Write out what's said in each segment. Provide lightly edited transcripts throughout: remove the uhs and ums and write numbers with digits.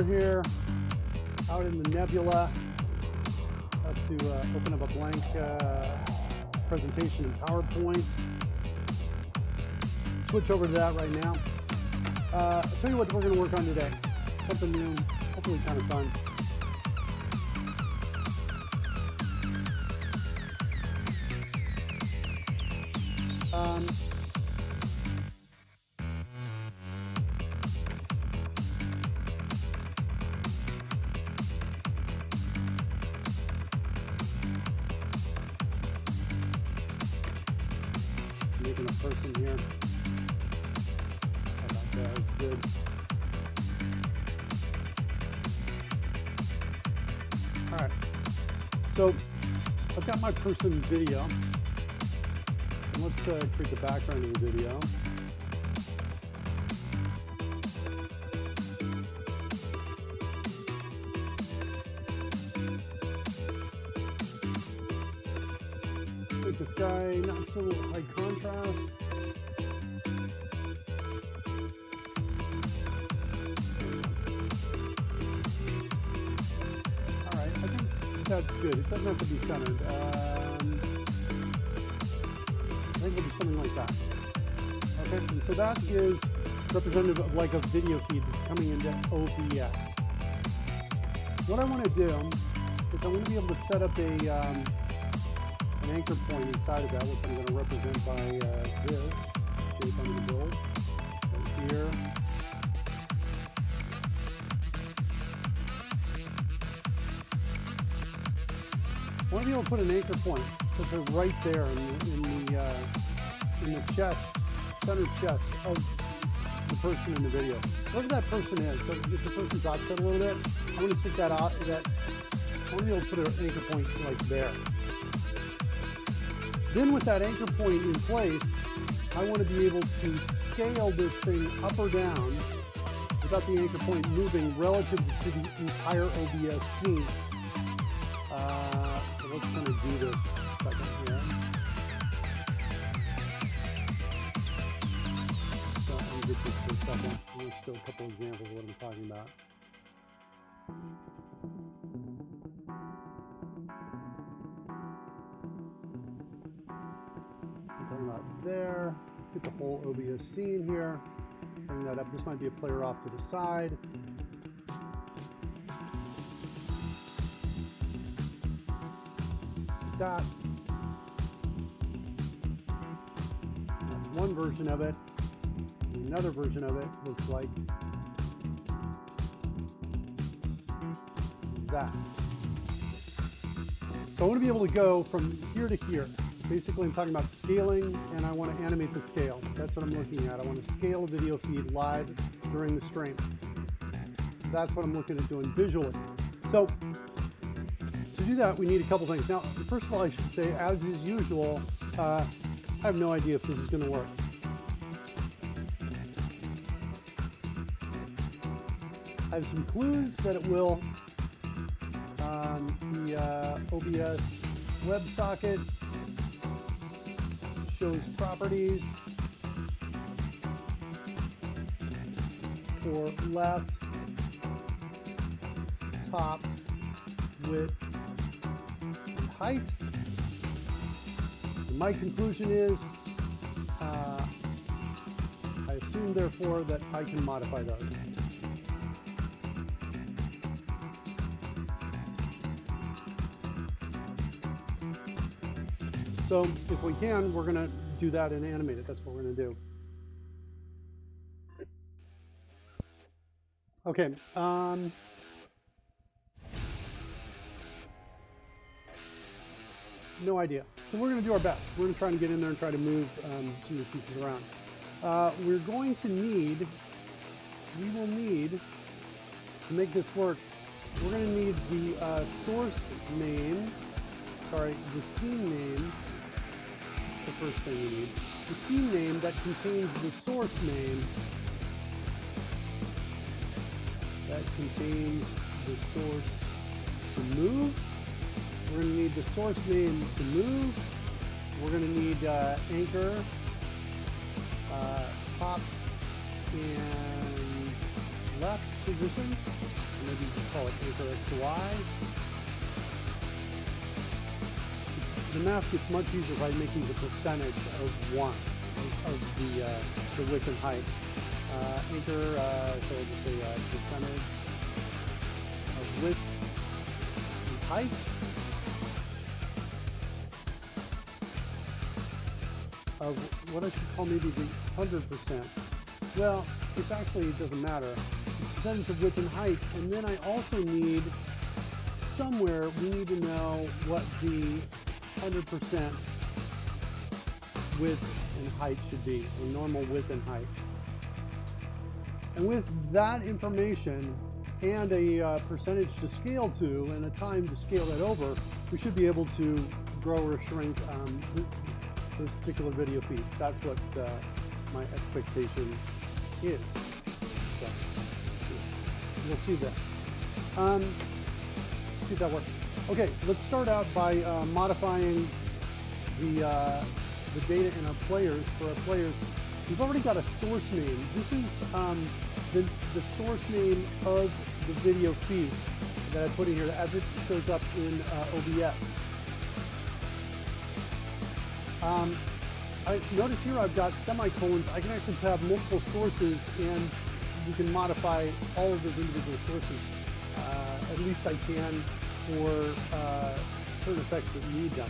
here, out in the nebula. Have to open up a blank presentation in PowerPoint. Switch over to that right now. I'll tell you what we're going to work on today. Something new, hopefully kind of fun. Making a person here. How about that? That's good. All right. So I've got my person video. And let's create the background of the video. Make this guy not so high contrast. All right, I think that's good. It doesn't have to be centered. I think we'll do something like that. Okay, and so that is representative of like a video feed that's coming into OBS. What I want to do is I want to be able to set up an anchor point inside of that, which I'm going to represent by this shape I'm going to build right here. I want to be able to put an anchor point, so it's right there in the chest, center chest of the person in the video. Whoever that person is, so if the person's offset a little bit, I want to stick that out. I want to be able to put an anchor point like there. Then with that anchor point in place, I want to be able to scale this thing up or down without the anchor point moving relative to the entire OBS scene. So let's kind of do this a second here. So let me get this for a second. I'm going to show a couple examples of what I'm talking about. There. Let's get the whole OBS scene here. Bring that up. This might be a player off to the side. Like that. That's one version of it. Another version of it looks like that. So I want to be able to go from here to here. Basically, I'm talking about scaling, and I want to animate the scale. That's what I'm looking at. I want to scale a video feed live during the stream. That's what I'm looking at doing visually. So to do that, we need a couple things. Now, first of all, I should say, as is usual, I have no idea if this is going to work. I have some clues that it will. The OBS WebSocket shows properties for left, top, width, and height. And my conclusion is, I assume therefore that I can modify those. So if we can, we're going to do that and animate it. That's what we're going to do. Okay. No idea. So we're going to do our best. We're going to try and get in there and try to move some of the pieces around. We're going to need, we will need, to make this work, we're going to need the source name, sorry, the scene name. That's the first thing we need. The scene name that contains the source name that contains the source to move. We're going to need the source name to move. We're going to need anchor, top and left. position. Maybe you can call it anchor XY. The math gets much easier by making the percentage of one of the width and height. Anchor, so we'll just say percentage of width and height. Of what I should call maybe the 100%. Well, it's actually, it doesn't matter. It's percentage of width and height. And then I also need, somewhere, we need to know what the 100% width and height should be, or normal width and height. And with that information and a percentage to scale to and a time to scale that over, we should be able to grow or shrink this particular video feed. That's what my expectation is. So we'll see that. See if that works. Okay, let's start out by modifying the data in our players. For our players, we've already got a source name. This is the source name of the video feed that I put in here as it shows up in OBS. I notice here I've got semicolons. I can actually have multiple sources, and you can modify all of those individual sources. At least I can for certain effects that need them.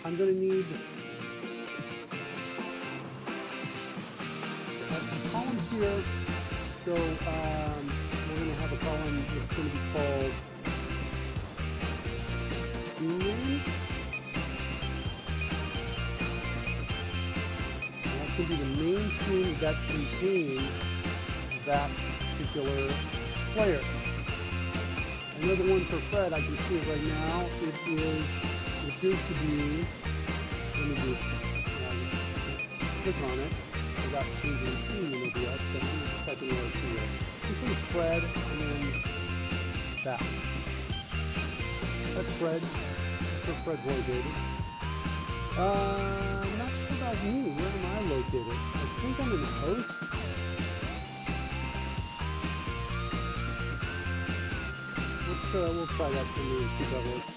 I'm going to need some columns here. So we're going to have a column that's going to be called Scene. That could be the main scene that contains that particular player. I know the one for Fred, I can see it right now. It appears to be, let me do, click on it. I got changing scene in OBS, but I'm just typing where I see it. This is Fred, and then that. That's Fred. That's where Fred's located. I'm not sure about me. Where am I located? I think I'm in the host. We'll try that for me and see if that works.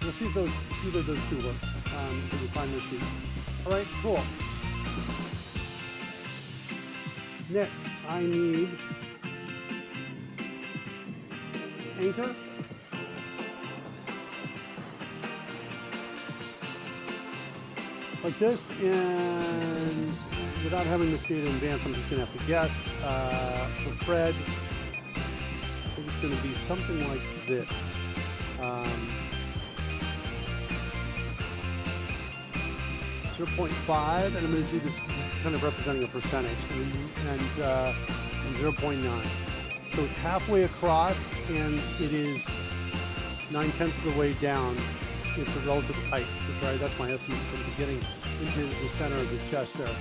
We'll see if either of those two work. If we find this sheet. All right, cool. Next, I need anchor. Like this, and without having this data in advance, I'm just going to have to guess. For Fred, I think it's going to be something like this. 0.5, and I'm going to do this kind of representing a percentage, and 0.9. So it's halfway across, and it is 9/10 of the way down. It's a relative height. Sorry, that's my estimate from the beginning into the center of the chest there.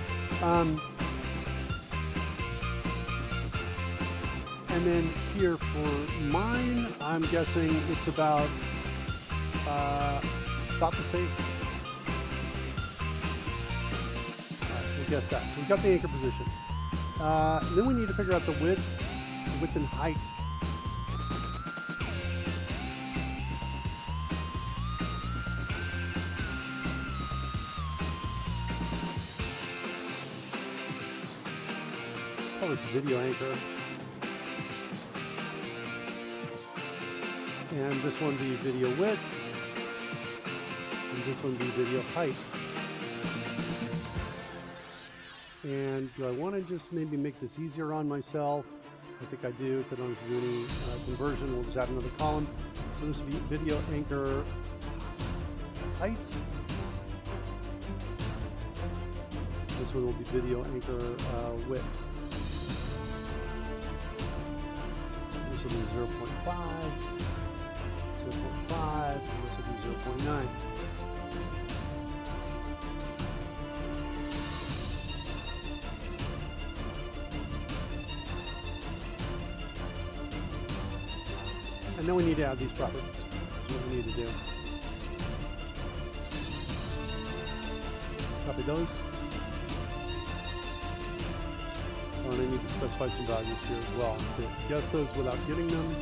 And then here for mine, I'm guessing it's about the same. We'll guess that. We've got the anchor position. Then we need to figure out the width and height. Call this video anchor. And this one be video width. And this one be video height. And do I want to just maybe make this easier on myself? I think I do, so I don't have to do any conversion. We'll just add another column. So this will be video anchor height. This one will be video anchor width. This will be 0.5, 0.5, and this will be 0.9. And then we need to add these properties. That's what we need to do. Copy those. Oh, and I need to specify some values here as well. To guess those without getting them.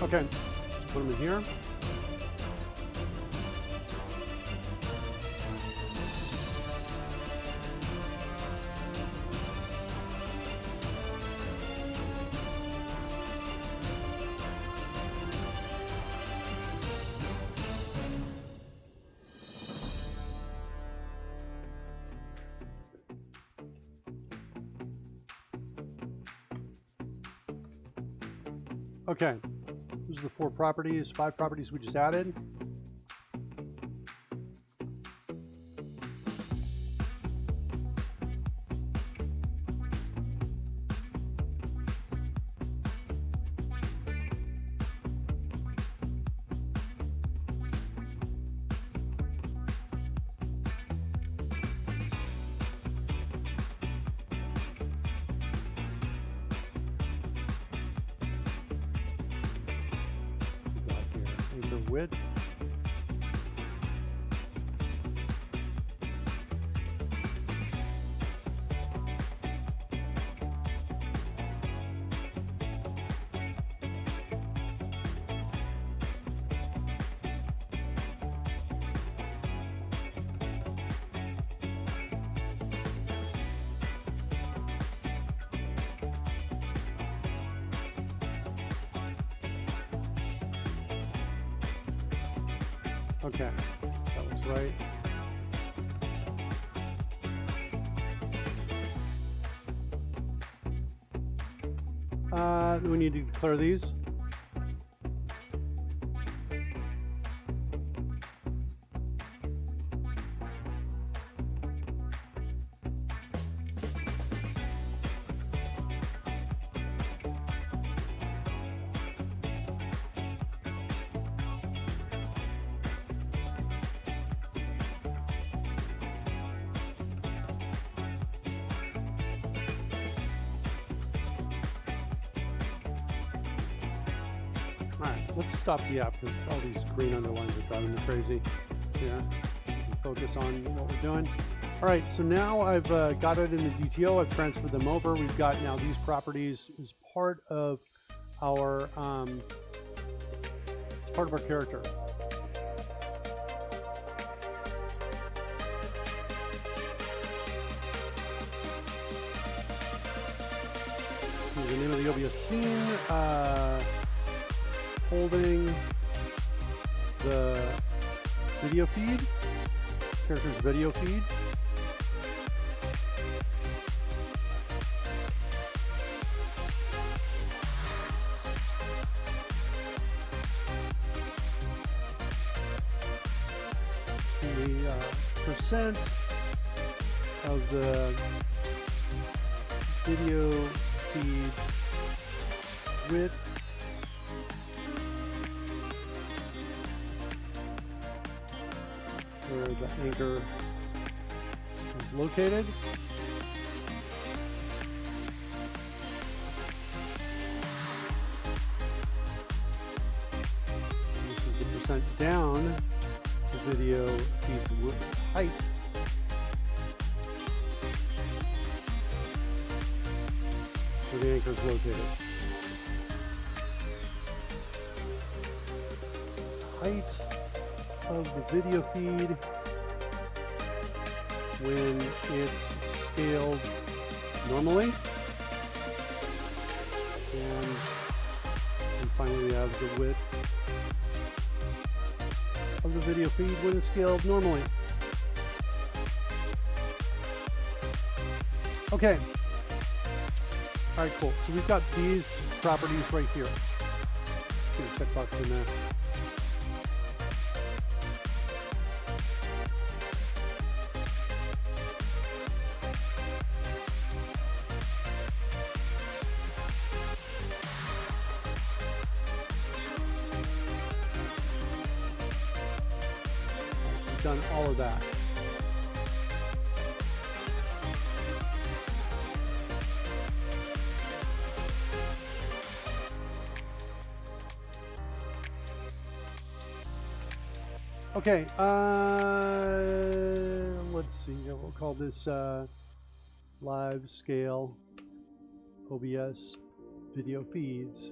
Okay, put them in here. Okay. Those are the 5 properties we just added. Width. Okay, that was right. We need to declare these. Let's stop the app because all these green underlines are driving me crazy. Yeah, focus on what we're doing. All right, so now I've got it in the DTO. I've transferred them over. We've got now these properties as part of our character. Here's the name of the OBS scene. Holding the video feed, character's video feed. The percent of the video feed width where the anchor is located. This is the percent down the video feed's height. Where the anchor is located. Height of the video feed when it's scaled normally, and finally we have the width of the video feed when it's scaled normally. Okay, all right, cool. So we've got these properties right here. Let's get a checkbox in there. done all of that. Okay, let's see, we'll call this live scale OBS video feeds.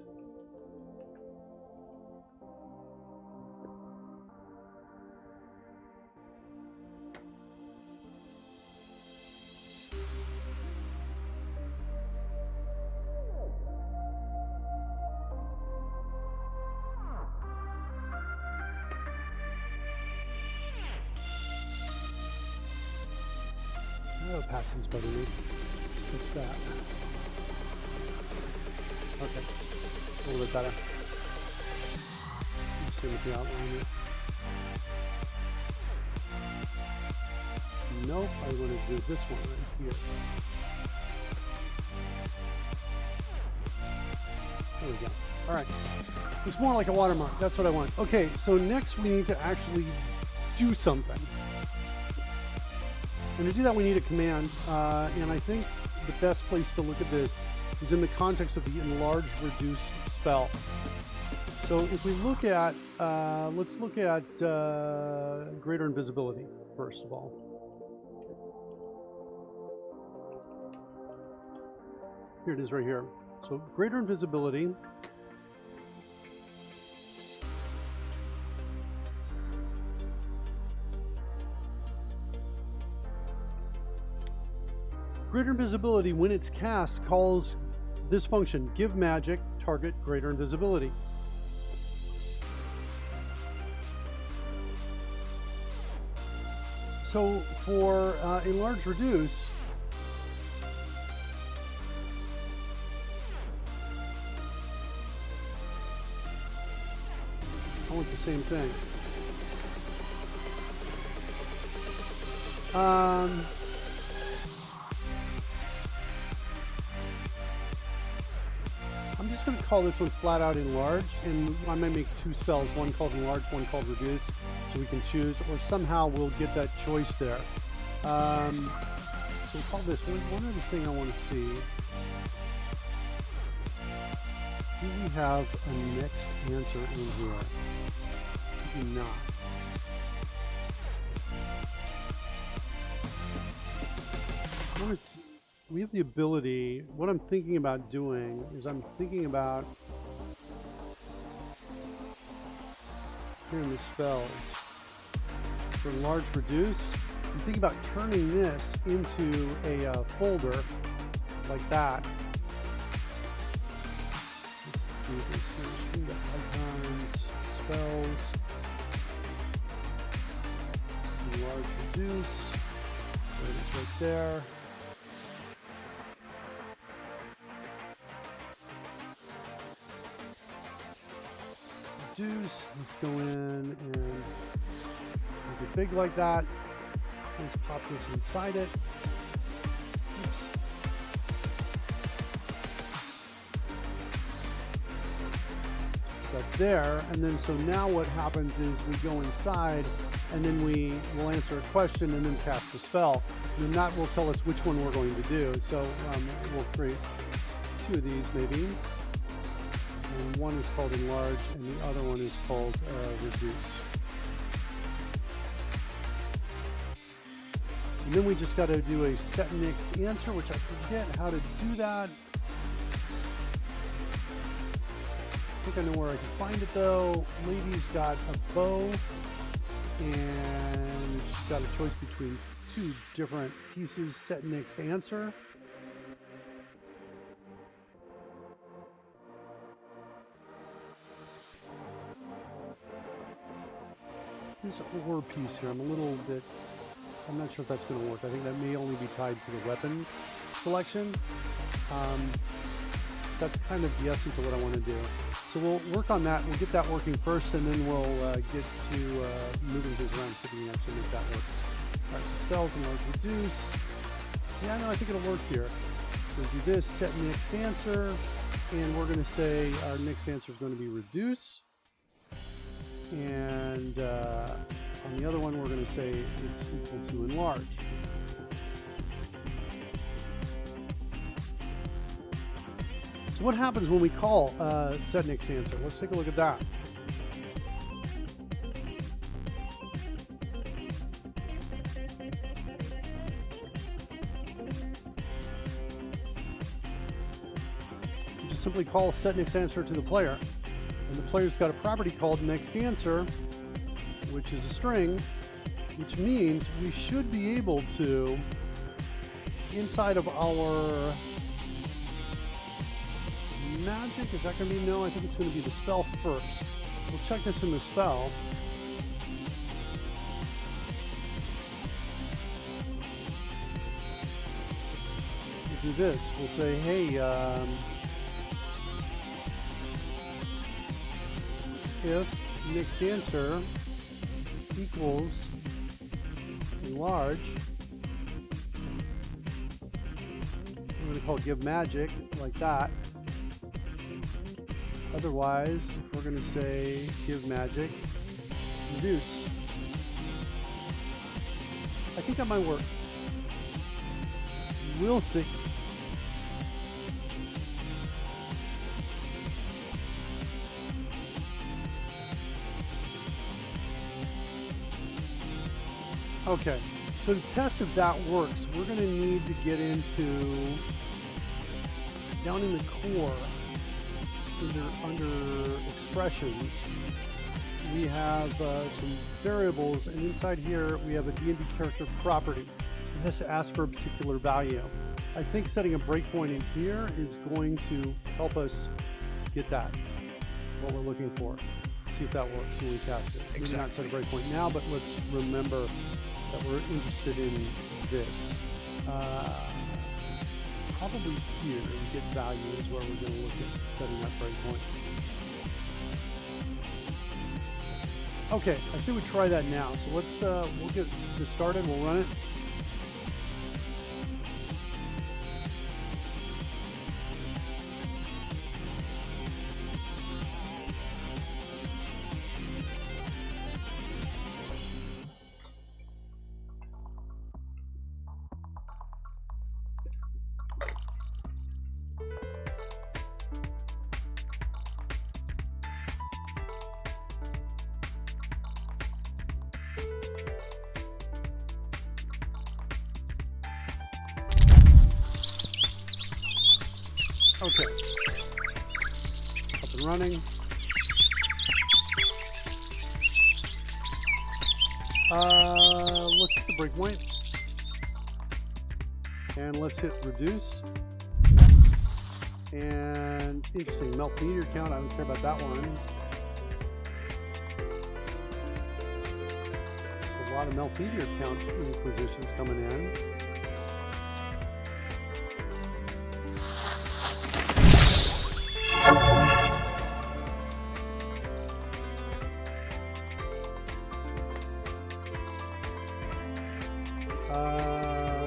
Opacity better than me. Fix that. Okay, a little bit better. See with the outline here. Nope, I want to do this one right here. There we go. All right, it's more like a watermark. That's what I want. Okay, so next we need to actually do something. And to do that, we need a command, and I think the best place to look at this is in the context of the enlarge reduce spell. So if we look at, let's look at greater invisibility, first of all. Here it is right here. So greater invisibility. Greater invisibility, when it's cast, calls this function, give magic, target greater invisibility. So for enlarge reduce, I want the same thing. I'm just going to call this one flat out enlarge, and I might make two spells, one called enlarge, one called reduce, so we can choose, or somehow we'll get that choice there. So we'll call this one other thing I want to see. Do we have a next answer in here? We do not. We have the ability, what I'm thinking about doing is I'm thinking about here in the spells for enlarge reduce, I'm thinking about turning this into a folder like that. Let's do this here. Icons, spells, enlarge reduce, there it is right there. Let's go in and make it big like that. Let's pop this inside it. Oops. That there, and then so now what happens is we go inside, and then we will answer a question and then cast the spell. And then that will tell us which one we're going to do. So we'll create two of these maybe. And one is called enlarge, and the other one is called reduce. And then we just got to do a set next answer, which I forget how to do that. I think I know where I can find it though. Lady's got a bow, and she's got a choice between two different pieces. Set next answer. This ore piece here, I'm not sure if that's going to work. I think that may only be tied to the weapon selection. That's kind of the essence of what I want to do. So we'll work on that. We'll get that working first, and then we'll get to moving things around so we can actually make that work. All right, so spells and let's reduce. Yeah, no, I think it'll work here. We'll do this, set next answer, and we're going to say our next answer is going to be reduce. And On the other one, we're going to say it's equal to enlarge. So what happens when we call set next answer? Let's take a look at that. You just simply call set next answer to the player, and the player's got a property called next answer, which is a string, which means we should be able to, inside of our magic, is that going to be no? I think it's going to be the spell first. We'll check this in the spell. We'll do this. We'll say, hey, if next answer equals enlarge, we're going to call give magic like that. Otherwise, we're going to say give magic reduce. I think that might work. We'll see. Okay, so to test if that works, we're going to need to get into, down in the core, under expressions, we have some variables, and inside here we have a D&D character property. It has to ask for a particular value. I think setting a breakpoint in here is going to help us get that, what we're looking for. See if that works when we cast it. Maybe not set a breakpoint now, but let's remember that we're interested in this. Probably here, and get value is where we're going to look at setting that breakpoint. Okay, I think we try that now. So let's we'll get this started. We'll run it. Okay, up and running. Let's hit the breakpoint, and let's hit reduce. And interesting, melt meteor count. I don't care about that one. There's a lot of melt meteor count inquisitions coming in.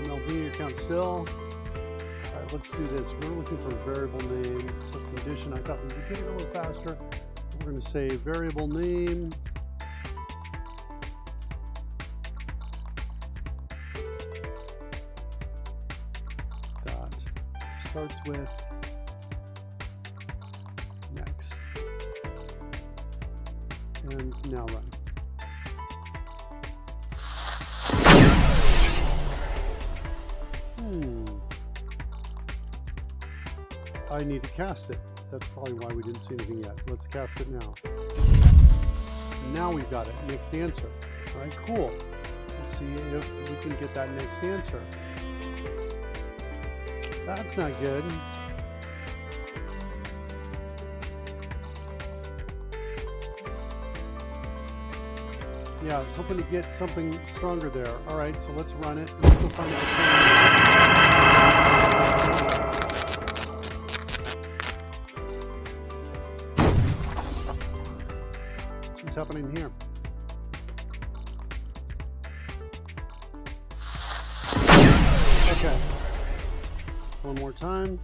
No meteor count still. All right, let's do this. We're looking for a variable name. So condition, I thought we could get it a little faster. We're going to say variable name. Dot starts with next. And now run. I need to cast it. That's probably why we didn't see anything yet. Let's cast it now. Now we've got it. Next answer. All right, cool. Let's see if we can get that next answer. That's not good. Yeah, I was hoping to get something stronger there. All right, so let's run it. Let's go find out. What's happening here? Okay. One more time.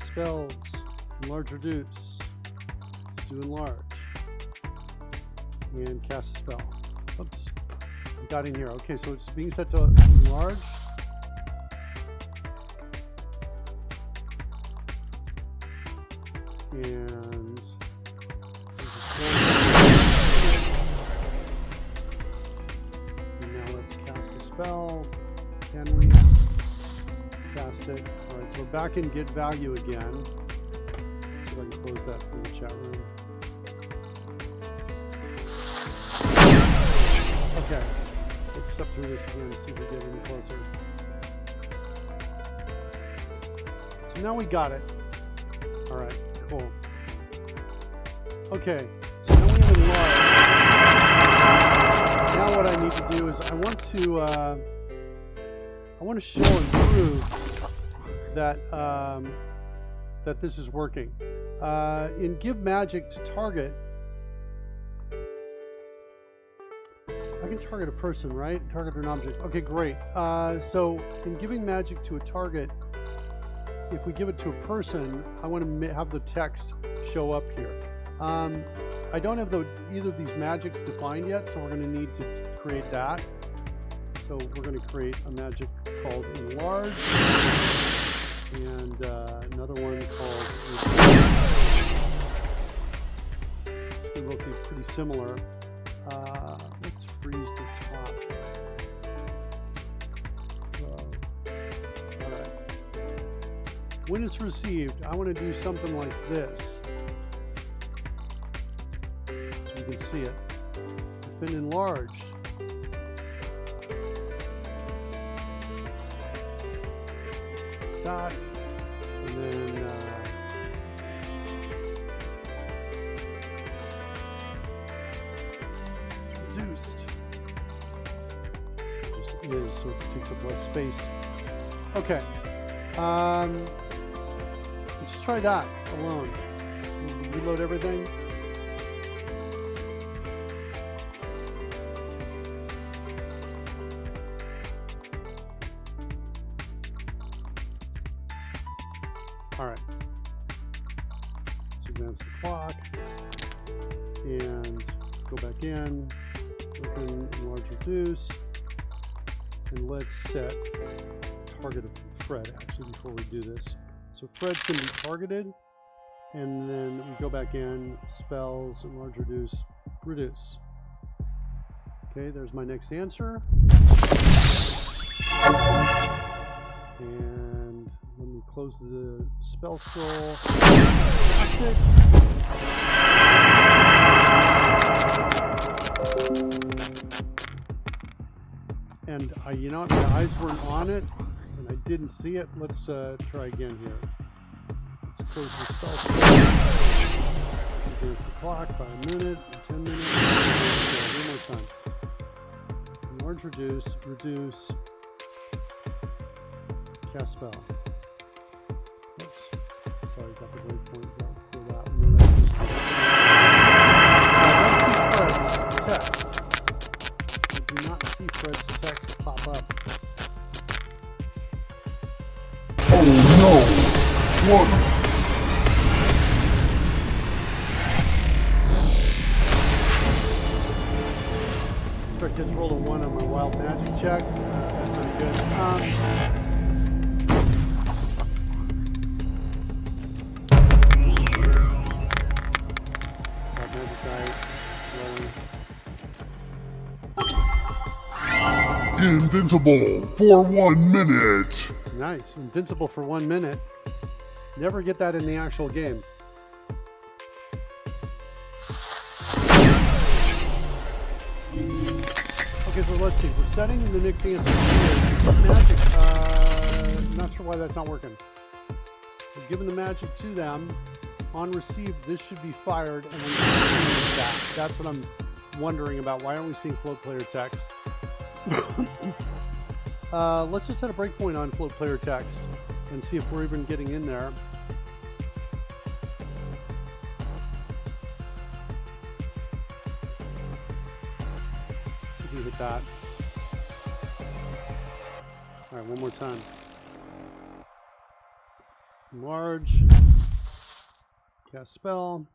Spells. Enlarge, reduce. Let's do enlarge. and cast a spell. Oops, I got in here. Okay, so it's being set to enlarge. And now let's cast the spell. Can we cast it? All right, so we're back in get value again. See if I can close that from the chat room. Okay, let's step through this again and see if we get any closer. So now we got it. All right, cool. Okay, so now we have enlarged. Now what I need to do is I want to show and prove that that this is working. In give magic to target, I can target a person, right? Target an object. Okay, great. So in giving magic to a target, if we give it to a person, I want to have the text show up here. I don't have either of these magics defined yet, so we're going to need to create that. So we're going to create a magic called enlarge and another one called reduce. They both be pretty similar. Let's freeze the top. All right. When it's received, I want to do something like this. So you can see it. It's been enlarged. That, and then reduced. It just is, so it takes up less space. Okay. Let's try that alone. Reload everything. All right. Let's advance the clock and go back in. Open, enlarge, reduce, and let's set target of Fred actually before we do this. So Fred's going to be targeted, and then we go back in, spells, enlarge, reduce, reduce. Okay, there's my next answer. And let me close the spell scroll. And you know what, my eyes weren't on it, and I didn't see it. Let's try again here. Let's close the spell scroll. Advance the clock by a minute, 10 minutes. Okay, one more time. Enlarge, reduce, reduce. Cast spell. Oops. Sorry, got the breakpoint. Let's clear that. No, text. I do not see Fred's text pop up. Oh no! What? Sorry, kids, rolled a 1 on my wild magic check. That's not good. Invincible for 1 minute. Nice. Invincible for 1 minute. Never get that in the actual game. Okay, so let's see. We're setting the next answer. Magic. Not sure why that's not working. We're giving the magic to them. On receive, this should be fired, and then that. That's what I'm wondering about. Why aren't we seeing float player text? Let's just set a breakpoint on float player text and see if we're even getting in there. See if we hit that. All right, one more time. Enlarge. Cast spell.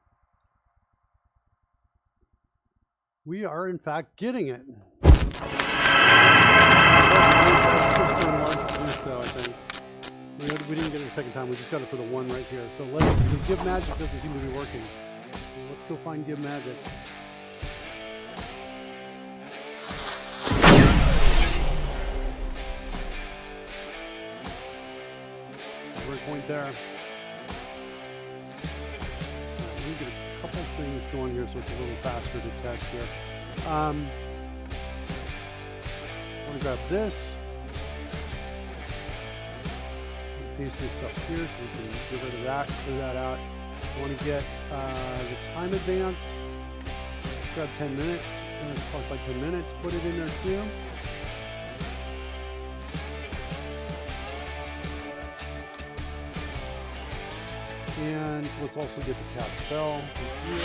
We are, in fact, getting it. We didn't get it the second time. We just got it for the one right here. So the Give Magic doesn't seem to be working. So let's go find Give Magic. Point there. Let me get a couple things going here so it's a little faster to test here. I want to grab this. Paste this up here so we can get rid of that, clear that out. I want to get the time advance. Grab 10 minutes. I'm going to talk by 10 minutes. Put it in there too. And let's also get the cast spell from here.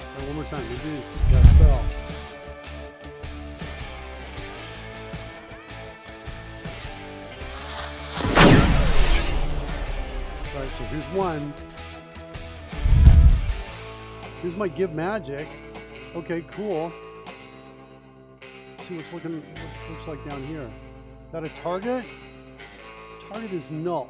All right, one more time. Reduce cast spell. All right, so here's one. Here's my Give Magic. Okay, cool. Let's see what it looks like down here. Is that a target? Target is null.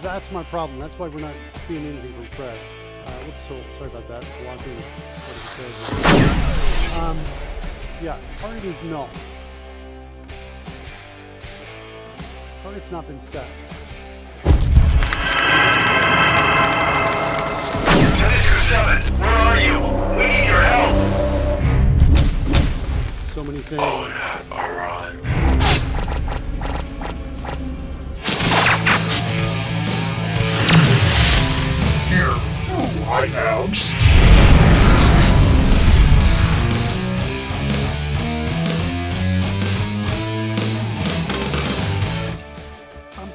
That's my problem. That's why we're not seeing anything from Fred. Whoops, so sorry about that. Yeah, target is null. Target's not been set. Where are you? We need your help! So many things. Alright. Here, I am.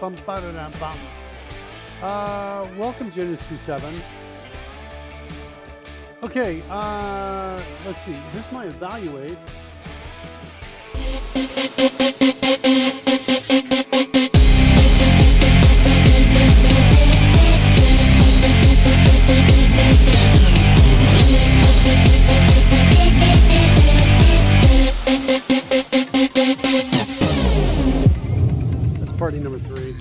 Bum, ba-da-dum, bum. Welcome, Dynamically 7. Okay, let's see. Here's my evaluate. That's party number 3.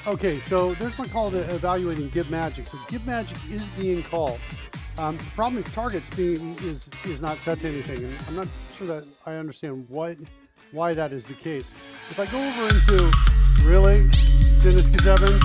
Okay, so there's my call to evaluating Give Magic. So Give Magic is being called. The problem is targets is not set to anything, and I'm not sure that I understand why that is the case. If I go over into really Dynamically 7.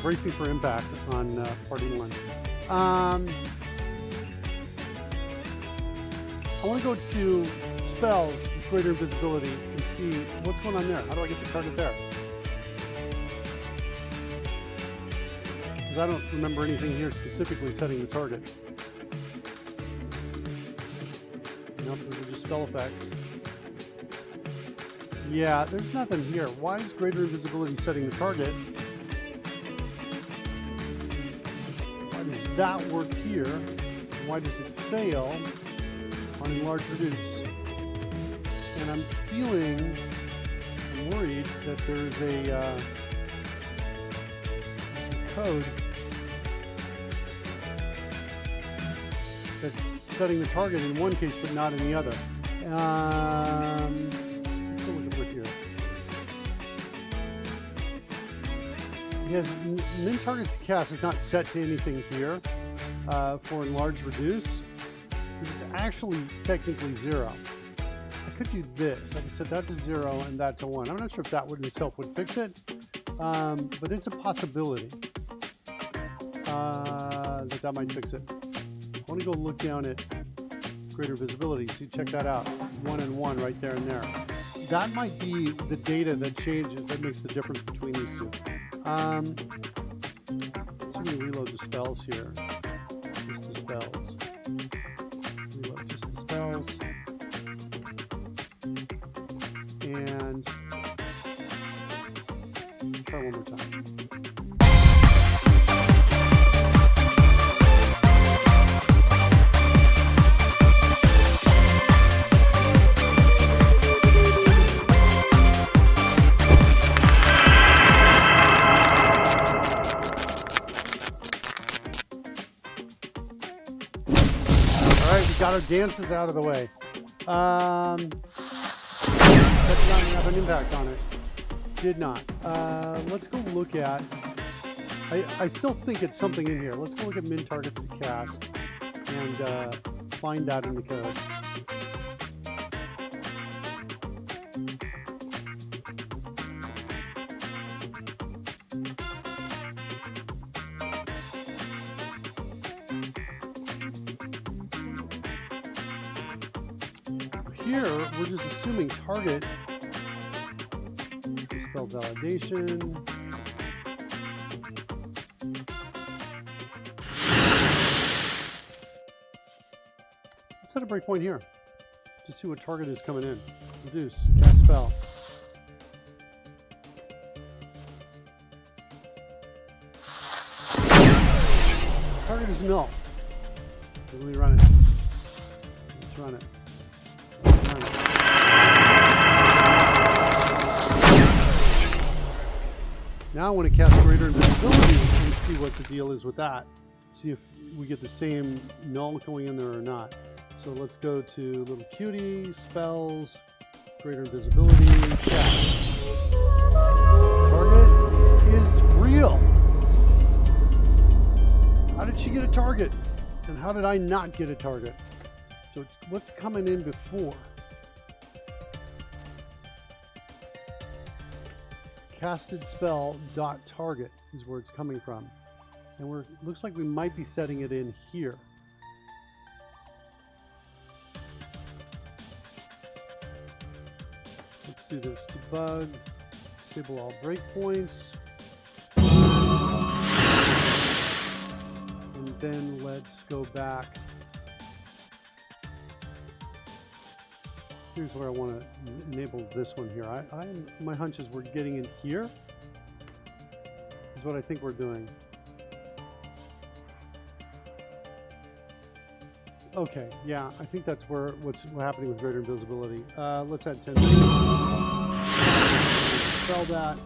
Bracing for impact on party 1. I want to go to spells with greater invisibility and see what's going on there. How do I get the target there? Because I don't remember anything here specifically setting the target. Nope, those are just spell effects. Yeah, there's nothing here. Why is greater invisibility setting the target? That work here, and why does it fail on enlarge reduce? And I'm worried that there's a code that's setting the target in one case but not in the other. Let's go look over here. Yes, min targets to cast is not set to anything here for enlarge reduce. It's actually technically 0. I could do this. I could set that to 0 and that to 1. I'm not sure if that would itself would fix it, but it's a possibility that might fix it. I want to go look down at greater visibility. So you check that out. 1 and 1 right there and there. That might be the data that changes, that makes the difference between these two. the spells here. Just the spells. Reload just the spells. And try one more time. Got our dances out of the way. That did not have an impact on it. Did not. Let's go look at. I still think it's something in here. Let's go look at min targets to cast and find that in the code. Here, we're just assuming target. Spell validation. Let's set a breakpoint here. Just see what target is coming in. Reduce. Cast spell. Target is null. Let me run it. Let's run it. Now I want to cast greater invisibility and see what the deal is with that. See if we get the same null going in there or not. So let's go to little cutie, spells, greater invisibility, cast. Target is real. How did she get a target? And how did I not get a target? So it's what's coming in before. Casted spell dot target is where it's coming from, and we're looks like we might be setting it in here. Let's do this. Debug, disable all breakpoints, and then let's go back. Here's where I want to enable this one here. My hunch is we're getting in here. Is what I think we're doing. Okay, yeah, I think that's what's happening with greater invisibility. Let's add 10 minutes. Spell that,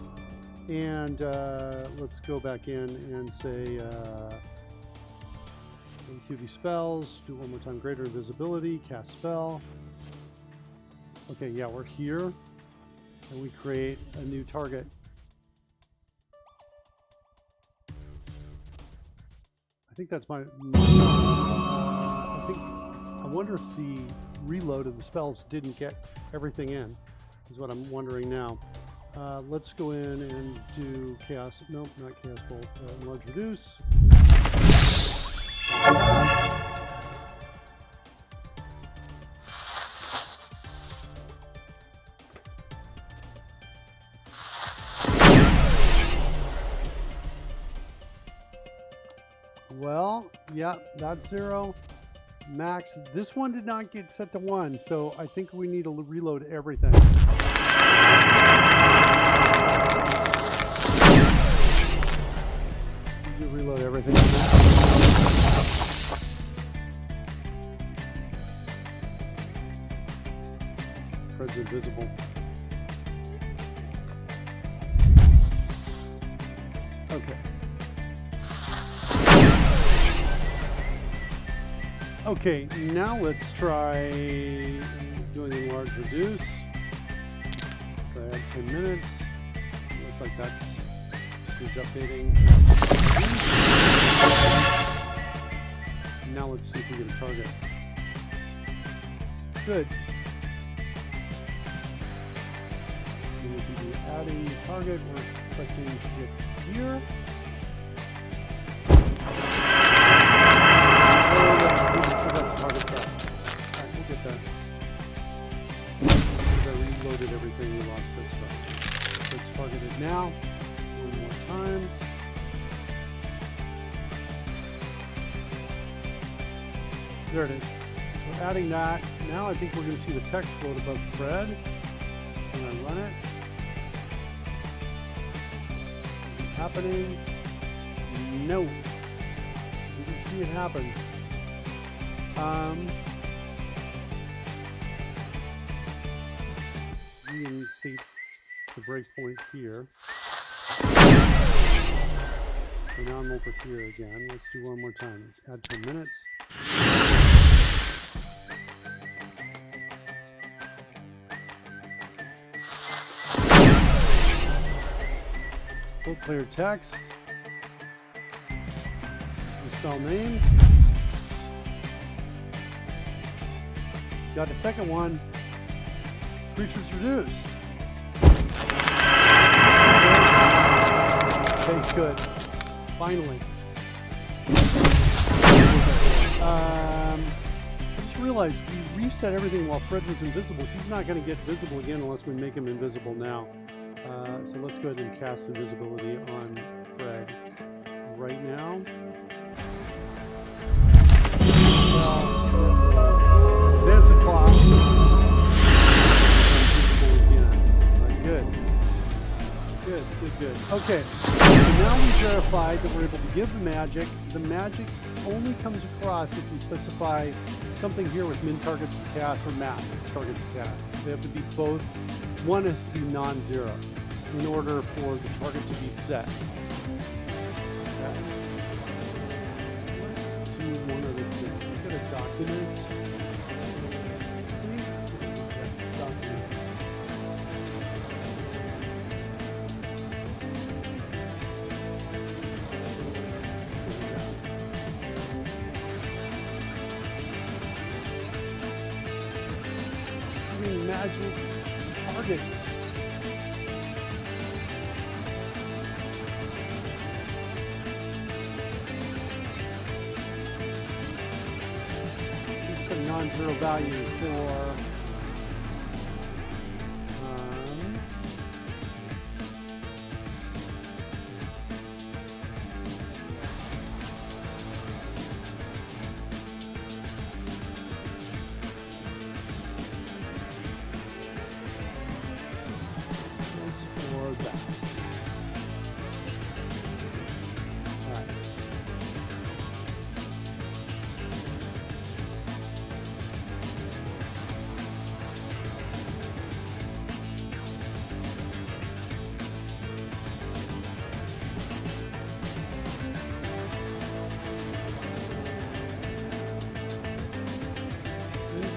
and let's go back in and say QV spells. Do it one more time. Greater invisibility. Cast spell. Okay, yeah, we're here, and we create a new target. I think that's I wonder if the reload of the spells didn't get everything in, is what I'm wondering now. Let's go in and do chaos, nope, not chaos bolt, enlarge reduce. Well, yeah, that's 0. Max, this one did not get set to 1, so I think we need to reload everything. You reload everything on that. Fred's invisible. Okay. Okay, now let's try doing enlarge reduce. Try add 10 minutes. Looks like that's needs updating. Now let's see if we get a target. Good. And we can do adding target. We're expecting to get here. Everything we lost this way. So it's targeted now. One more time. There it is. We're adding that. Now I think we're going to see the text float above Fred. I'm going to run it. Is it happening? No. You can see it happen. Reinstate the breakpoint here. So now I'm over here again. Let's do one more time. Add 10 minutes. Full clear text. Spell name. Got a second one. Creatures reduced. Okay, good. Finally. I just realized we reset everything while Fred was invisible. He's not going to get visible again unless we make him invisible now. So let's go ahead and cast invisibility on Fred right now. There's the clock. Invisible again. Right, good. Good, good, good. Okay, so now we verified that we're able to give the magic. The magic only comes across if we specify something here with min targets to cast or max targets to cast. They have to be both. One has to be non-zero in order for the target to be set. Okay. Let's do one other thing. Look at a document. Document. Magic targets. It's a non-zero value for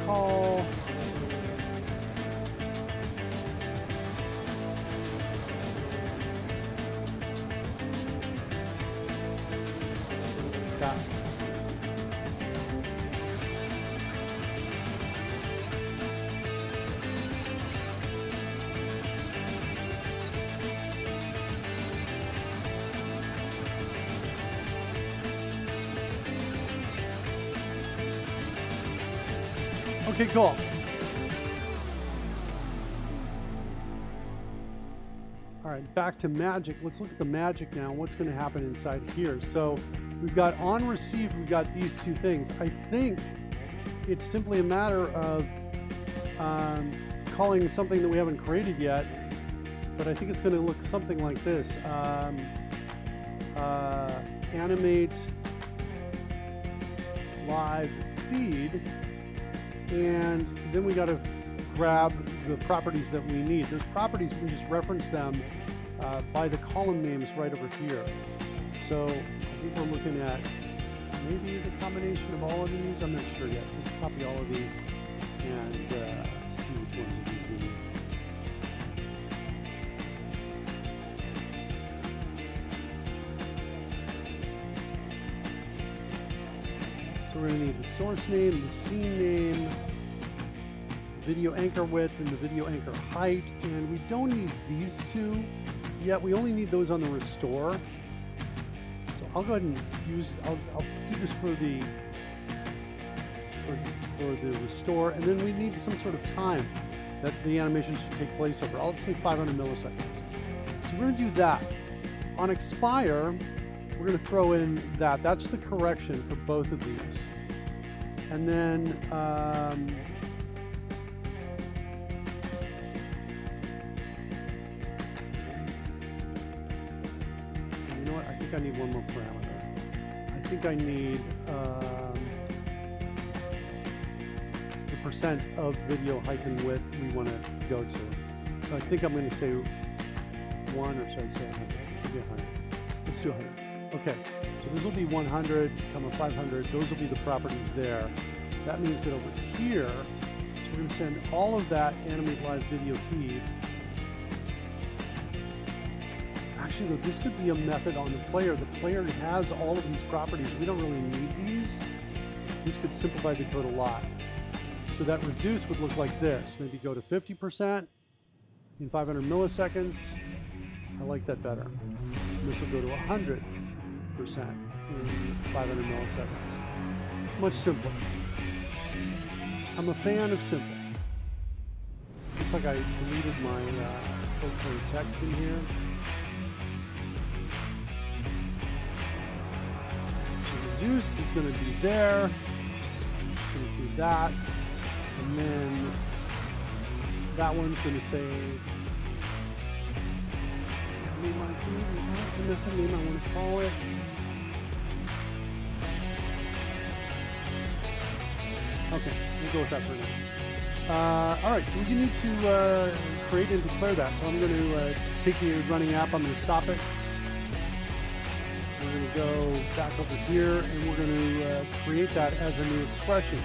call that. Okay, cool. All right, back to magic. Let's look at the magic now. What's going to happen inside here? So we've got on receive, we've got these two things. I think it's simply a matter of calling something that we haven't created yet, but I think it's going to look something like this. Animate live feed. And then we got to grab the properties that we need. Those properties, we just reference them by the column names right over here. So I think we're looking at maybe the combination of all of these. I'm not sure yet. Let's copy all of these and see which ones of these we need. So we're going to need the source name, the scene name, video anchor width, and the video anchor height. And we don't need these two yet. We only need those on the restore. So I'll go ahead and use, I'll do this for the restore. And then we need some sort of time that the animation should take place over. I'll say 500 milliseconds. So we're going to do that. On expire, we're going to throw in that. That's the correction for both of these. And then you know what? I think I need one more parameter. I think I need the percent of video height and width we want to go to. So I think I'm going to say 1, or should I say 100? Maybe 100. Let's do 100. Okay, so this will be 100, 500. Those will be the properties there. That means that over here, we're going to send all of that animate live video feed. Actually, though, this could be a method on the player. The player has all of these properties. We don't really need these. This could simplify the code a lot. So that reduce would look like this. Maybe go to 50% in 500 milliseconds. I like that better. This will go to 100% in 500 milliseconds. It's much simpler. I'm a fan of simple. Looks like I deleted my filter text in here. So reduced is going to be there. Going to do that. And then that one's going to say, I want to call it. Okay, we'll go with that for now. All right, so we need to create and declare that. So I'm going to take the running app, I'm going to stop it. We're going to go back over here, and we're going to create that as a new expression,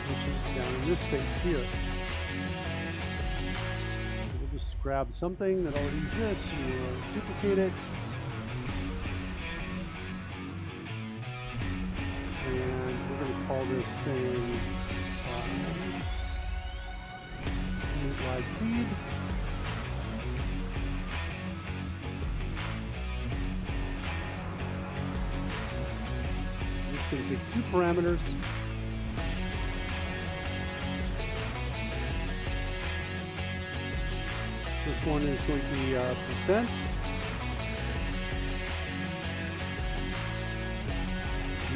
which is down in this space here. We'll just grab something that already exists, and we'll duplicate it. And we're going to call this thing live feed. I'm just going to take 2 parameters. This one is going to be percent.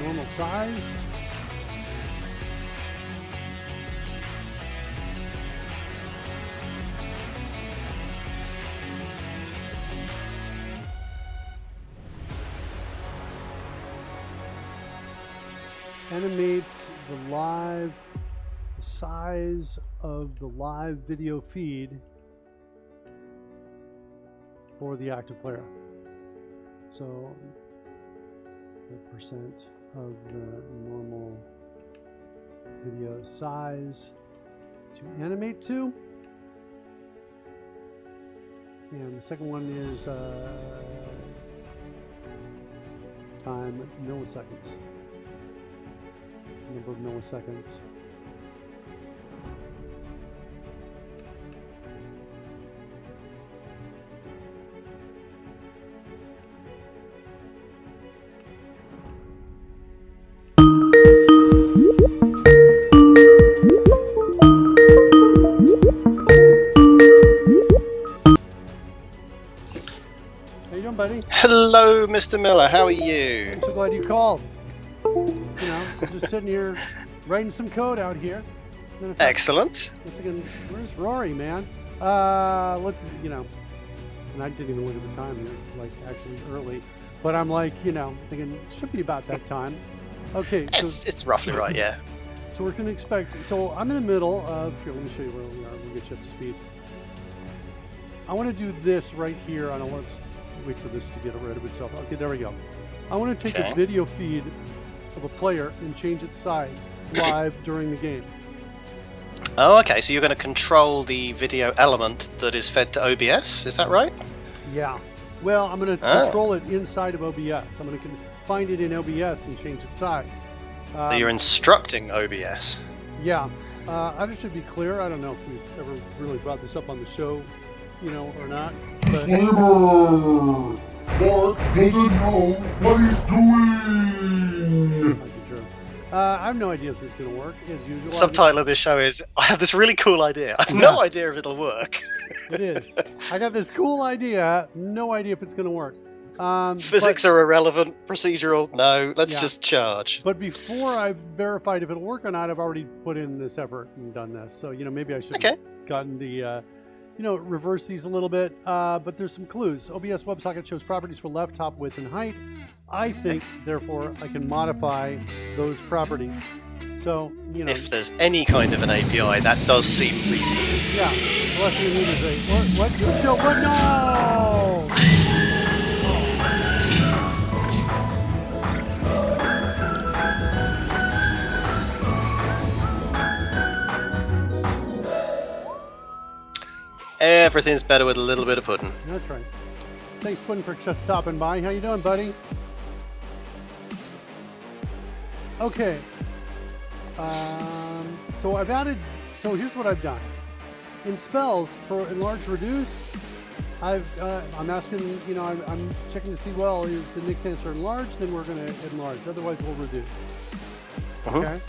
Normal size. Animates the size of the live video feed for the active player. So the percent of the normal video size to animate to. And the second one is time milliseconds. Number of milliseconds. How you doing, buddy? Hello, Mr. Miller. How are you? I'm so glad you called. You know, I'm just sitting here writing some code out here. Excellent. Where's Rory, man? Let's, you know, and I didn't even look at the time here, like actually early, but I'm like, you know, thinking it should be about that time. Okay, so It's roughly right, yeah. So we're going to expect. So I'm in the middle of. Here, let me show you where we are. We'll get you up to speed. I want to do this right here. I don't want to wait for this to get rid of itself. Okay, there we go. I want to take a video feed of a player and change its size live during the game. Oh, okay. So you're going to control the video element that is fed to OBS. Is that right? Yeah. Well, I'm going to control it inside of OBS. I'm going to find it in OBS and change its size. So you're instructing OBS. Yeah. I just should be clear. I don't know if we've ever really brought this up on the show, you know, or not. But Disclaimer! Mark doesn't know what he's doing! I have no idea if this is going to work, as usual. The subtitle of this show is, I have this really cool idea. I have no idea if it'll work. It is. I got this cool idea, no idea if it's going to work. Physics are irrelevant. Procedural, no. Let's Yeah. just charge. But before I've verified if it'll work or not, I've already put in this effort and done this. So, maybe I should have gotten the, reverse these a little bit. But there's some clues. OBS WebSocket shows properties for left, top, width, and height. I think, therefore, I can modify those properties. So, If there's any kind of an API, that does seem reasonable. Yeah. The last thing we need is what? What? No! Everything's better with a little bit of pudding. That's right. Thanks, Puddin', for just stopping by. How you doing, buddy? Okay. So I've added. So here's what I've done. In spells for enlarge, reduce, I'm asking. I'm checking to see. Well, is the next answer enlarge? Then we're going to enlarge. Otherwise, we'll reduce. Okay.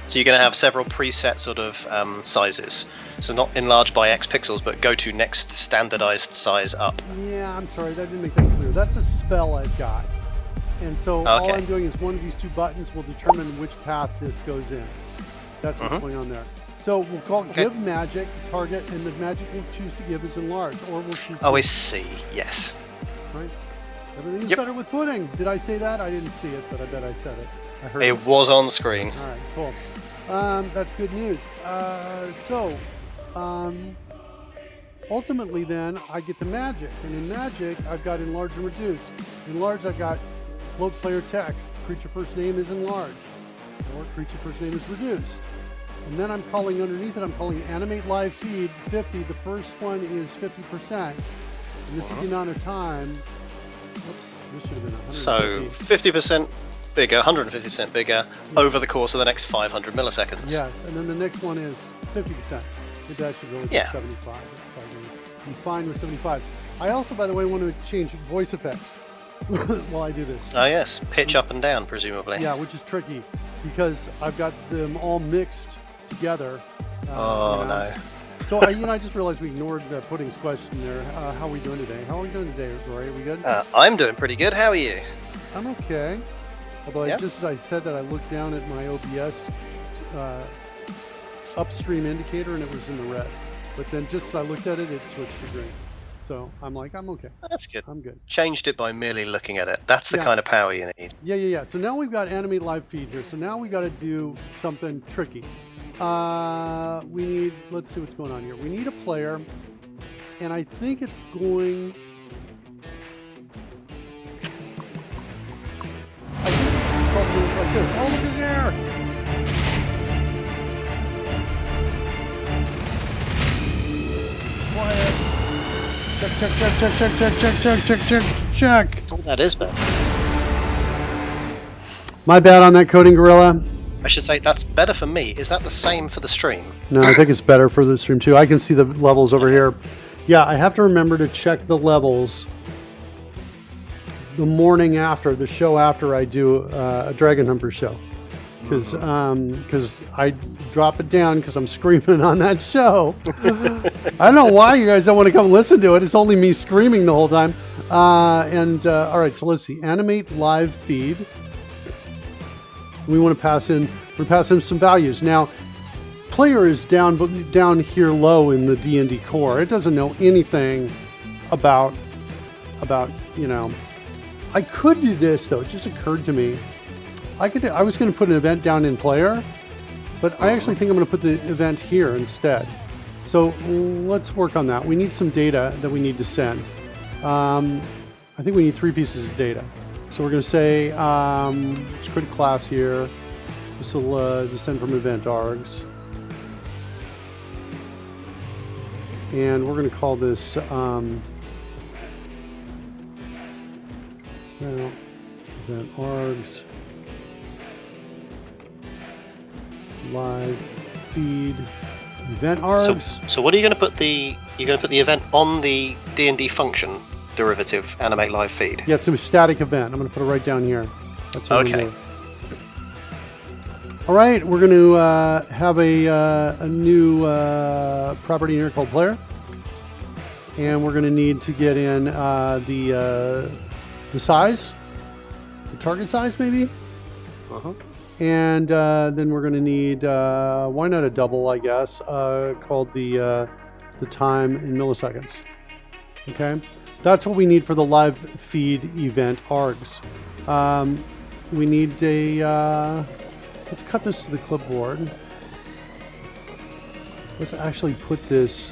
So you're going to have several preset sort of sizes. So not enlarge by X pixels, but go to next standardized size up. Yeah, I'm sorry, that didn't make that clear. That's a spell I've got. And so all I'm doing is one of these two buttons will determine which path this goes in. That's what's going on there. So we'll call give magic, target, and the magic we'll choose to give is enlarged. Or we'll choose I see, yes. Right? Everything's better with pudding. Did I say that? I didn't see it, but I bet I said it. I heard it was on screen. All right, cool. That's good news. Ultimately then, I get the magic. And in magic, I've got enlarge and reduce. Enlarge, I've got float player text. Creature first name is enlarged. Or creature first name is reduced. And then I'm calling underneath it, I'm calling animate live feed 50. The first one is 50%. And this is the amount of time. Oops, this should have been 150. So 50% bigger, 150% bigger over the course of the next 500 milliseconds. Yes, and then the next one is 50%. That should really be 75. I'm fine with 75. I also, by the way, want to change voice effects while I do this. Oh yes, pitch up and down, presumably. Yeah, which is tricky because I've got them all mixed together. No. So I just realized we ignored Pudding's question there. How are we doing today? How are we doing today, Rory? Are we good? I'm doing pretty good. How are you? I'm okay. Although just as I said that, I looked down at my OBS upstream indicator and it was in the red. But then just as I looked at it, it switched to green. So I'm like, I'm okay. That's good. I'm good. Changed it by merely looking at it. That's the kind of power you need. Yeah. So now we've got animate live feed here. So now we got to do something tricky. We need, let's see what's going on here. We need a player, and I think it's going. I think it's probably like this. Oh, look at there! Quiet. Check. Oh, that is bad. My bad on that, Coding Gorilla. I should say that's better for me. Is that the same for the stream? No, I think it's better for the stream too. I can see the levels over here. Yeah, I have to remember to check the levels the morning after, the show after I do a Dragon Humper show. Because I drop it down because I'm screaming on that show. I don't know why you guys don't want to come listen to it. It's only me screaming the whole time. All right, so let's see. Animate live feed. We want to pass in. We're passing some values now. Player is down here low in the D&D core. It doesn't know anything about I could do this though. It just occurred to me. I was going to put an event down in player, but I actually think I'm going to put the event here instead. So let's work on that. We need some data that we need to send. I think we need 3 pieces of data. So we're going to say, let's create a class here. This will descend from event args. And we're going to call this, event args. Live feed event args. So what are you going to put the event on the D&D function derivative animate live feed? Yeah, it's a static event. I'm going to put it right down here. That's what okay. All right, we're going to have a new property here called player. and we're going to need to get in the size, the target size maybe. And then we're going to need why not a double, I guess, called the time in milliseconds. Okay, that's what we need for the live feed event args. We need a let's cut this to the clipboard. Let's actually put this.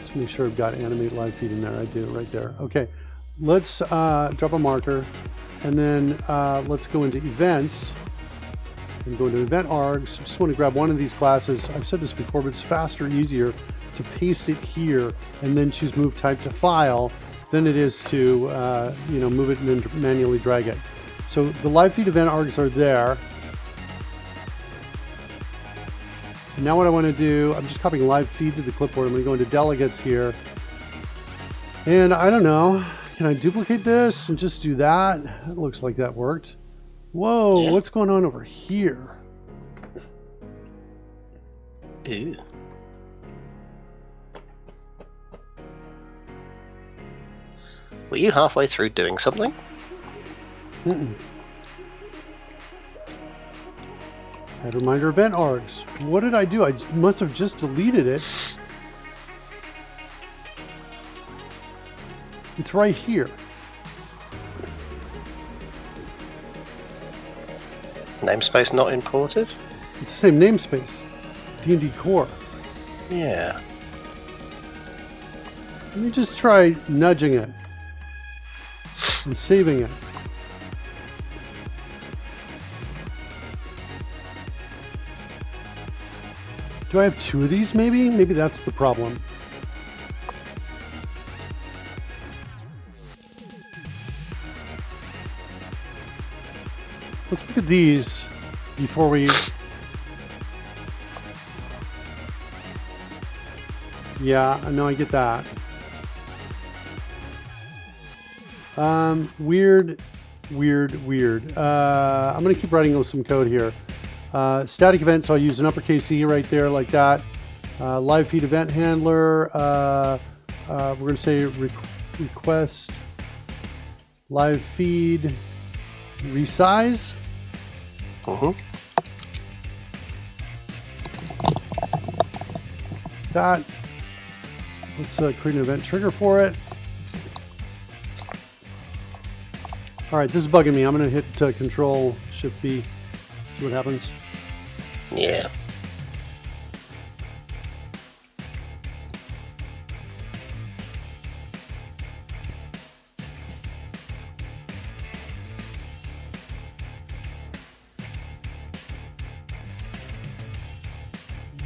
Let's make sure I've got animate live feed in there. I do, right there. Okay, let's drop a marker, and then let's go into events and go into event args. Just want to grab one of these classes. I've said this before, but it's faster, easier to paste it here and then choose move type to file than it is to move it and then manually drag it. So the live feed event args are there. And now what I want to do, I'm just copying live feed to the clipboard. I'm going to go into delegates here. And I don't know, can I duplicate this and just do that? It looks like that worked. Whoa, yeah. What's going on over here? Ew. Were you halfway through doing something? Add reminder event args. What did I do? I must have just deleted it. It's right here. Namespace not imported? It's the same namespace. D&D Core. Yeah. Let me just try nudging it and saving it. Do I have two of these maybe? Maybe that's the problem. Let's look at these before we... Yeah, I know, I get that. Weird. I'm going to keep writing some code here. Static event, so I'll use an uppercase E right there like that. Live feed event handler. We're going to say request live feed resize. That. Let's create an event trigger for it. All right, this is bugging me. I'm going to hit Control Shift B. See what happens. Yeah.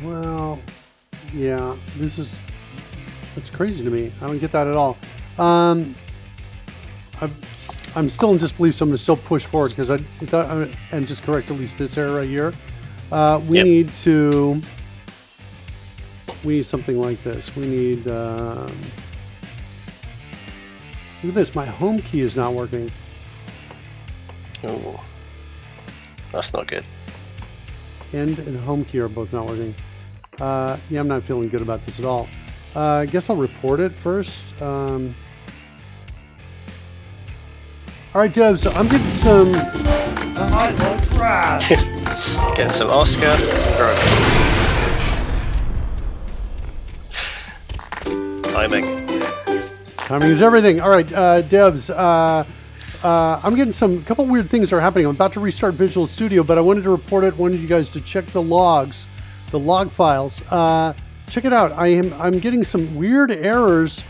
Well, yeah, that's crazy to me. I don't get that at all. I'm still in disbelief, so I'm going to still push forward because and just correct at least this error right here. We need something like this. We need, look at this, my home key is not working. Oh, that's not good. End and home key are both not working. Yeah, I'm not feeling good about this at all. I guess I'll report it first. All right, devs, I'm getting some... I love trash. Getting some Oscar and some Grogu. Timing is everything. All right, devs, I'm getting a couple weird things are happening. I'm about to restart Visual Studio, but I wanted to report it. Wanted you guys to check the logs, the log files. Check it out. I'm getting some weird errors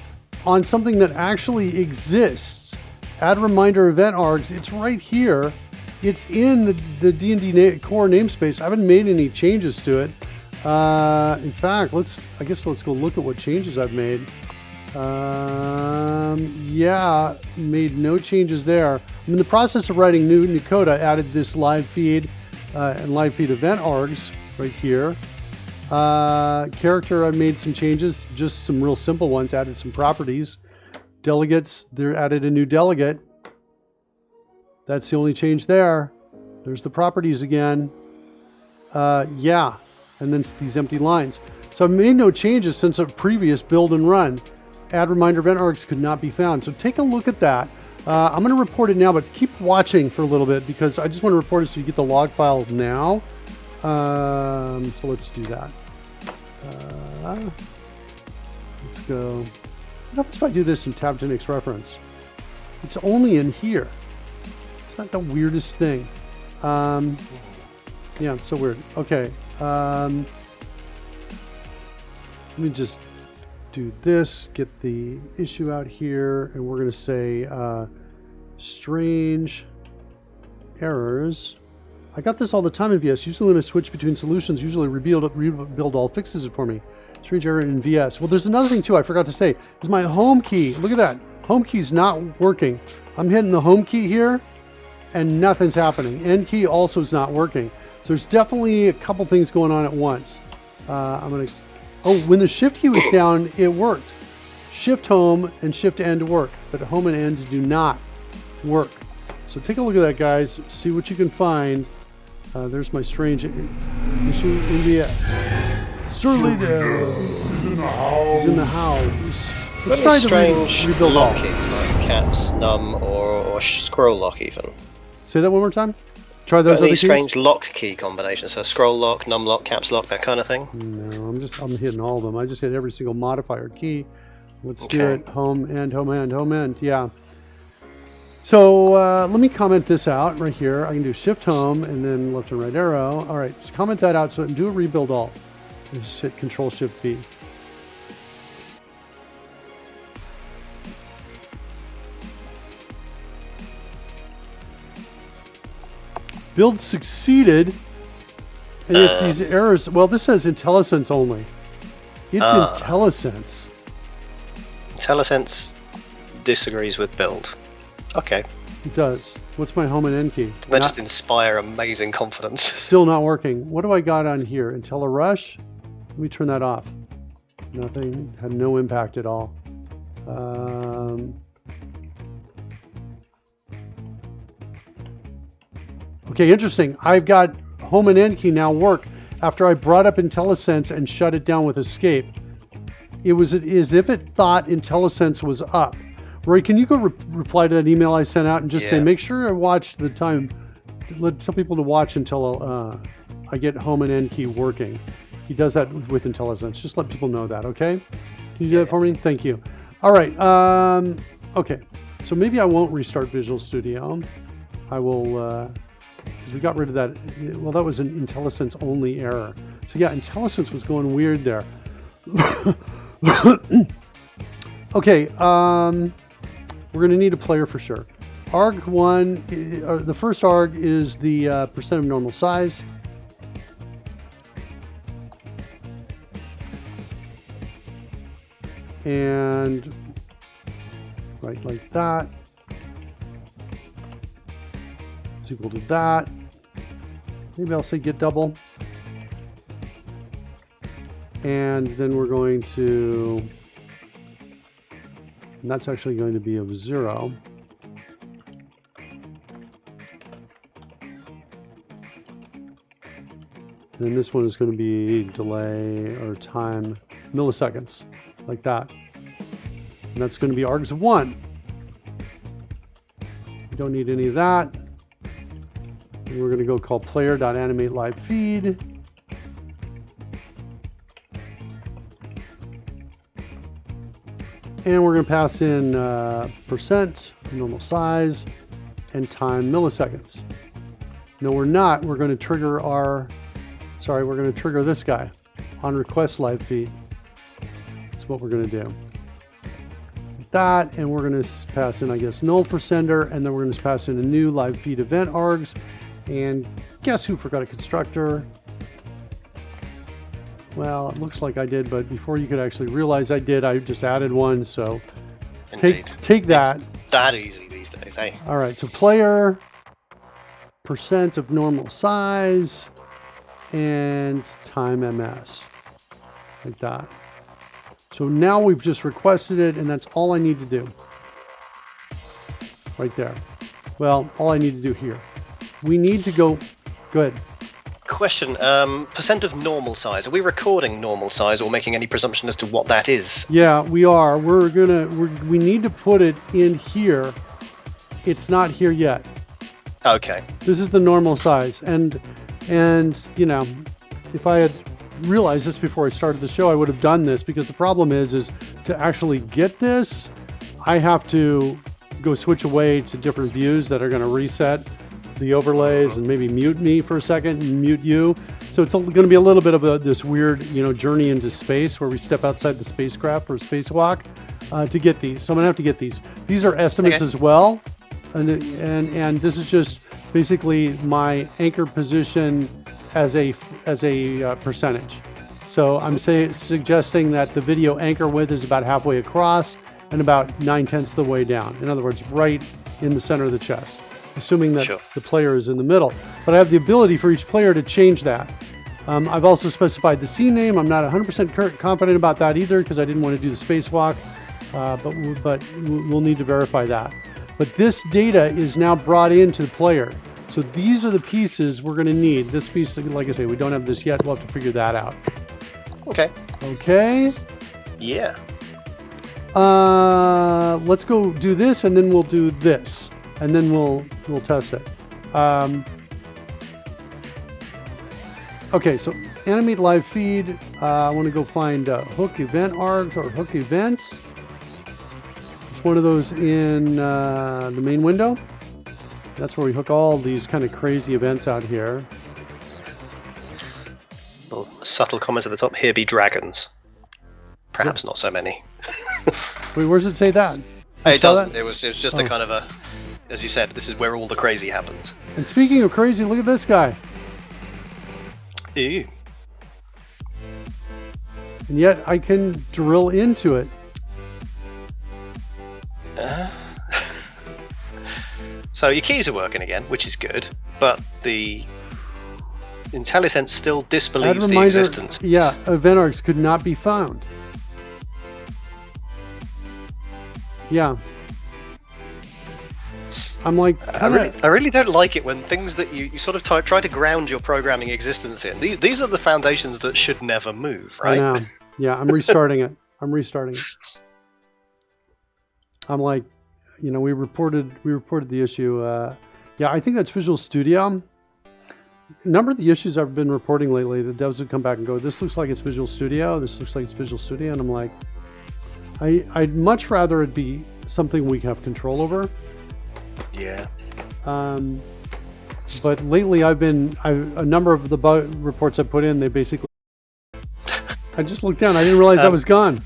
on something that actually exists. Add reminder event args. It's right here. It's in the D&D core namespace. I haven't made any changes to it. In fact, let's go look at what changes I've made. Yeah, made no changes there. I'm in the process of writing new code. I added this live feed and live feed event args right here. Character, I made some changes, just some real simple ones. Added some properties. Delegates, they added a new delegate. That's the only change there. There's the properties again. Yeah, and then these empty lines. So I made no changes since a previous build and run. Add reminder event args could not be found. So take a look at that. I'm going to report it now, but keep watching for a little bit because I just want to report it so you get the log file now. So let's do that. Let's go. What happens if I do this in tab to next reference? It's only in here. It's not the weirdest thing. Yeah, it's so weird. Okay. Let me just do this, get the issue out here, and we're going to say strange errors. I got this all the time in VS. Usually when I switch between solutions, usually rebuild all fixes it for me. Strange error in VS. Well, there's another thing too I forgot to say. Is my home key. Look at that. Home key's not working. I'm hitting the home key here, and nothing's happening. End key also is not working. So there's definitely a couple things going on at once. I'm going to... Oh, when the shift key was down, it worked. Shift home and shift end work, but home and end do not work. So take a look at that, guys. See what you can find. There's my strange issue in VS. Surely he's in the house. Let's try strange to rebuild lock all. keys like caps, num, or scroll lock even. Say that one more time. Try those Got other any keys? strange lock key combinations? So scroll lock, num lock, caps lock, that kind of thing. No, I'm hitting all of them. I just hit every single modifier key. Let's do Okay. it. Home end, home end, home end. Yeah. So let me comment this out right here. I can do shift home and then left and right arrow. All right, just comment that out so do a rebuild all. Just hit Control Shift B. Build succeeded. And if these errors, well, this says IntelliSense only. It's IntelliSense. IntelliSense disagrees with build. Okay. It does. What's my home and end key? They just inspire amazing confidence. Still not working. What do I got on here? IntelliRush? Let me turn that off. Nothing. Had no impact at all. Okay, interesting. I've got home and end key now work after I brought up IntelliSense and shut it down with escape. It was as if it thought IntelliSense was up. Roy, can you go reply to that email I sent out and just say, make sure I watch the time, tell people to watch until I get home and end key working. He does that with IntelliSense. Just let people know that, okay? Can you do that for me? Thank you. All right. Okay. So maybe I won't restart Visual Studio. I will, because we got rid of that. Well, that was an IntelliSense only error. So yeah, IntelliSense was going weird there. Okay. We're going to need a player for sure. ARG1, the first ARG is the percent of normal size. And right like that is equal to that. Maybe I'll say get double. And then we're going to, and that's actually going to be of 0. And then this one is going to be delay or time milliseconds, like that. And that's going to be args of 1. We don't need any of that. And we're going to go call player.animate live feed. And we're going to pass in percent, normal size, and time milliseconds. No, we're not. We're going to trigger we're going to trigger this guy on request live feed. That's what we're going to do. Like that, and we're going to pass in, I guess, null for sender, and then we're going to pass in a new live feed event args. And guess who forgot a constructor? Well, it looks like I did, but before you could actually realize I did, I just added one. So take that. It's that easy these days, eh? All right, so player, percent of normal size, and time ms, like that. So now we've just requested it, and that's all I need to do. Right there. Well, all I need to do here. We need to go, good. question. Percent of normal size. Are we recording normal size or making any presumption as to what that is? Yeah, we are. We need to put it in here. It's not here yet. Okay. This is the normal size, and you know, if I had realized this before I started the show, I would have done this, because the problem is to actually get this, I have to go switch away to different views that are going to reset the overlays and maybe mute me for a second and mute you. So it's going to be a little bit of this weird, you know, journey into space where we step outside the spacecraft or spacewalk to get these. So I'm going to have to get these. These are estimates as well. And this is just basically my anchor position as a percentage. So I'm suggesting that the video anchor width is about halfway across and about 9/10 of the way down. In other words, right in the center of the chest, assuming that the player is in the middle. But I have the ability for each player to change that. I've also specified the scene name. I'm not 100% confident about that either, because I didn't want to do the spacewalk, but we'll need to verify that. But this data is now brought into the player. So these are the pieces we're going to need. This piece, like I say, we don't have this yet. We'll have to figure that out. Okay. Okay. Yeah. Let's go do this, and then we'll do this, and then we'll test it. Okay, so animate live feed. I want to go find hook event args or hook events. It's one of those in the main window. That's where we hook all these kind of crazy events out here. Little subtle comment at the top. Here be dragons. Perhaps not so many. Wait, where does it say that? It doesn't. It was just a kind of a, as you said, this is where all the crazy happens. And speaking of crazy, look at this guy. Ew. And yet I can drill into it. So your keys are working again, which is good, but the IntelliSense still disbelieves the existence. Yeah, event args could not be found. Yeah. I'm like, I really don't like it when things that you sort of try to ground your programming existence in. These are the foundations that should never move, right? I know. Yeah, I'm restarting it. I'm like, you know, we reported the issue. Yeah, I think that's Visual Studio. A number of the issues I've been reporting lately, the devs would come back and go, this looks like it's Visual Studio. This looks like it's Visual Studio. And I'm like, I'd much rather it be something we have control over. Yeah. But lately a number of the bug reports I put in, they basically, I just looked down. I didn't realize I was gone.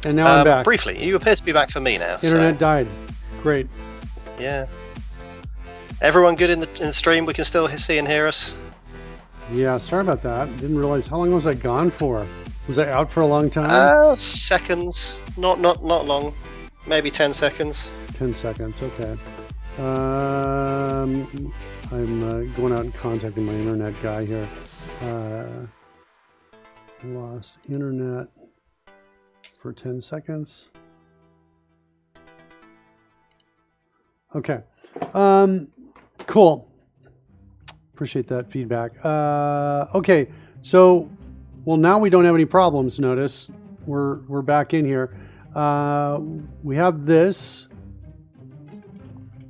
And now I'm back. Briefly, you appear to be back for me now. Internet died. Great. Yeah. Everyone good in the stream? We can still see and hear us? Yeah, sorry about that. Didn't realize. How long was I gone for? Was I out for a long time? Seconds. Not long. Maybe 10 seconds. 10 seconds, okay. I'm going out and contacting my internet guy here. Lost internet for 10 seconds. Okay. Cool. Appreciate that feedback. Okay, so, well, now we don't have any problems, notice. We're back in here. We have this.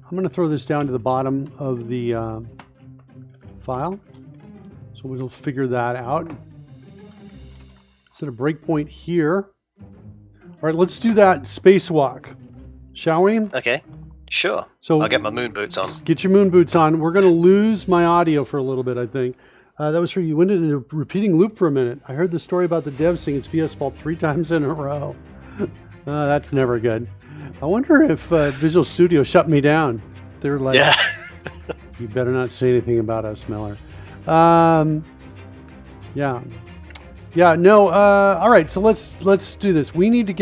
I'm going to throw this down to the bottom of the file. So we'll figure that out. Set a breakpoint here. All right, let's do that spacewalk, shall we? Okay, sure. So I'll get my moon boots on. Get your moon boots on. We're going to lose my audio for a little bit, I think. That was for you. Went in a repeating loop for a minute. I heard the story about the dev saying it's VS Fault 3 times in a row. That's never good. I wonder if Visual Studio shut me down. They're like, yeah. You better not say anything about us, Miller. Yeah. No. All right. So let's do this. We need to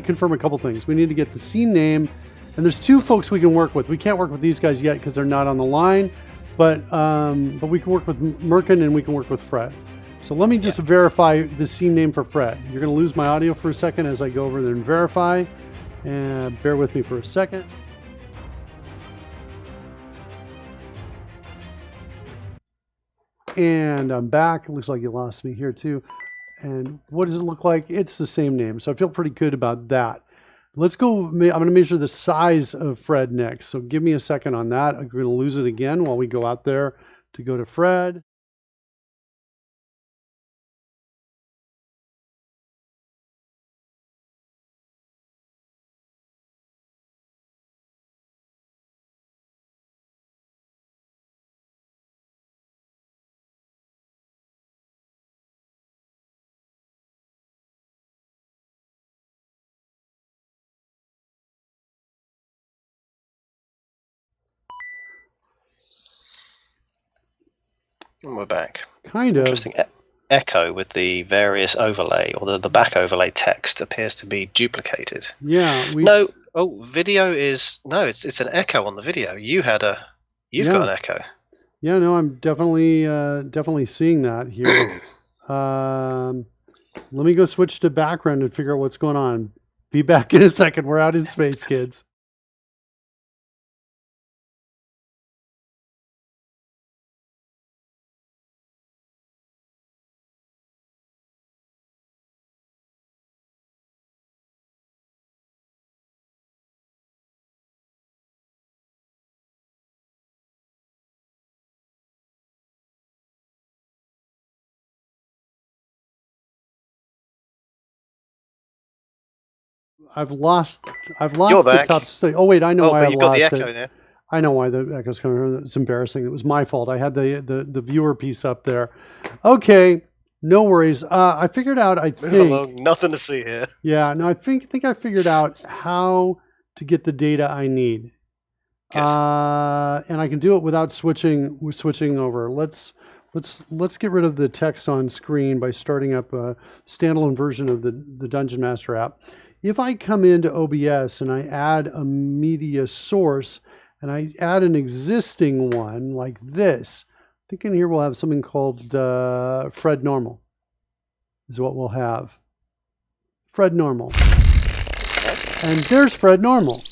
confirm a couple things. We need to get the scene name, and there's two folks we can work with. We can't work with these guys yet because they're not on the line, but we can work with Merkin and we can work with Fred. So let me just verify the scene name for Fred. You're going to lose my audio for a second as I go over there and verify. And bear with me for a second. And I'm back. It looks like you lost me here too. And what does it look like? It's the same name. So I feel pretty good about that. Let's go. I'm going to measure the size of Fred next. So give me a second on that. I'm going to lose it again while we go out there to go to Fred. And we're back. Kind of. Interesting echo with the various overlay, or the back overlay text appears to be duplicated. Yeah. No. Oh, video is no. It's an echo on the video. You've got an echo. Yeah. No, I'm definitely seeing that here. Let me go switch to background and figure out what's going on. Be back in a second. We're out in space, kids. I've lost the top. Oh wait, I know why I've but you've got lost the echo it. now. I know why the echo's coming. It's embarrassing. It was my fault. I had the viewer piece up there. Okay, no worries. I figured out. I think nothing to see here. Yeah, no, I think I figured out how to get the data I need. Good. And I can do it without switching over. Let's get rid of the text on screen by starting up a standalone version of the Dungeon Master app. If I come into OBS and I add a media source and I add an existing one like this, I think in here we'll have something called Fred Normal is what we'll have. Fred Normal. And there's Fred Normal.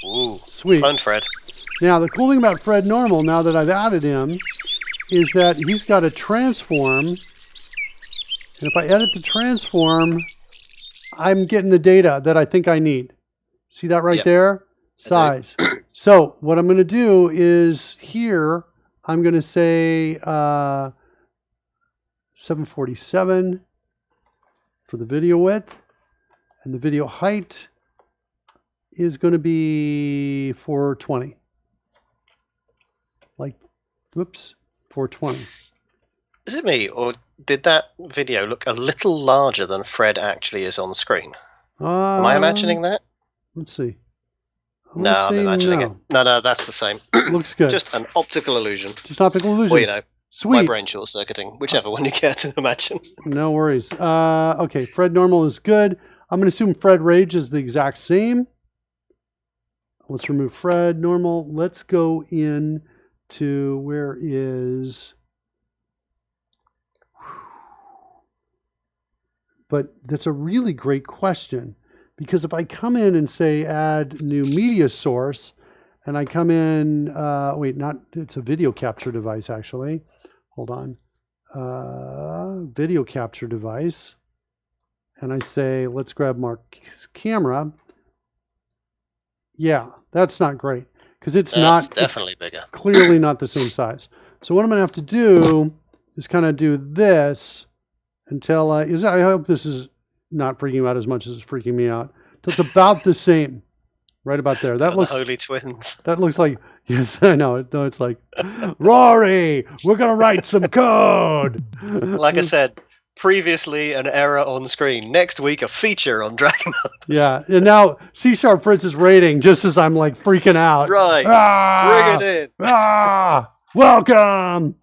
Ooh, sweet. Fun, Fred. Now, the cool thing about Fred Normal, now that I've added him, is that he's got a transform. And if I edit the transform, I'm getting the data that I think I need. See that right there? Size. So what I'm going to do is here, I'm going to say 747 for the video width. And the video height is going to be 420. Like, whoops, 420. Is it me, or did that video look a little larger than Fred actually is on screen? Am I imagining that? Let's see. No, I'm imagining it. No, that's the same. Looks good. Just an optical illusion. Just optical illusion. Well, you know, sweet. My brain short-circuiting, whichever one you care to imagine. No worries. Okay, Fred Normal is good. I'm going to assume Fred Rage is the exact same. Let's remove Fred Normal. Let's go in to where is... But that's a really great question, because if I come in and say add new media source, and I come in, it's a video capture device actually. Hold on. Video capture device. And I say, let's grab Mark's camera. Yeah, that's not great, because it's definitely bigger. Clearly not the same size. So what I'm going to have to do is kind of do this until I hope this is not freaking you out as much as it's freaking me out. Until it's about the same, right about there. That looks the Holy Twins. That looks like, yes, I know. No, it's like, Rory, we're gonna write some code. Like I said, previously an error on screen. Next week a feature on Dragon Hunt. Yeah, and now C# Fritz is rating just as I'm like freaking out. Right, bring it in. Welcome.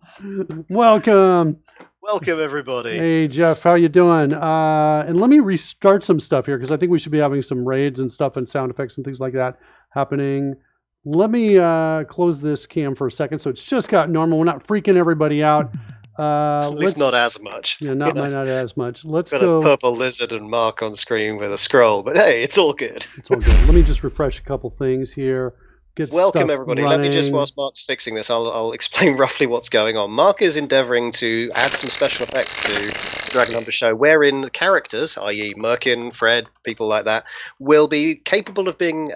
Welcome, everybody. Hey, Jeff, how you doing? And let me restart some stuff here, because I think we should be having some raids and stuff and sound effects and things like that happening. Let me close this cam for a second, so it's just got normal. We're not freaking everybody out. At least not as much. Yeah, not as much. Let's got go. A purple lizard and Mark on screen with a scroll, but hey, it's all good. It's all good. Let me just refresh a couple things here. get Welcome, stuff everybody. running. Let me just, whilst Mark's fixing this, I'll explain roughly what's going on. Mark is endeavouring to add some special effects to the Dragon Number Show, wherein the characters, i.e. Merkin, Fred, people like that, will be capable of being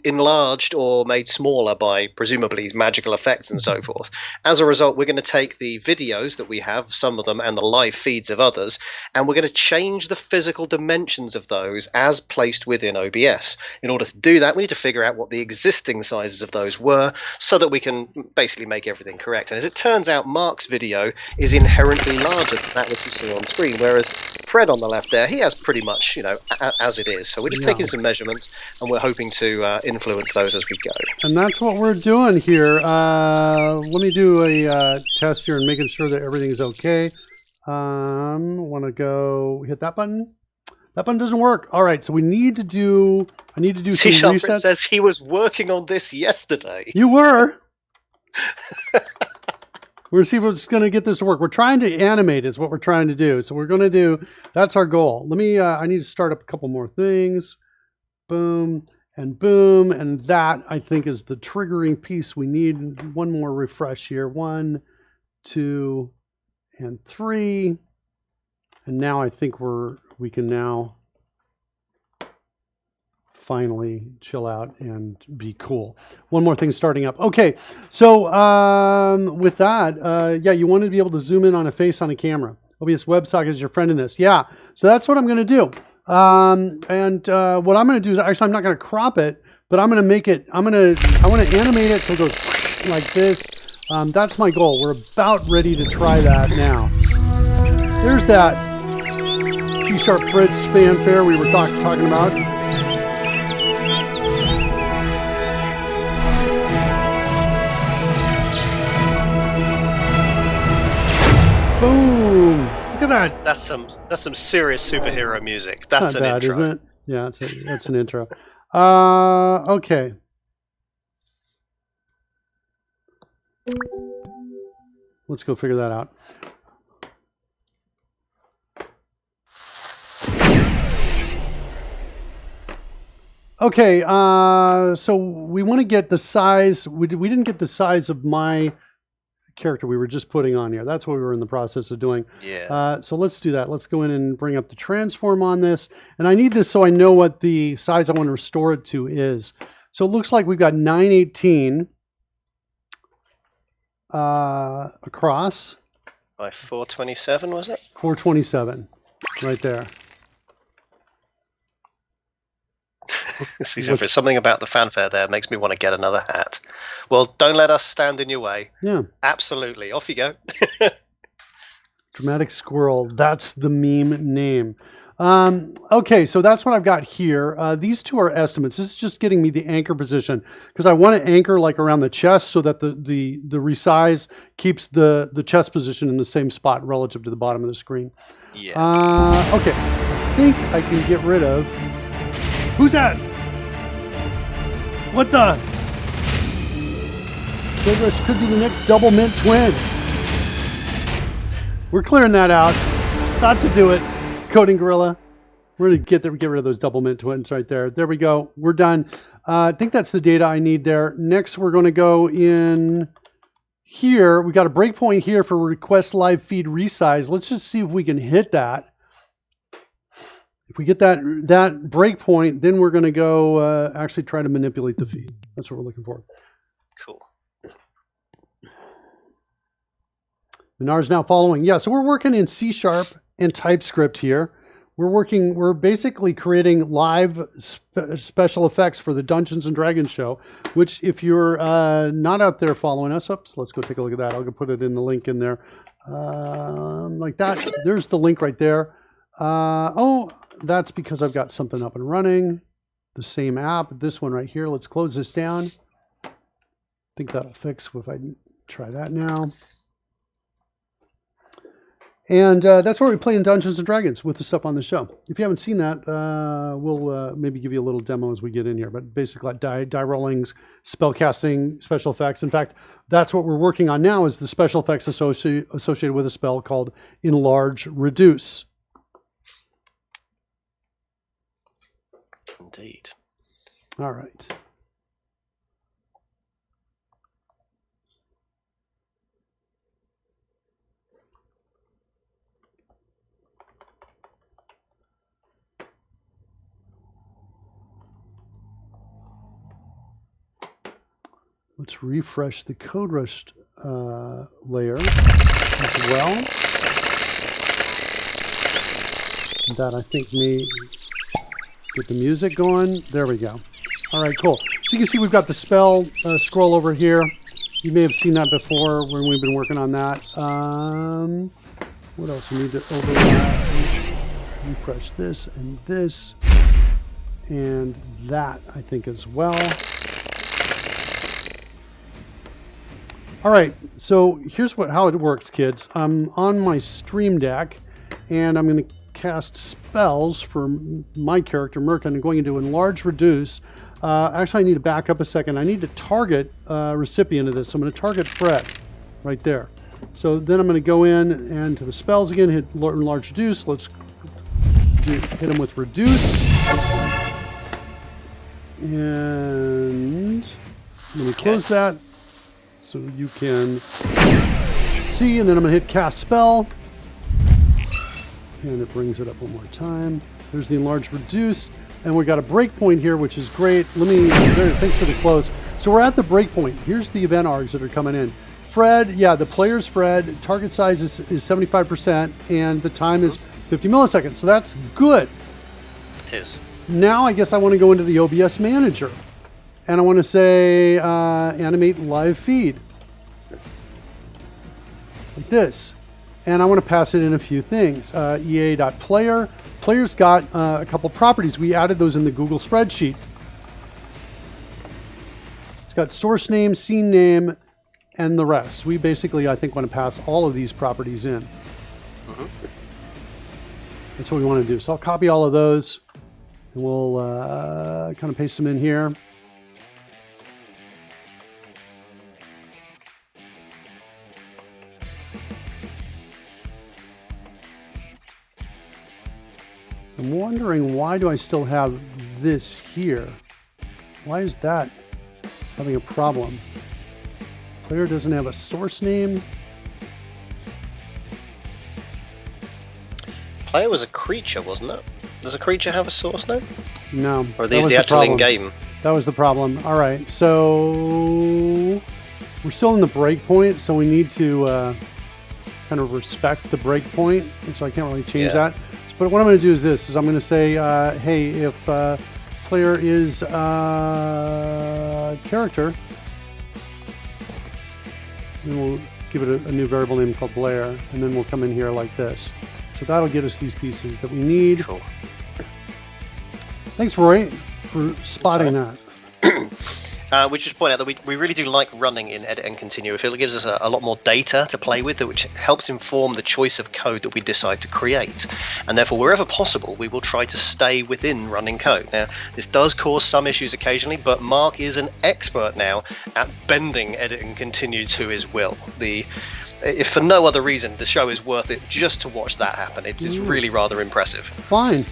enlarged or made smaller by, presumably, magical effects and so forth. As a result, we're going to take the videos that we have, some of them, and the live feeds of others, and we're going to change the physical dimensions of those as placed within OBS. In order to do that, we need to figure out what the existing sizes of those were, so that we can basically make everything correct. And as it turns out, Mark's video is inherently larger than that which you see on screen, whereas Fred on the left there, he has pretty much, as it is. So we're just taking some measurements, and we're hoping to influence those as we go. And that's what we're doing here. Let me do a test here and making sure that everything's okay. Want to go hit that button? That button doesn't work. All right, so we need to do. I need to do some C-Sharp resets. says he was working on this yesterday. You were. We're going to see if it's going to get this to work. We're trying to animate is what we're trying to do. So we're going to do, that's our goal. Let me, I need to start up a couple more things. Boom and boom. And that, I think, is the triggering piece. We need one more refresh here. 1, 2, and 3. And now I think we can now finally chill out and be cool. One more thing starting up. Okay, so with that, yeah, you want to be able to zoom in on a face on a camera. OBS WebSocket is your friend in this. Yeah, so that's what I'm going to do. And what I'm going to do is, actually, I'm not going to crop it, but I'm going to make it, I want to animate it so it goes like this. That's my goal. We're about ready to try that now. There's that C-Sharp Fritz fanfare we were talking about. Boom! Look at that. That's some serious superhero music. That's not an bad, intro, isn't it? Yeah, that's an intro. Okay. Let's go figure that out. Okay, so we want to get the size. We didn't get the size of my character we were just putting on here. That's what we were in the process of doing. Yeah. So let's do that. Let's go in and bring up the transform on this. And I need this so I know what the size I want to restore it to is. So it looks like we've got 918 across. By 427, was it? 427, right there. There's something about the fanfare there makes me want to get another hat. Well, don't let us stand in your way. Yeah. Absolutely. Off you go. Dramatic Squirrel. That's the meme name. Okay, so that's what I've got here. These two are estimates. This is just getting me the anchor position because I want to anchor like around the chest so that the resize keeps the chest position in the same spot relative to the bottom of the screen. Yeah. Okay. I think I can get rid of... Who's that? What the? This could be the next double mint twin. We're clearing that out. Not to do it. Coding Gorilla. We're going to get rid of those double mint twins right there. There we go. We're done. I think that's the data I need there. Next, we're going to go in here. We got a breakpoint here for request live feed resize. Let's just see if we can hit that. If we get that breakpoint, then we're going to go actually try to manipulate the feed. That's what we're looking for. Cool. Minar's now following. Yeah, so we're working in C# and TypeScript here. We're basically creating live special effects for the Dungeons and Dragons show, which if you're not out there following us, oops, let's go take a look at that. I'll go put it in the link in there. Like that. There's the link right there. Oh, that's because I've got something up and running. The same app, this one right here. Let's close this down. I think that'll fix if I try that now. And that's where we play in Dungeons & Dragons with the stuff on the show. If you haven't seen that, we'll maybe give you a little demo as we get in here. But basically, die rollings, spell casting, special effects. In fact, that's what we're working on now is the special effects associated with a spell called Enlarge Reduce. Indeed. All right. Let's refresh the code rush layer as well. That I think may get the music going. There we go. All right, cool. So you can see we've got the spell scroll over here. You may have seen that before when we've been working on that. What else? We need to overlap, refresh this and this, and that I think as well. All right, so here's how it works, kids. I'm on my Stream Deck, and I'm going to cast spells for my character, Merkin. I'm going into enlarge, reduce. Actually, I need to back up a second. I need to target recipient of this. So I'm going to target Fred right there. So then I'm going to go in and to the spells again, hit enlarge, reduce. Let's hit him with reduce. And I'm going to close that so you can see. And then I'm going to hit cast spell. And it brings it up one more time. There's the enlarge, reduce. And we got a breakpoint here, which is great. Thanks for the close. So we're at the breakpoint. Here's the event args that are coming in. Fred, yeah, the player's Fred. Target size is 75%, and the time is 50 milliseconds. So that's good. It is. Now I guess I want to go into the OBS manager. And I want to say animate live feed. Like this. And I want to pass it in a few things. EA.player. Player's got a couple properties. We added those in the Google spreadsheet. It's got source name, scene name, and the rest. We basically, I think, want to pass all of these properties in. That's what we want to do. So I'll copy all of those, and we'll kind of paste them in here. I'm wondering, why do I still have this here? Why is that having a problem? Player doesn't have a source name. Player was a creature, wasn't it? Does a creature have a source name? No. Or are these the actual in-game? That was the problem. All right, so we're still in the breakpoint, so we need to kind of respect the breakpoint, and so I can't really change that. But what I'm going to do is this: I'm going to say, hey, if player is character, then we'll give it a new variable name called Blair, and then we'll come in here like this. So that'll get us these pieces that we need. Cool. Thanks, Roy, for spotting that. We should point out that we really do like running in edit and continue. I feel it gives us a lot more data to play with, which helps inform the choice of code that we decide to create. And therefore, wherever possible, we will try to stay within running code. Now, this does cause some issues occasionally, but Mark is an expert now at bending edit and continue to his will. If for no other reason, the show is worth it just to watch that happen. It is really rather impressive. Fine.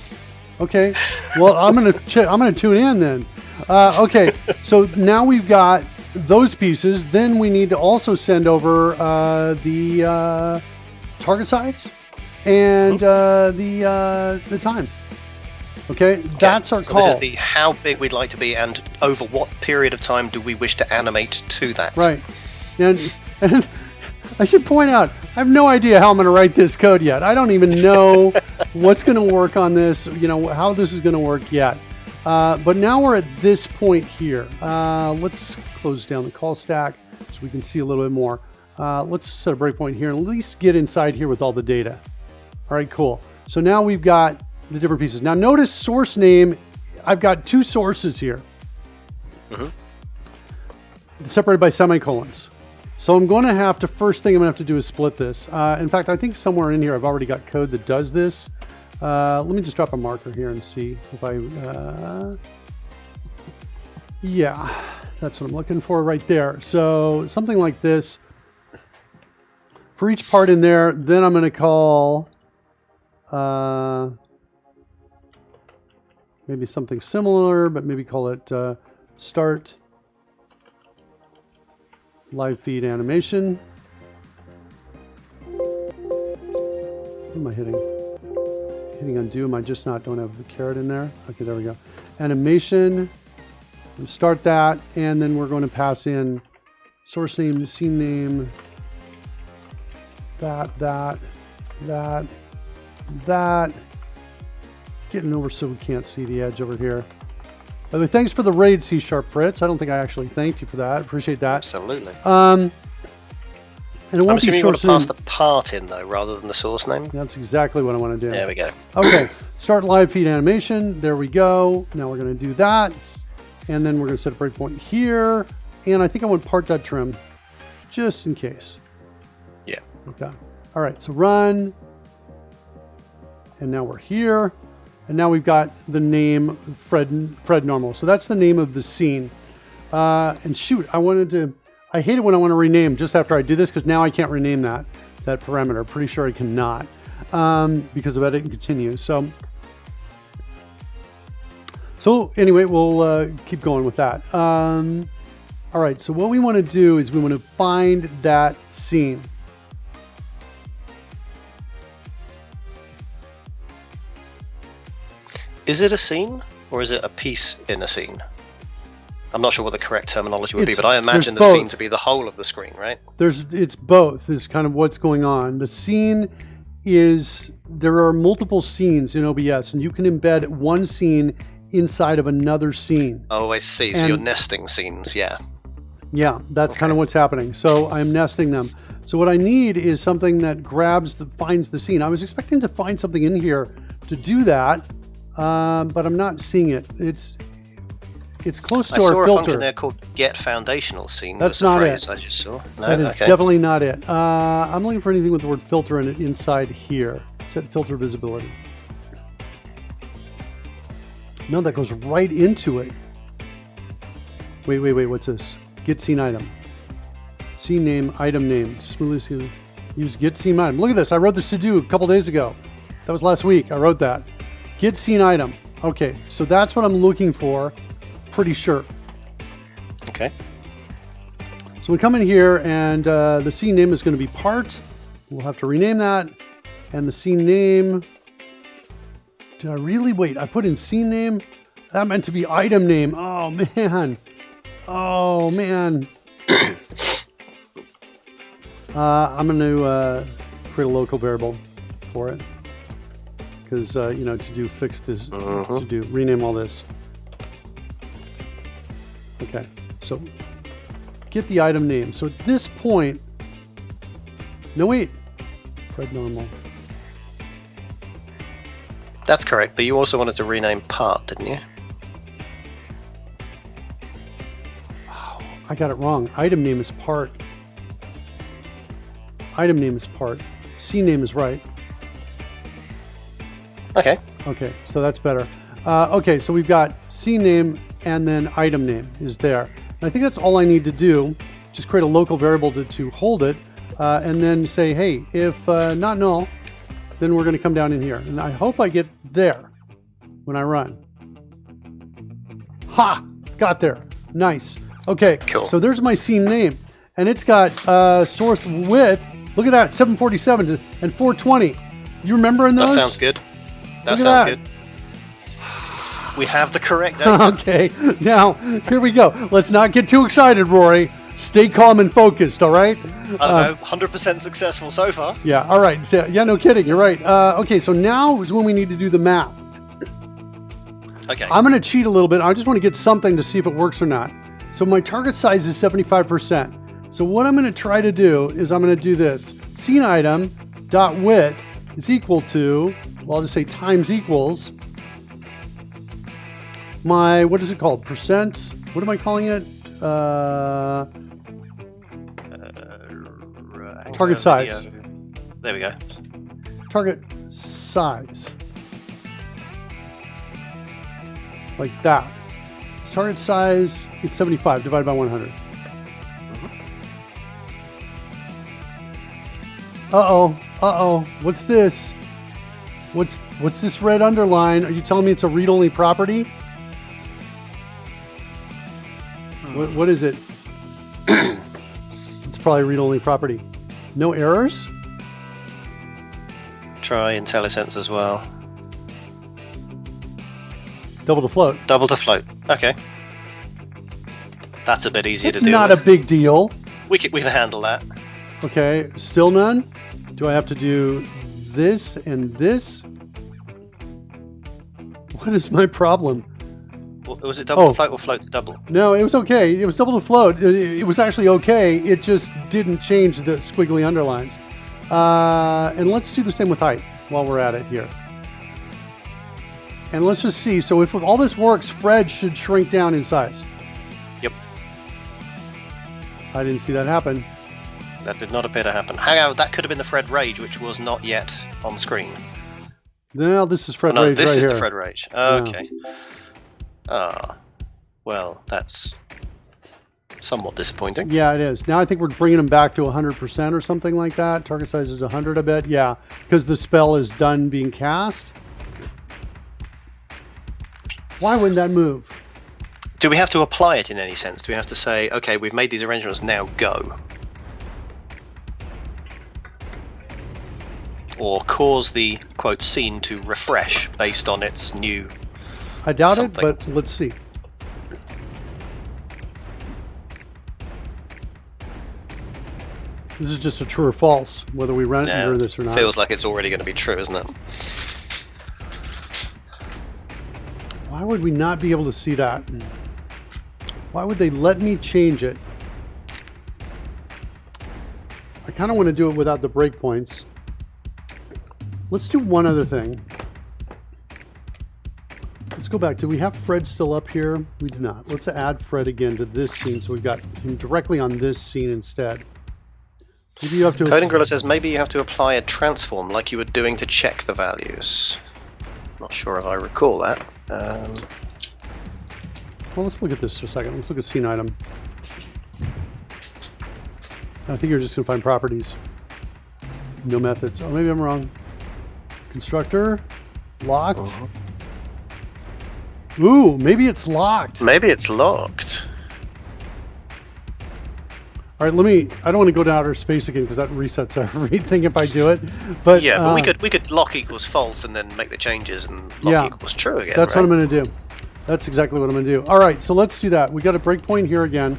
Okay. Well, I'm gonna tune in then. Okay, so now we've got those pieces. Then we need to also send over the target size and the time. Okay, that's our call. This is the how big we'd like to be and over what period of time do we wish to animate to that. Right, and I should point out, I have no idea how I'm going to write this code yet. I don't even know what's going to work on this, how this is going to work yet. But now we're at this point here. Let's close down the call stack so we can see a little bit more. Let's set a breakpoint here and at least get inside here with all the data. All right, cool. So now we've got the different pieces. Now notice source name. I've got two sources here. Separated by semicolons. So I'm going to have to, first thing I'm going to have to do is split this. In fact, I think somewhere in here I've already got code that does this. Let me just drop a marker here and see if I, yeah, that's what I'm looking for right there. So something like this. For each part in there, then I'm going to call maybe something similar, but maybe call it start live feed animation. What am I hitting? Hitting undo. Am I just don't have the caret in there? Okay, there we go. Animation. Start that, and then we're going to pass in source name, scene name, that. Getting over so we can't see the edge over here. By the way, thanks for the raid, C# Fritz. I don't think I actually thanked you for that. Appreciate that. Absolutely. And it I'm won't be assuming you want source to pass name. the part in, though, rather than the source name. That's exactly what I want to do. There we go. Okay, start live feed animation. There we go. Now we're going to do that. And then we're going to set a breakpoint here. And I think I want part.trim just in case. Yeah. Okay. All right, so run. And now we're here. And now we've got the name Fred Normal. So that's the name of the scene. And shoot, I hate it when I want to rename just after I do this, because now I can't rename that parameter. Pretty sure I cannot because of edit and continue. So anyway, we'll keep going with that. All right, so what we want to do is we want to find that scene. Is it a scene or is it a piece in a scene? I'm not sure what the correct terminology would be, but I imagine the both. scene to be the whole of the screen, right? It's both is kind of what's going on. The scene is, there are multiple scenes in OBS, and you can embed one scene inside of another scene. Oh, I see. So you're nesting scenes, yeah. Yeah, that's kind of what's happening. So I'm nesting them. So what I need is something that finds the scene. I was expecting to find something in here to do that, but I'm not seeing it. It's close to I saw our a filter. function there called get foundational scene. That's was the not phrase it. I just saw. No, That is okay. definitely not it. I'm looking for anything with the word filter in it inside here. Set filter visibility. No, that goes right into it. Wait, what's this? Get scene item. Scene name, item name. Smoothly use get scene item. Look at this. I wrote this to do a couple days ago. That was last week. I wrote that. Get scene item. Okay, so that's what I'm looking for. Pretty sure. Okay. So we come in here, and the scene name is going to be part. We'll have to rename that. And the scene name, did I really? Wait, I put in scene name? That meant to be item name. Oh, man. Oh, man. I'm going to create a local variable for it. Because, fix this, rename all this. Okay, so get the item name. So at this point, no, wait, Fred Normal. That's correct, but you also wanted to rename part, didn't you? Oh, I got it wrong. Item name is part. Item name is part. Scene name is right. Okay. Okay, so that's better. Okay, so we've got scene name and then item name is there. And I think that's all I need to do. Just create a local variable to hold it, and then say, hey, if not null, then we're going to come down in here. And I hope I get there when I run. Ha! Got there. Nice. Okay, Cool. So there's my scene name. And it's got source width. Look at that, 747 and 420. You remembering those? That sounds good. That Look at sounds that. good. We have the correct data. Okay, now here we go. Let's not get too excited, Rory. Stay calm and focused, all right? I don't know, 100% successful so far. Yeah, all right. So, yeah, no kidding. You're right. Okay, so now is when we need to do the map. Okay. I'm going to cheat a little bit. I just want to get something to see if it works or not. So my target size is 75%. So what I'm going to try to do is I'm going to do this. Scene item dot width is equal to, well, I'll just say times equals my, what is it called? Percent? What am I calling it? Target size. There we go. Target size. Like that. Target size, it's 75 divided by 100. Uh-oh. What's this? What's this red underline? Are you telling me it's a read-only property? What is it? It's probably a read-only property. No errors? Try IntelliSense as well. Double to float. Double to float. Okay. That's a bit easier It's to do. not a big deal. We can handle that. Okay, still none? Do I have to do this and this? What is my problem? Was it double to float or float to double? No, it was okay. It was double to float. It was actually okay. It just didn't change the squiggly underlines. And let's do the same with height while we're at it here. And let's just see. So if all this works, Fred should shrink down in size. Yep. I didn't see that happen. That did not appear to happen. However, that could have been the Fred Rage, which was not yet on screen. No, this is Fred no, Rage this right is here. the Fred Rage. Okay. Well, that's somewhat disappointing. Yeah, it is. Now I think we're bringing them back to 100% or something like that. Target size is 100, I bet. Yeah, because the spell is done being cast. Why wouldn't that move? Do we have to apply it in any sense? Do we have to say, okay, we've made these arrangements, now go? Or cause the, quote, scene to refresh based on its new... I doubt something. it, but let's see. This is just a true or false, whether we render this or not. Feels like it's already going to be true, isn't it? Why would we not be able to see that? Why would they let me change it? I kind of want to do it without the breakpoints. Let's do one other thing. Let's go back. Do we have Fred still up here? We do not. Let's add Fred again to this scene so we've got him directly on this scene instead. Maybe you have to... Coding Gorilla says maybe you have to apply a transform like you were doing to check the values. Not sure if I recall that. Well, let's look at this for a second. Let's look at scene item. I think you're just going to find properties. No methods. Oh, maybe I'm wrong. Constructor. Locked. Ooh, maybe it's locked. Maybe it's locked. All right, I don't want to go to outer space again because that resets everything if I do it. But yeah, but we could lock equals false and then make the changes and lock equals true again. That's right? what I'm going to do. That's exactly what I'm going to do. All right, so let's do that. We got a breakpoint here again.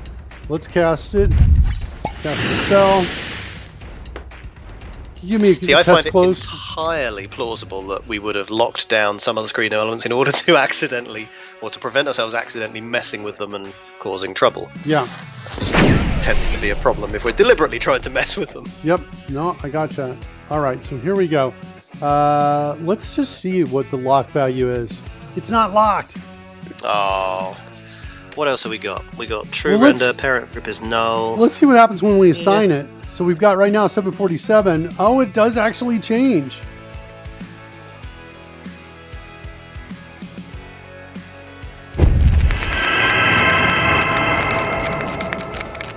Let's cast it. Cast the spell. Give me a See, I test find close. it entirely plausible that we would have locked down some of the screen elements in order to accidentally, or to prevent ourselves accidentally messing with them and causing trouble. Yeah. It's tending to be a problem if we're deliberately trying to mess with them. Yep. No, I gotcha. All right, so here we go. Let's just see what the lock value is. It's not locked. Oh. What else have we got? We got true Well, render, parent group is null. Let's see what happens when we assign it. So we've got right now 747. Oh, it does actually change.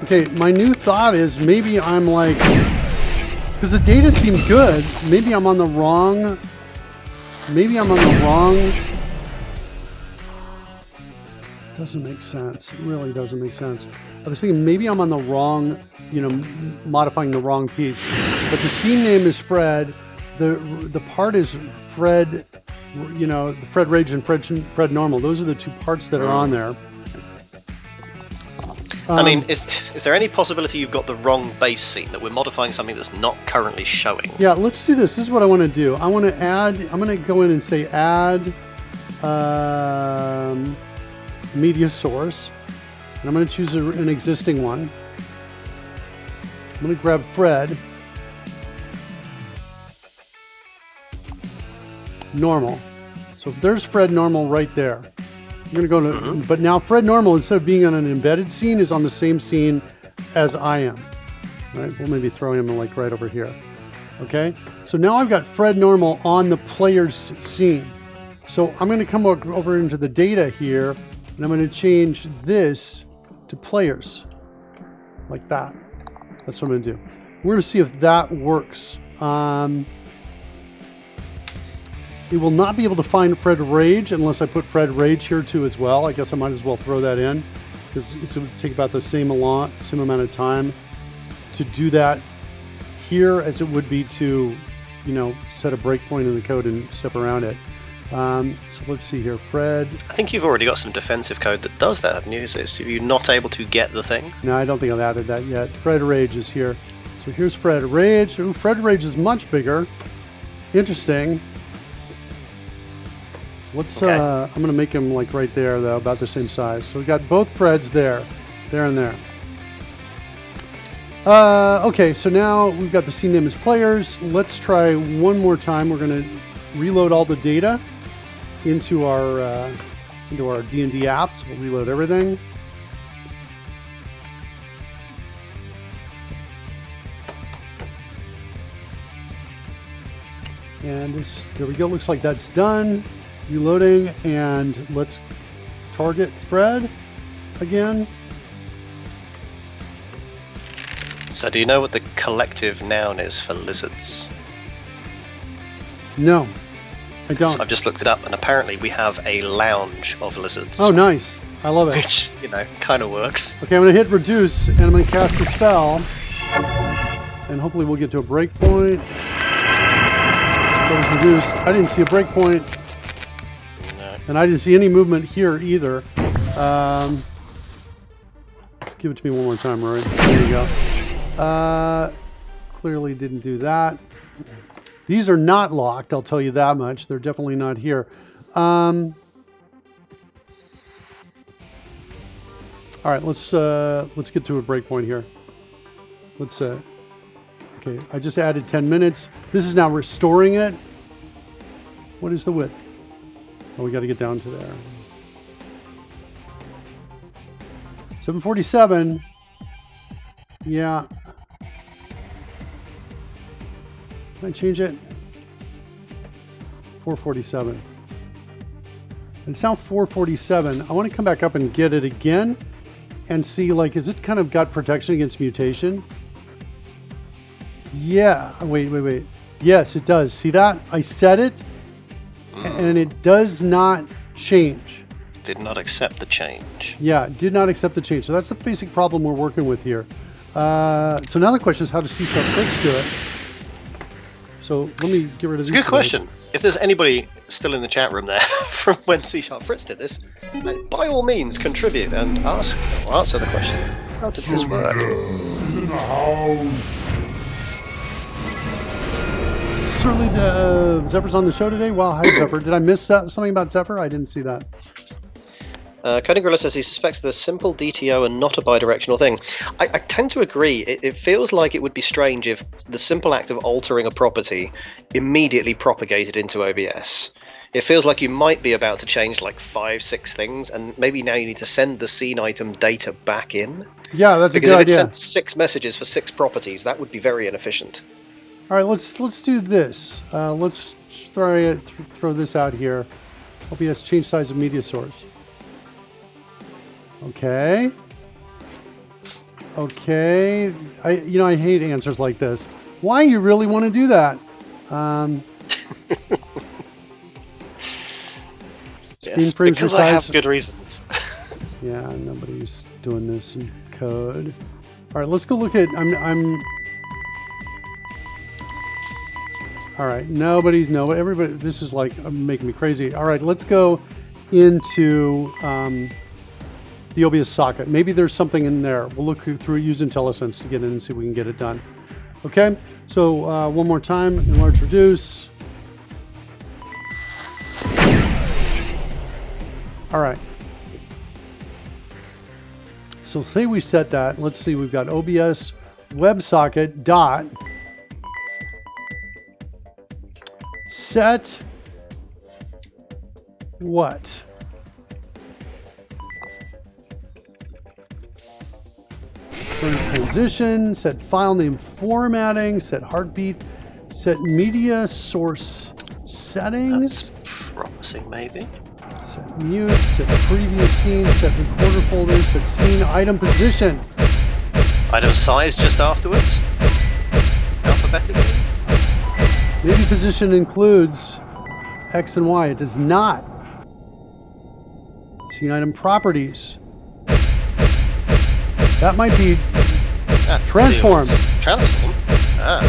Okay, my new thought is maybe I'm like, because the data seemed good, maybe I'm on the wrong, doesn't make sense. It really doesn't make sense. I was thinking maybe I'm on the wrong, modifying the wrong piece. But the scene name is Fred. The part is Fred, Fred Rage and Fred Normal. Those are the two parts that are on there. I mean, is there any possibility you've got the wrong base scene, that we're modifying something that's not currently showing? Yeah, let's do this. This is what I want to do. I'm going to go in and say add media source. And I'm going to choose an existing one. I'm going to grab Fred. Normal. So there's Fred Normal right there. I'm going to go to, but now Fred Normal, instead of being on an embedded scene, is on the same scene as I am. Right? We'll maybe throw him like right over here. Okay? So now I've got Fred Normal on the player's scene. So I'm going to come over into the data here, and I'm going to change this to players. Like that. That's what I'm going to do. We're going to see if that works. It will not be able to find Fred Rage unless I put Fred Rage here too as well. I guess I might as well throw that in because it's going to take about the same amount of time to do that here as it would be to, set a breakpoint in the code and step around it. So let's see here, Fred. I think you've already got some defensive code that does that, haven't you? So you're not able to get the thing. No, I don't think I've added that yet. Fred Rage is here. So here's Fred Rage. Ooh, Fred Rage is much bigger. Interesting. Let's. Okay. I'm gonna make him like right there though, about the same size. So we got both Freds there, and there. Okay, so now we've got the scene name as players. Let's try one more time. We're gonna reload all the data into our D&D apps. We'll reload everything. And this, there we go. Looks like that's done. Reloading, and let's target Fred again. So do you know what the collective noun is for lizards? No, I don't. So I've just looked it up, and apparently we have a lounge of lizards. Oh, nice. I love it. Which, kind of works. Okay, I'm going to hit reduce, and I'm going to cast a spell. And hopefully we'll get to a breakpoint. That was reduced. I didn't see a breakpoint. No. And I didn't see any movement here either. Give it to me one more time, Rory. There you go. Clearly didn't do that. These are not locked, I'll tell you that much. They're definitely not here. All right, let's get to a breakpoint here. Okay, I just added 10 minutes. This is now restoring it. What is the width? Oh, we got to get down to there. 747. Yeah. Can I change it? 447. It's now 447. I want to come back up and get it again and see, like, is it kind of got protection against mutation? Yeah. Wait. Yes, it does. See that? I set it, and it does not change. Did not accept the change. Yeah, did not accept the change. So that's the basic problem we're working with here. So now the question is, how does C#Fritz do it? So let me get rid of It's these. a good question. If there's anybody still in the chat room there from when C#Fritz did this, by all means contribute and answer the question. How did this work? In the house. Certainly, Zephyr's on the show today. Wow, hi Zephyr. Did I miss something about Zephyr? I didn't see that. Coding Gorilla says he suspects the simple DTO and not a bidirectional thing. I tend to agree. It feels like it would be strange if the simple act of altering a property immediately propagated into OBS. It feels like you might be about to change like 5-6 things, and maybe now you need to send the scene item data back in. Yeah, that's a good idea. Because if it sent 6 messages for 6 properties, that would be very inefficient. All right, let's do this. Let's throw this out here. OBS change size of media source. Okay. I hate answers like this. Why you really want to do that? Yes, because I have good reasons. Yeah, nobody's doing this in code. All right, let's go look at. All right, everybody. This is like making me crazy. All right, let's go into the OBS socket. Maybe there's something in there. We'll look through use IntelliSense to get in and see if we can get it done. Okay, so one more time, enlarge, reduce. All right. So say we set that. Let's see, we've got OBS WebSocket dot set what? Transition, set file name formatting, set heartbeat, set media source settings. That's promising, maybe. Set mute, set previous scene, set recorder folder, set scene item position. Item size just afterwards? Alphabetically? Maybe position includes X and Y. It does not. Scene item properties. That might be transform. Transform? Ah.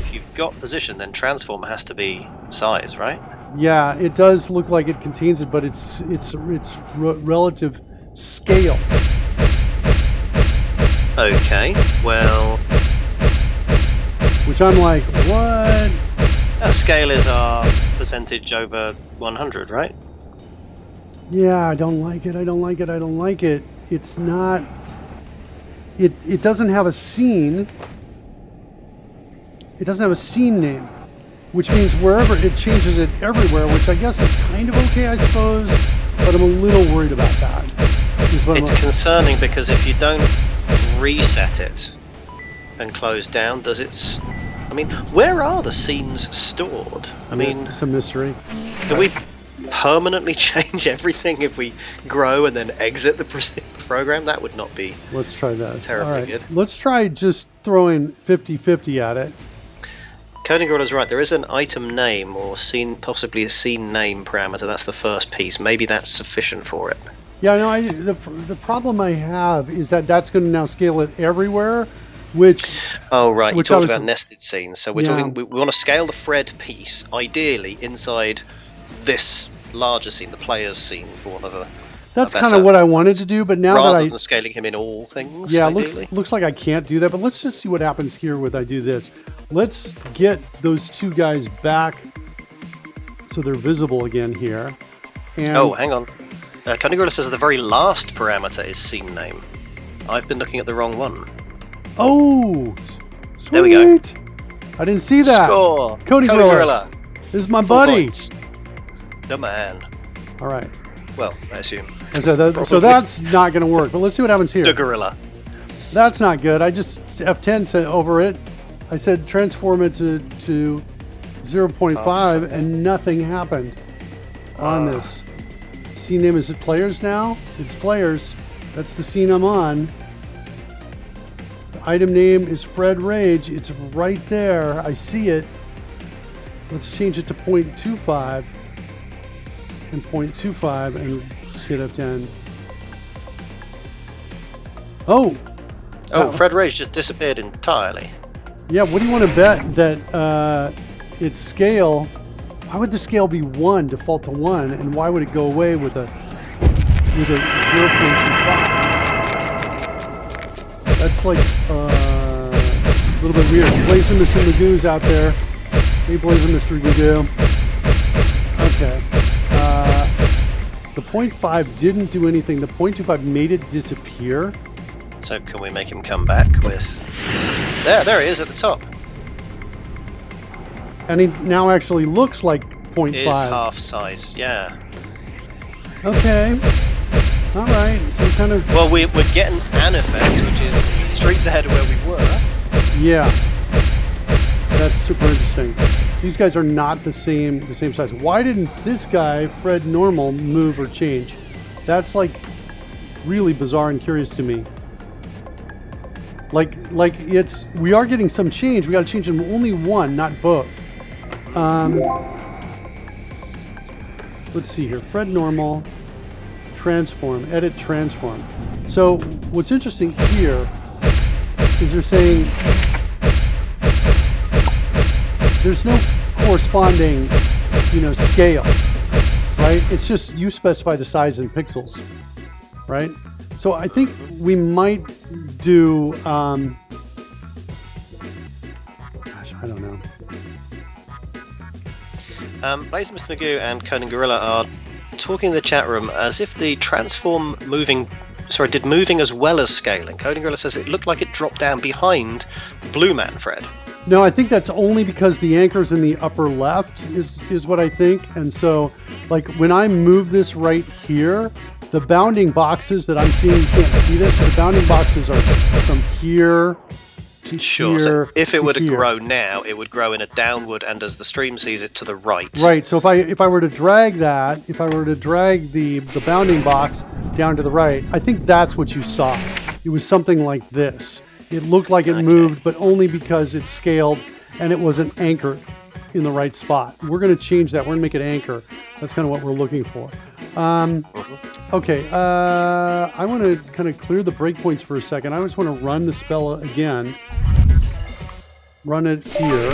If you've got position, then transform has to be size, right? Yeah, it does look like it contains it, but it's relative scale. Okay, well, Which I'm like, what? scale is our percentage over 100, right? Yeah, I don't like it. I don't like it. I don't like it. It's not. It doesn't have a scene. It doesn't have a scene name, which means wherever it changes it everywhere, which I guess is kind of okay, I suppose. But I'm a little worried about that. It's concerning because if you don't reset it and close down, does it? I mean, where are the scenes stored? I mean, it's a mystery. Do we permanently change everything if we grow and then exit the program? That would not be. Let's try this. Terribly good. Let's try just throwing 50-50 at it. Coding Gorilla's right. There is an item name or scene, possibly a scene name parameter. That's the first piece. Maybe that's sufficient for it. Yeah, no. The problem I have is that that's going to now scale it everywhere. Which right, you which talked about nested scenes, so we're Yeah. talking. We want to scale the Fred piece, ideally inside this larger scene, the player's scene, for one of a. That's a kind better- of what I wanted to do, but now rather that than scaling him in all things. yeah, ideally. looks like I can't do that. But let's just see what happens here with I do this. Let's get those two guys back so they're visible again here. And Oh, hang on. Coding Gorilla says the very last parameter is scene name. I've been looking at the wrong one. oh, sweet. There we go. I didn't see that. Score! Cody Gorilla. Gorilla. This is my Full buddy. points. The man. All right. Well, I assume. And so that's not going to work. But let's see what happens here. The gorilla. That's not good. I just F10 said over it. I said transform it to 0.5 and nothing happened on this. Scene name, is it players now? It's players. That's the scene I'm on. The item name is Fred Rage. It's right there. I see it. Let's change it to 0.25 and 0.25 and hit F10. Oh! Oh, Fred Rage just disappeared entirely. Yeah, what do you want to bet that its scale, why would the scale be 1, default to 1, and why would it go away with a 0.25? That's like a little bit weird. Blazing Mr. Magoo's out there. Hey, Blazing Mr. Magoo. Okay. The 0.5 didn't do anything. The 0.25 made it disappear. So can we make him come back with... There he is at the top. And he now actually looks like 0.5. Is half size, yeah. Okay. All right. So kind of. Well, we're getting an effect, which is streets ahead of where we were. Yeah. That's super interesting. These guys are not the same size. Why didn't this guy, Fred Normal, move or change? That's like really bizarre and curious to me. Like we are getting some change. We got to change them only one, not both. Let's see here. Fred Normal, transform, edit transform. So what's interesting here is they're saying there's no corresponding, scale, right? It's just you specify the size in pixels, right? So I think we might do, gosh, I don't know. Blaze Mr. Magoo and Conan Gorilla are talking in the chat room as if the transform did moving as well as scaling. Conan Gorilla says it looked like it dropped down behind the blue man, Fred. No, I think that's only because the anchor's in the upper left is what I think. And so, like, when I move this right here, the bounding boxes that I'm seeing, you can't see this, but the bounding boxes are from here to Sure, here so if it were to here. grow now, it would grow in a downward and as the stream sees it to the right. Right, so if I were to drag that, if I were to drag the bounding box down to the right, I think that's what you saw. It was something like this. It looked like it moved, but only because it scaled and it wasn't anchored in the right spot. We're going to change that. We're going to make it anchor. That's kind of what we're looking for. Okay, I want to kind of clear the breakpoints for a second. I just want to run the spell again. Run it here.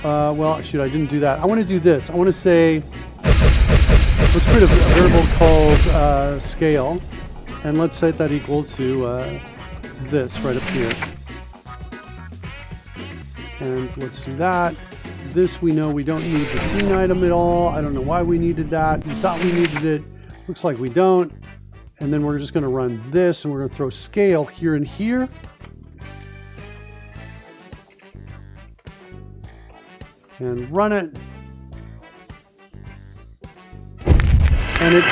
well, shoot, I didn't do that. I want to do this. I want to say, let's create a variable called scale, and let's set that equal to this right up here. And let's do that. This we know we don't need the scene item at all. I don't know why we needed that. We thought we needed it. Looks like we don't. And then we're just going to run this, and we're going to throw scale here and here. And run it. And it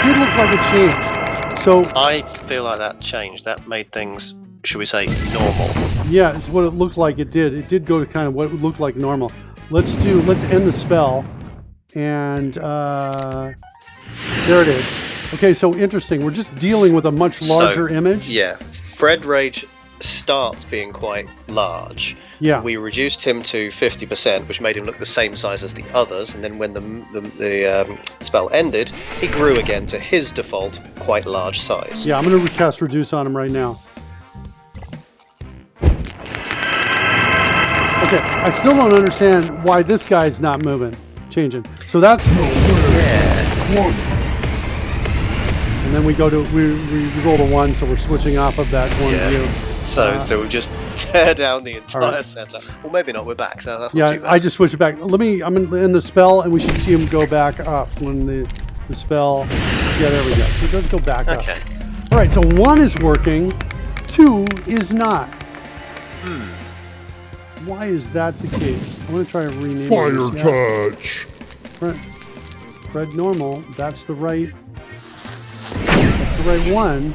did look like it changed. So I feel like that changed. That made things, should we say, normal. yeah, it's what it looked like it did. It did go to kind of what looked like normal. Let's end the spell. And there it is. Okay, so interesting. We're just dealing with a much larger image. Yeah. Fred Rage starts being quite large. Yeah. We reduced him to 50%, which made him look the same size as the others, and then when the spell ended, he grew again to his default quite large size. Yeah, I'm going to cast Reduce on him right now. Okay, I still don't understand why this guy's not moving, changing. So that's... And then we go to, we roll to 1, so we're switching off of that one view. So we just tear down the entire setup. Well, maybe not. We're back. So that's not too bad. I just switched it back. I'm going to end the spell, and we should see him go back up when the spell. Yeah, there we go. So it does go back up. All right. So 1 is working, 2 is not. Why is that the case? I'm going to try and rename Fire touch. Fred normal. That's the right. That's the right one.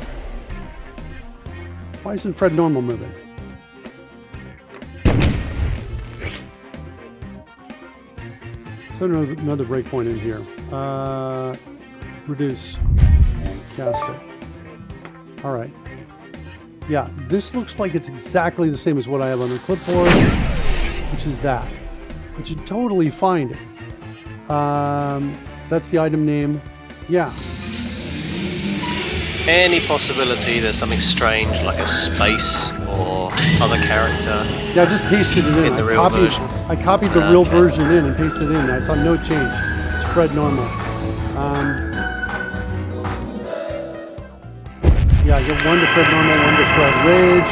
Why isn't Fred normal moving? So another breakpoint in here. Reduce. Cast it. All right. Yeah, this looks like it's exactly the same as what I have on the clipboard, which is that. But you totally find it. That's the item name. Yeah. Any possibility there's something strange like a space or other character? Yeah, I just pasted it in. The real version? I copied the real version in and pasted it in. I saw no change. It's Fred normal. Yeah, I get 1 to Fred normal, 1 to Fred rage.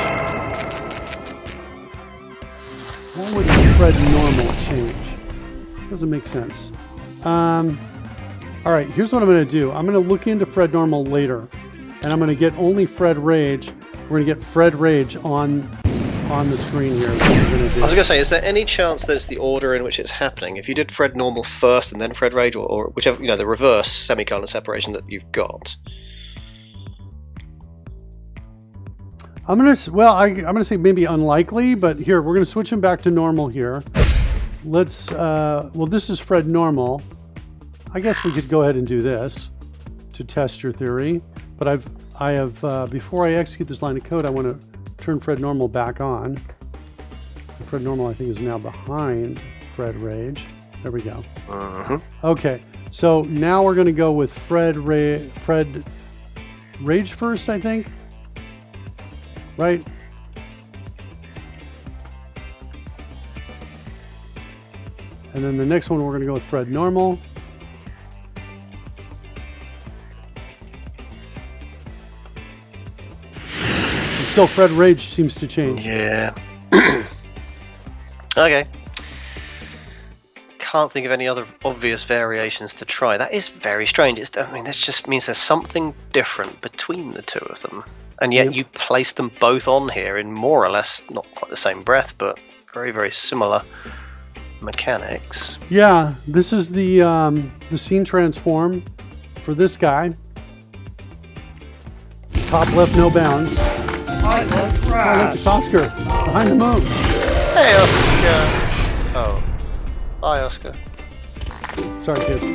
Why would Fred normal change? Doesn't make sense. All right, here's what I'm going to do. I'm going to look into Fred normal later, and I'm going to get only Fred rage. We're going to get Fred rage on the screen here. That's what we're going to do. I was going to say, is there any chance that it's the order in which it's happening? If you did Fred normal first and then Fred rage, or whichever, the reverse semicolon separation that you've got. I'm gonna say maybe unlikely, but here we're gonna switch him back to normal here. Let's well, this is Fred normal. I guess we could go ahead and do this to test your theory, but I have before I execute this line of code, I want to turn Fred normal back on. Fred normal, I think, is now behind Fred rage. There we go. Okay, so now we're gonna go with Fred rage first, I think. Right? And then the next one we're going to go with Fred normal. And still Fred rage seems to change. Yeah. Okay. Can't think of any other obvious variations to try. That is very strange. This just means there's something different between the two of them. And yet you place them both on here in more or less, not quite the same breath, but very, very similar mechanics. Yeah, this is the scene transform for this guy. Top left, no bounds. I love Oh, trash. look, it's Oscar behind the moon. Hey, Oscar. Oh. Hi, Oscar. Sorry, kids.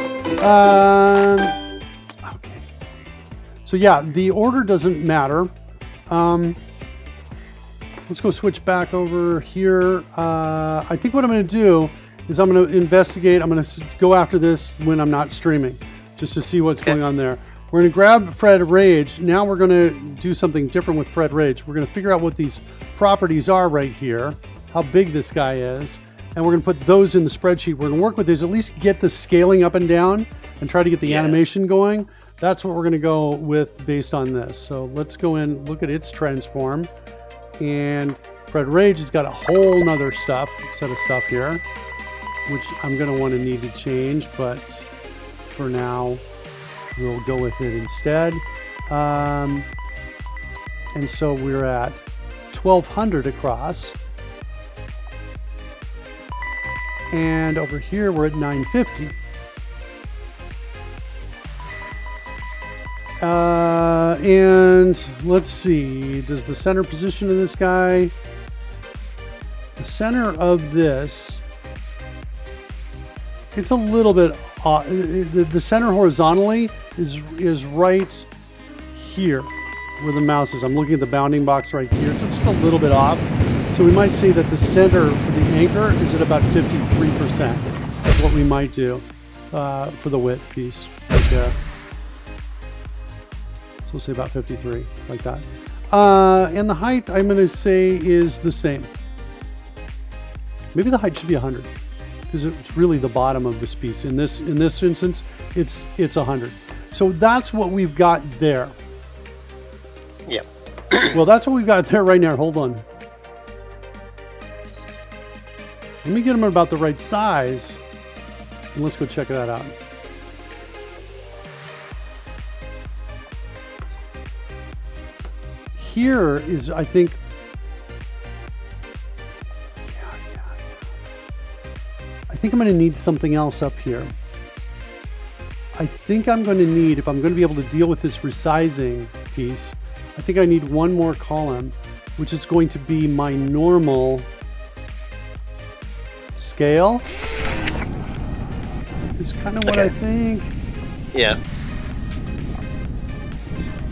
Okay. So yeah, the order doesn't matter. Let's go switch back over here. I think what I'm going to do is I'm going to investigate. I'm going to go after this when I'm not streaming, just to see what's going on there. We're going to grab Fred Rage. Now we're going to do something different with Fred Rage. We're going to figure out what these properties are right here, how big this guy is, and we're going to put those in the spreadsheet. We're going to work with these, at least get the scaling up and down and try to get the animation going. That's what we're going to go with based on this. So let's go in, look at its transform. And Fred Rage has got a whole nother set of stuff here, which I'm going to want to need to change, but for now, we'll go with it instead. And so we're at 1200 across. And over here, we're at 950. And let's see, does the center position of this guy, the center of this, it's a little bit off. The center horizontally is right here where the mouse is. I'm looking at the bounding box right here, so it's just a little bit off. So we might say that the center for the anchor is at about 53%. That's what we might do for the width piece right there. So we'll say about 53, like that. And the height, I'm going to say, is the same. Maybe the height should be 100, because it's really the bottom of this piece. In this instance, it's 100. So that's what we've got there. Yep. Well, that's what we've got there right now. Hold on. Let me get them about the right size, and let's go check that out. Here is, I think, I think I'm going to need something else up here. I think I'm going to need, if I'm going to be able to deal with this resizing piece, I think I need one more column, which is going to be my normal scale. Is kind of what I think. Yeah.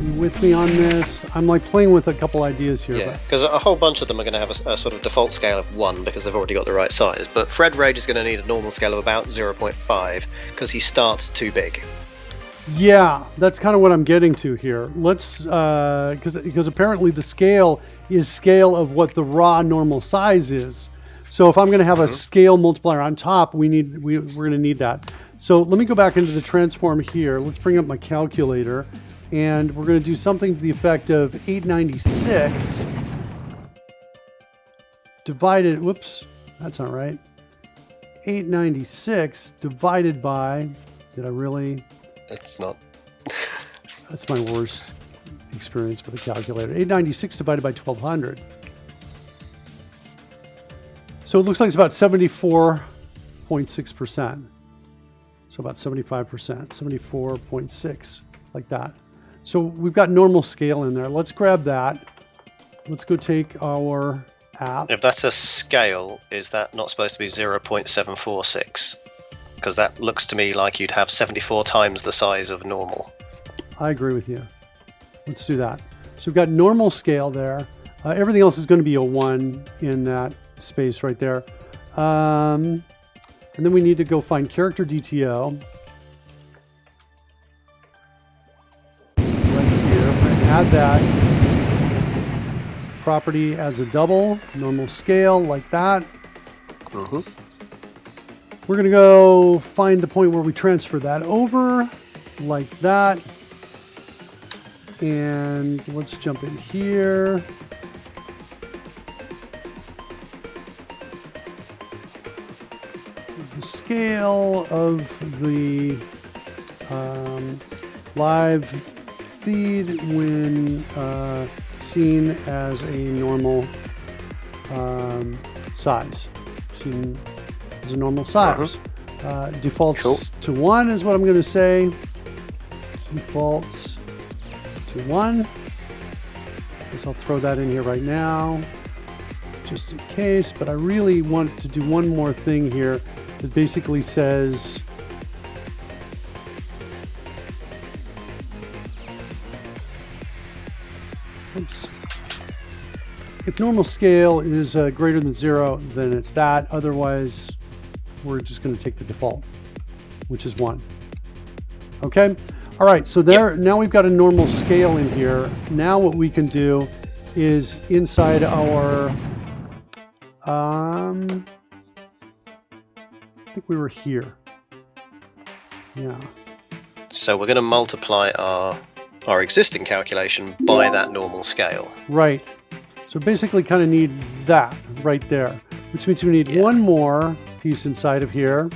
You with me on this? I'm like playing with a couple ideas here. Yeah, because a whole bunch of them are going to have a sort of default scale of 1 because they've already got the right size. But Fred Rage is going to need a normal scale of about 0.5 because he starts too big. Yeah, that's kind of what I'm getting to here. Let's, because apparently the scale is scale of what the raw normal size is. So if I'm going to have a scale multiplier on top, we're going to need that. So let me go back into the transform here. Let's bring up my calculator, and we're going to do something to the effect of 896 divided, whoops, that's not right. 896 divided by, did I really? It's not. That's my worst experience with a calculator. 896 divided by 1200. So it looks like it's about 74.6%. So about 75%, 74.6, like that. So we've got normal scale in there. Let's grab that. Let's go take our app. If that's a scale, is that not supposed to be 0.746? Because that looks to me like you'd have 74 times the size of normal. I agree with you. Let's do that. So we've got normal scale there. Everything else is going to be a 1 in that space right there. And then we need to go find character DTO. Right here. We're going to add that property as a double, normal scale, like that. Mm-hmm. We're going to go find the point where we transfer that over, like that. And let's jump in here. The scale of the live feed when seen as a normal size. Seen as a normal size. Defaults to 1 is what I'm going to say. Defaults to 1. Guess I'll throw that in here right now, just in case. But I really want to do one more thing here that basically says if normal scale is greater than 0, then it's that. Otherwise, we're just going to take the default, which is 1. Okay? All right, so there. Now we've got a normal scale in here. Now what we can do is inside our think we were here. Yeah. So we're going to multiply our existing calculation by that normal scale. Right. So basically kind of need that right there, which means we need one more piece inside of here.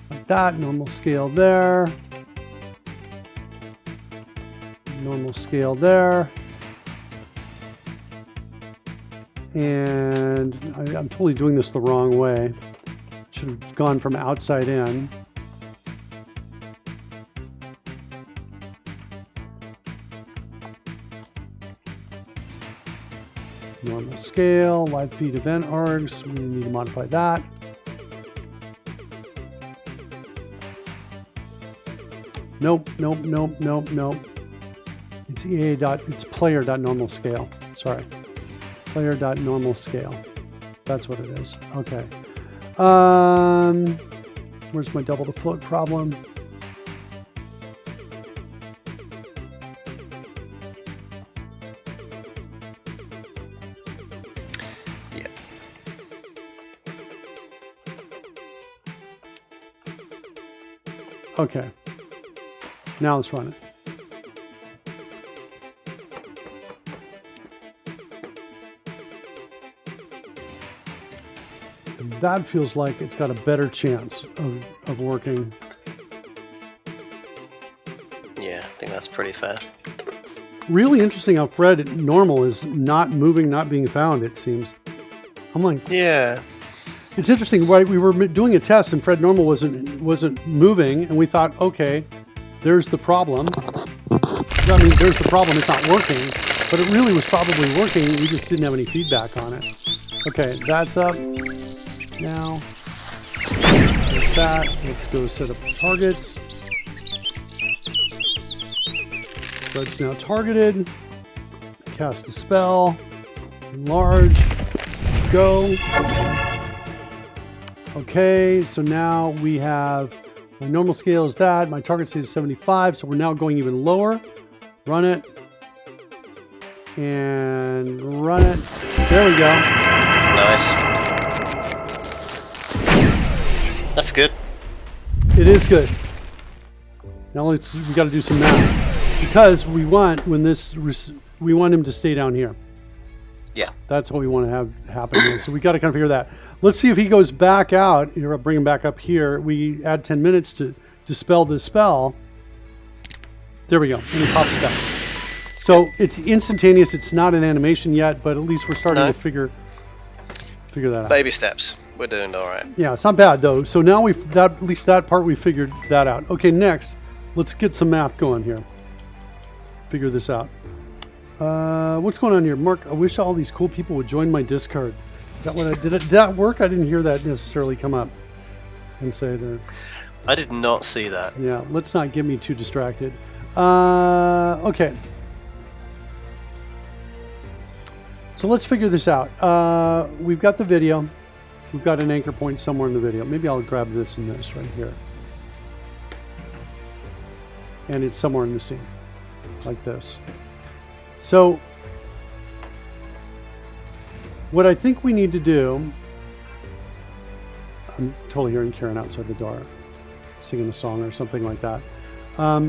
Like that, normal scale there. Normal scale there. And I'm totally doing this the wrong way. Should have gone from outside in. Normal scale, live feed event args. We need to modify that. Nope, nope, nope, nope, nope. It's it's player.normal scale. Sorry. Player.normal scale. That's what it is. Okay. Where's my double the float problem? Yeah. Okay. Now let's run it. That feels like it's got a better chance of working. Yeah, I think that's pretty fair. Really interesting how Fred at normal is not moving, not being found, it seems. I'm like, yeah. It's interesting, right? We were doing a test and Fred normal wasn't moving, and we thought, okay, there's the problem. I mean, there's the problem, it's not working, but it really was probably working, we just didn't have any feedback on it. Okay, that's up. Now, there's that. Let's go set up targets. Fred's now targeted. Cast the spell. Enlarge. Go. Okay, so now we have my normal scale is that. My target state is 75, so we're now going even lower. Run it. And run it. There we go. Nice. That's good. It is good. Now we got to do some math because we want we want him to stay down here. Yeah. That's what we want to have happen here. So we got to kind of figure that. Let's see if he goes back out. Here, I'll bring him back up here. We add 10 minutes to dispel this spell. There we go. And he pops back. So it's instantaneous. It's not an animation yet, but at least we're starting to figure that out. Baby steps. We're doing all right. Yeah, it's not bad though. So now at least that part we figured that out. Okay, next, let's get some math going here. Figure this out. What's going on here, Mark? I wish all these cool people would join my Discord. Is that what did that work? I didn't hear that necessarily come up and say there. I did not see that. Yeah, let's not get me too distracted. Okay. So let's figure this out. We've got the video. We've got an anchor point somewhere in the video. Maybe I'll grab this and this right here. And it's somewhere in the scene, like this. So, what I think we need to do, I'm totally hearing Karen outside the door singing a song or something like that. I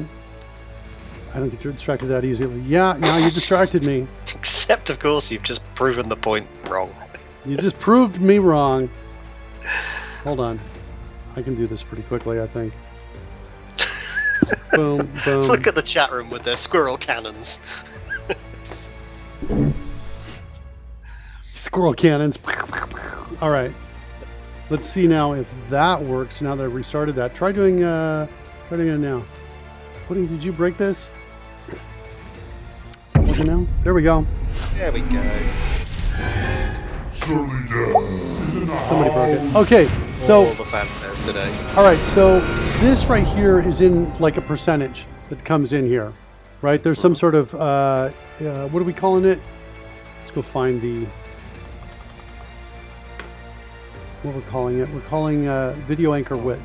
don't get distracted that easily. Yeah, now you distracted me. Except, of course, you've just proven the point wrong. You just proved me wrong. Hold on. I can do this pretty quickly, I think. Boom, boom. Look at the chat room with their squirrel cannons. Squirrel cannons. All right. Let's see now if that works now that I restarted that. Try doing it now. Pudding, did you break this? Is that working now? There we go. There we go. Somebody broke it. Okay, so All the fanfares today. all right, so this right here is in like a percentage that comes in here, right? There's some sort of what are we calling it? Let's go find what we're calling it. We're calling video anchor width.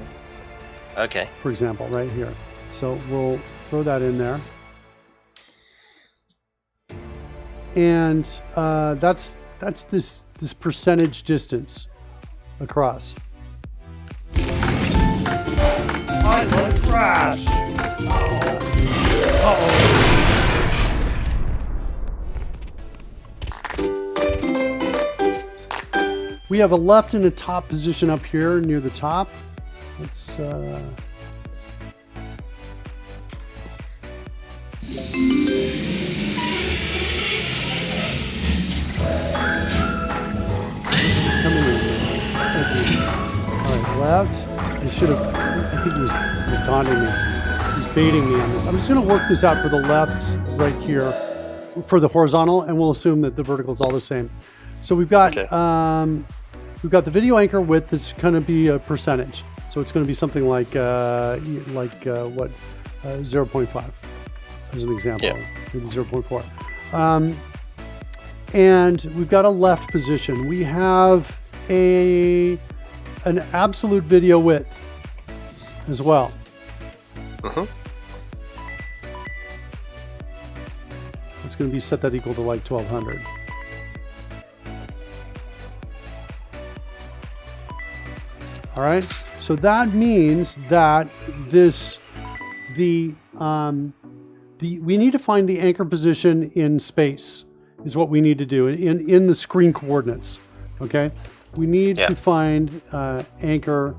Okay. For example, right here. So we'll throw that in there. And that's this this percentage distance across. I want trash. We have a left and a top position up here near the top. Let's come in. All right, left. I should have. I think he was taunting me. He's baiting me on this. I'm just going to work this out for the left right here, for the horizontal, and we'll assume that the vertical is all the same. So we've got we've got the video anchor width that's going to be a percentage. So it's going to be something like 0.5 as an example, maybe 0.4. And we've got a left position. We have an absolute video width as well. It's going to be set that equal to like 1200. All right. So that means that we need to find the anchor position in space is what we need to do in the screen coordinates. Okay. We need to find anchor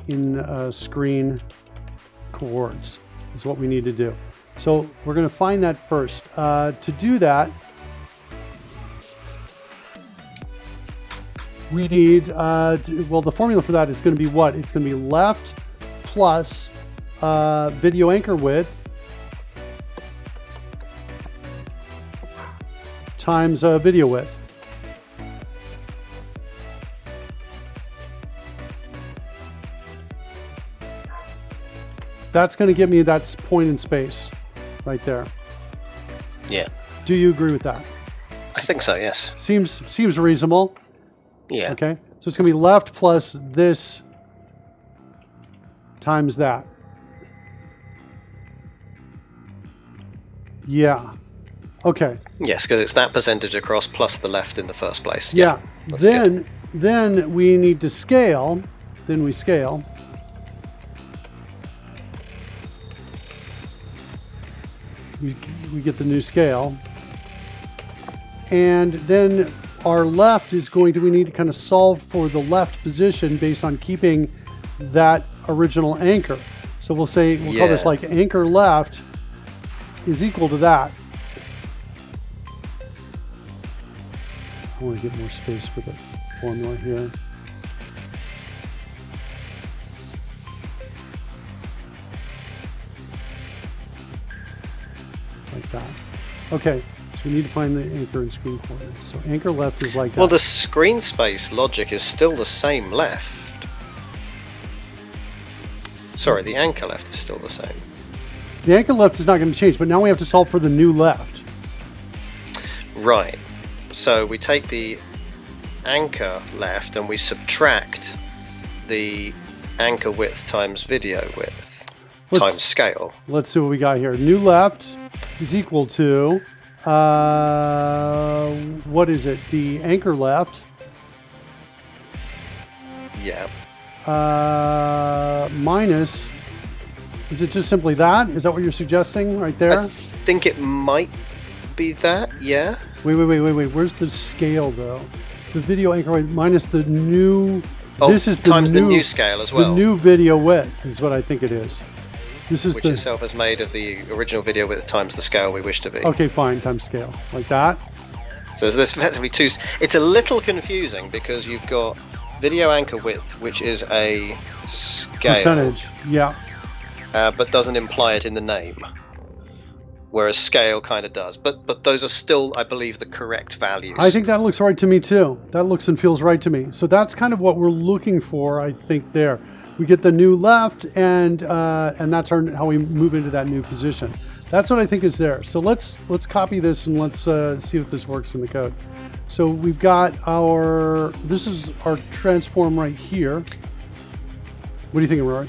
in screen coords is what we need to do. So we're going to find that first. To do that, we need, well, the formula for that is going to be what? It's going to be left plus video anchor width times video width. That's going to give me that point in space right there. Yeah. Do you agree with that? I think so, yes. Seems reasonable. Yeah. Okay. So it's going to be left plus this times that. Yeah. Okay. Yes, because it's that percentage across plus the left in the first place. Yeah. That's good. Then we need to scale. Then we scale. We get the new scale. And then our left is we need to kind of solve for the left position based on keeping that original anchor. So we'll say, we'll call this like anchor left is equal to that. I want to get more space for the formula here. Like that. Okay, so we need to find the anchor and screen coordinates. So anchor left is like that. Well, the screen space logic is still the same left. Sorry, the anchor left is still the same. The anchor left is not going to change, but now we have to solve for the new left. Right. So we take the anchor left and we subtract the anchor width times video width times scale. Let's see what we got here. New left is equal to, what is it? The anchor left. Yeah. Minus, is it just simply that? Is that what you're suggesting right there? I think it might be that, yeah. Wait. Where's the scale though? The video anchor width minus the new. Oh, this is times the new scale as well. The new video width is what I think it is. This is which itself is made of the original video width times the scale we wish to be. Okay, fine, times scale like that. So there's effectively two. It's a little confusing because you've got video anchor width, which is a scale percentage, yeah, but doesn't imply it in the name. Whereas scale kind of does, but those are still, I believe, the correct values. I think that looks right to me too. That looks and feels right to me. So that's kind of what we're looking for, I think. There, we get the new left, and that's how we move into that new position. That's what I think is there. So let's copy this and let's see if this works in the code. So we've got this is our transform right here. What do you think, Rory?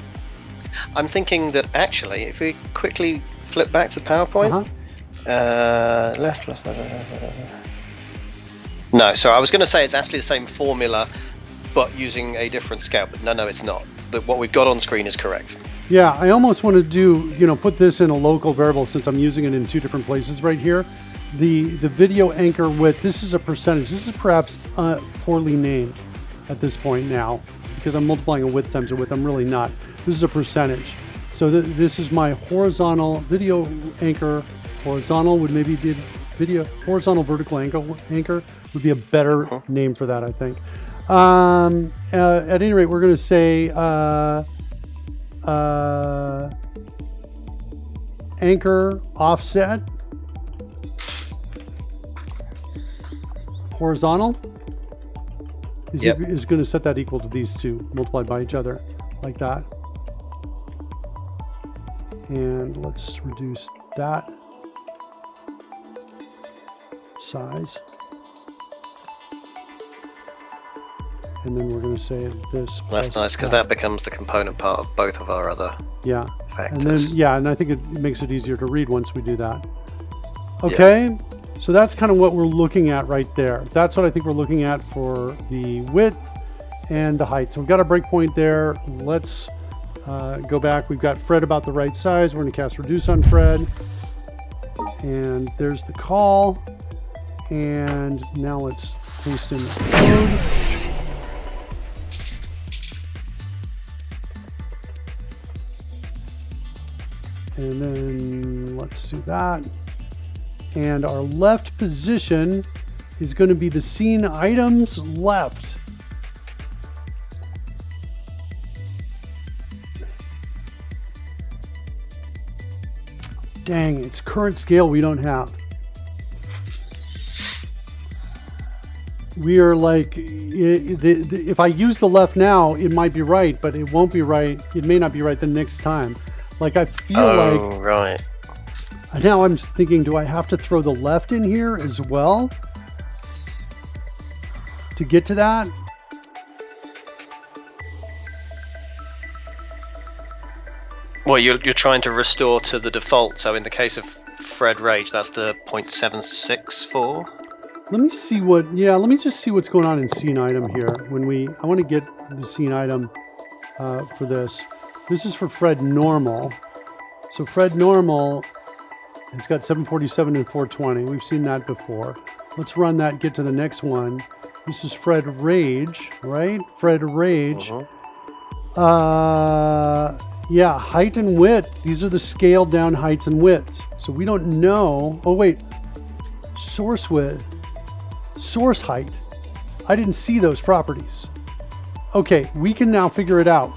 I'm thinking that actually, if we quickly flip back to the PowerPoint. Left plus. No, so I was going to say it's actually the same formula, but using a different scale. But no, it's not. What we've got on screen is correct. Yeah, I almost want to do, put this in a local variable since I'm using it in 2 different places right here. The video anchor width, this is a percentage. This is perhaps poorly named at this point now because I'm multiplying a width times a width. I'm really not. This is a percentage. So this is my horizontal video anchor. Horizontal would maybe be horizontal vertical anchor would be a better name for that, I think. At any rate, we're going to say anchor offset horizontal is going to set that equal to these two multiplied by each other like that. And let's reduce that size. And then we're going to say this. That's nice because that becomes the component part of both of our other factors. And then and I think it makes it easier to read once we do that. Okay, so that's kind of what we're looking at right there. That's what I think we're looking at for the width and the height. So we've got a breakpoint there. Let's go back. We've got Fred about the right size. We're going to cast reduce on Fred. And there's the call. And now let's paste in the code. And then let's do that. And our left position is going to be the scene items left. Dang, it's current scale we don't have. We are like, if I use the left now, it might be right, but it won't be right. It may not be right the next time. Like I feel right. Now I'm thinking, do I have to throw the left in here as well to get to that? Well, you're trying to restore to the default. So in the case of Fred Rage, that's the 0.764. Let me see let me just see what's going on in scene item here. I want to get the scene item for this. This is for Fred Normal. So Fred Normal has got 747 and 420. We've seen that before. Let's run that, get to the next one. This is Fred Rage, right? Fred Rage. Height and width. These are the scaled down heights and widths. So we don't know. Oh, wait. Source width. Source height. I didn't see those properties. Okay, we can now figure it out.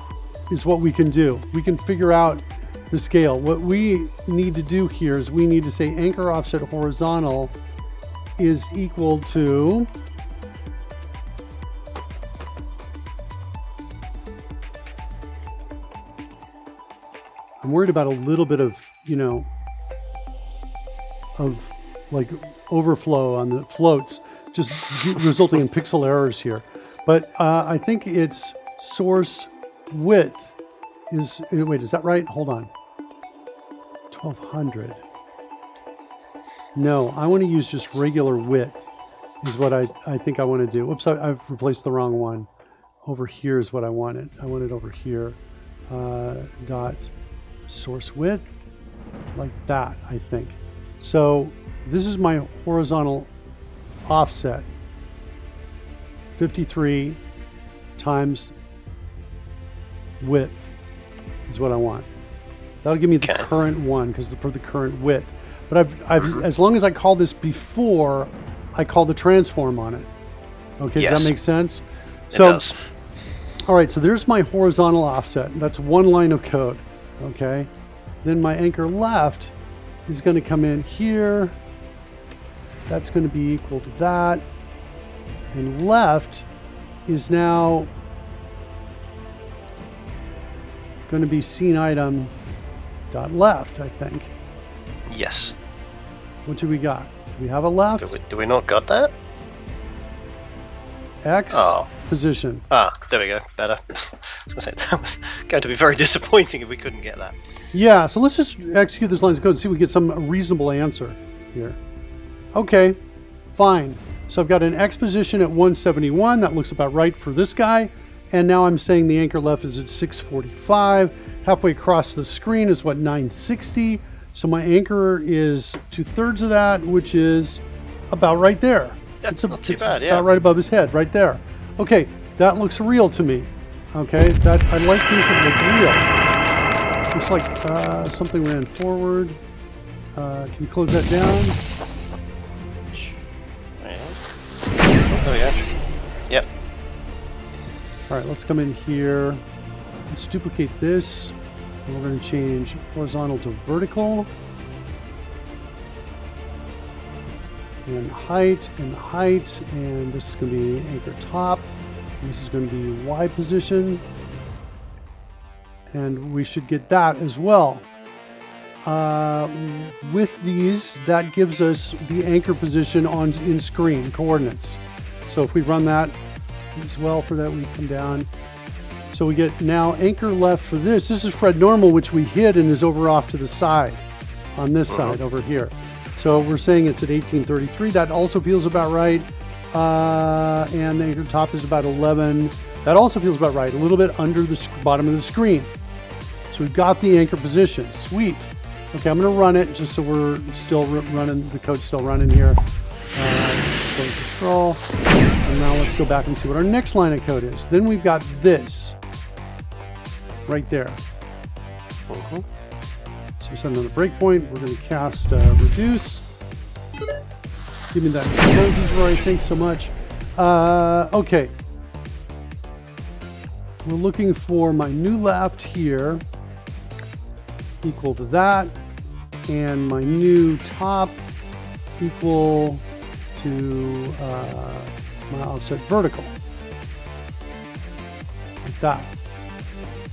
Is what we can do. We can figure out the scale. What we need to do here is we need to say anchor offset horizontal is equal to I'm worried about a little bit of, of like overflow on the floats, just resulting in pixel errors here. But I think it's source width is, wait, is that right? Hold on. 1200. No, I want to use just regular width is what I think I want to do. Oops, I've replaced the wrong one. Over here is what I wanted. I want it over here. Dot source width, like that, I think. So this is my horizontal offset. 53 times width is what I want. That'll give me the current one because for the current width. But I've as long as I call this before I call the transform on it. Okay, does that make sense? It does. All right, so there's my horizontal offset. That's one line of code. Okay, then my anchor left is going to come in here. That's going to be equal to that. And left is now going to be scene item dot left, I think. Yes. What do we got? Do we have a left? Do we not got that? X position. There we go. Better. I was going to say that was going to be very disappointing if we couldn't get that. Yeah, so let's just execute this line of code and see if we get some reasonable answer here. Okay, fine. So I've got an X position at 171. That looks about right for this guy. And now I'm saying the anchor left is at 645. Halfway across the screen is what, 960. So my anchor is 2/3 of that, which is about right there. That's not too it's bad, yeah. about right above his head, right there. Okay, that looks real to me. Okay, that I like things that look real. Looks like something ran forward. Can you close that down? Oh yeah. Yep. All right, let's come in here. Let's duplicate this. And we're going to change horizontal to vertical. And height, and this is going to be anchor top. And this is going to be Y position. And we should get that as well. With these, that gives us the anchor position in screen coordinates. So if we run that as well for that, we come down. So we get now anchor left for this. This is Fred normal, which we hid and is over off to the side on this side over here. So we're saying it's at 1833. That also feels about right. And the anchor top is about 11. That also feels about right. A little bit under the bottom of the screen. So we've got the anchor position. Sweet. Okay, I'm going to run it just so we're still running. The code's still running here. Close the scroll. And now let's go back and see what our next line of code is. Then we've got this right there. So we set another breakpoint. We're going to cast reduce. Give me that closes right. Thanks so much. Okay. We're looking for my new left here equal to that, and my new top equal to my offset vertical, like that,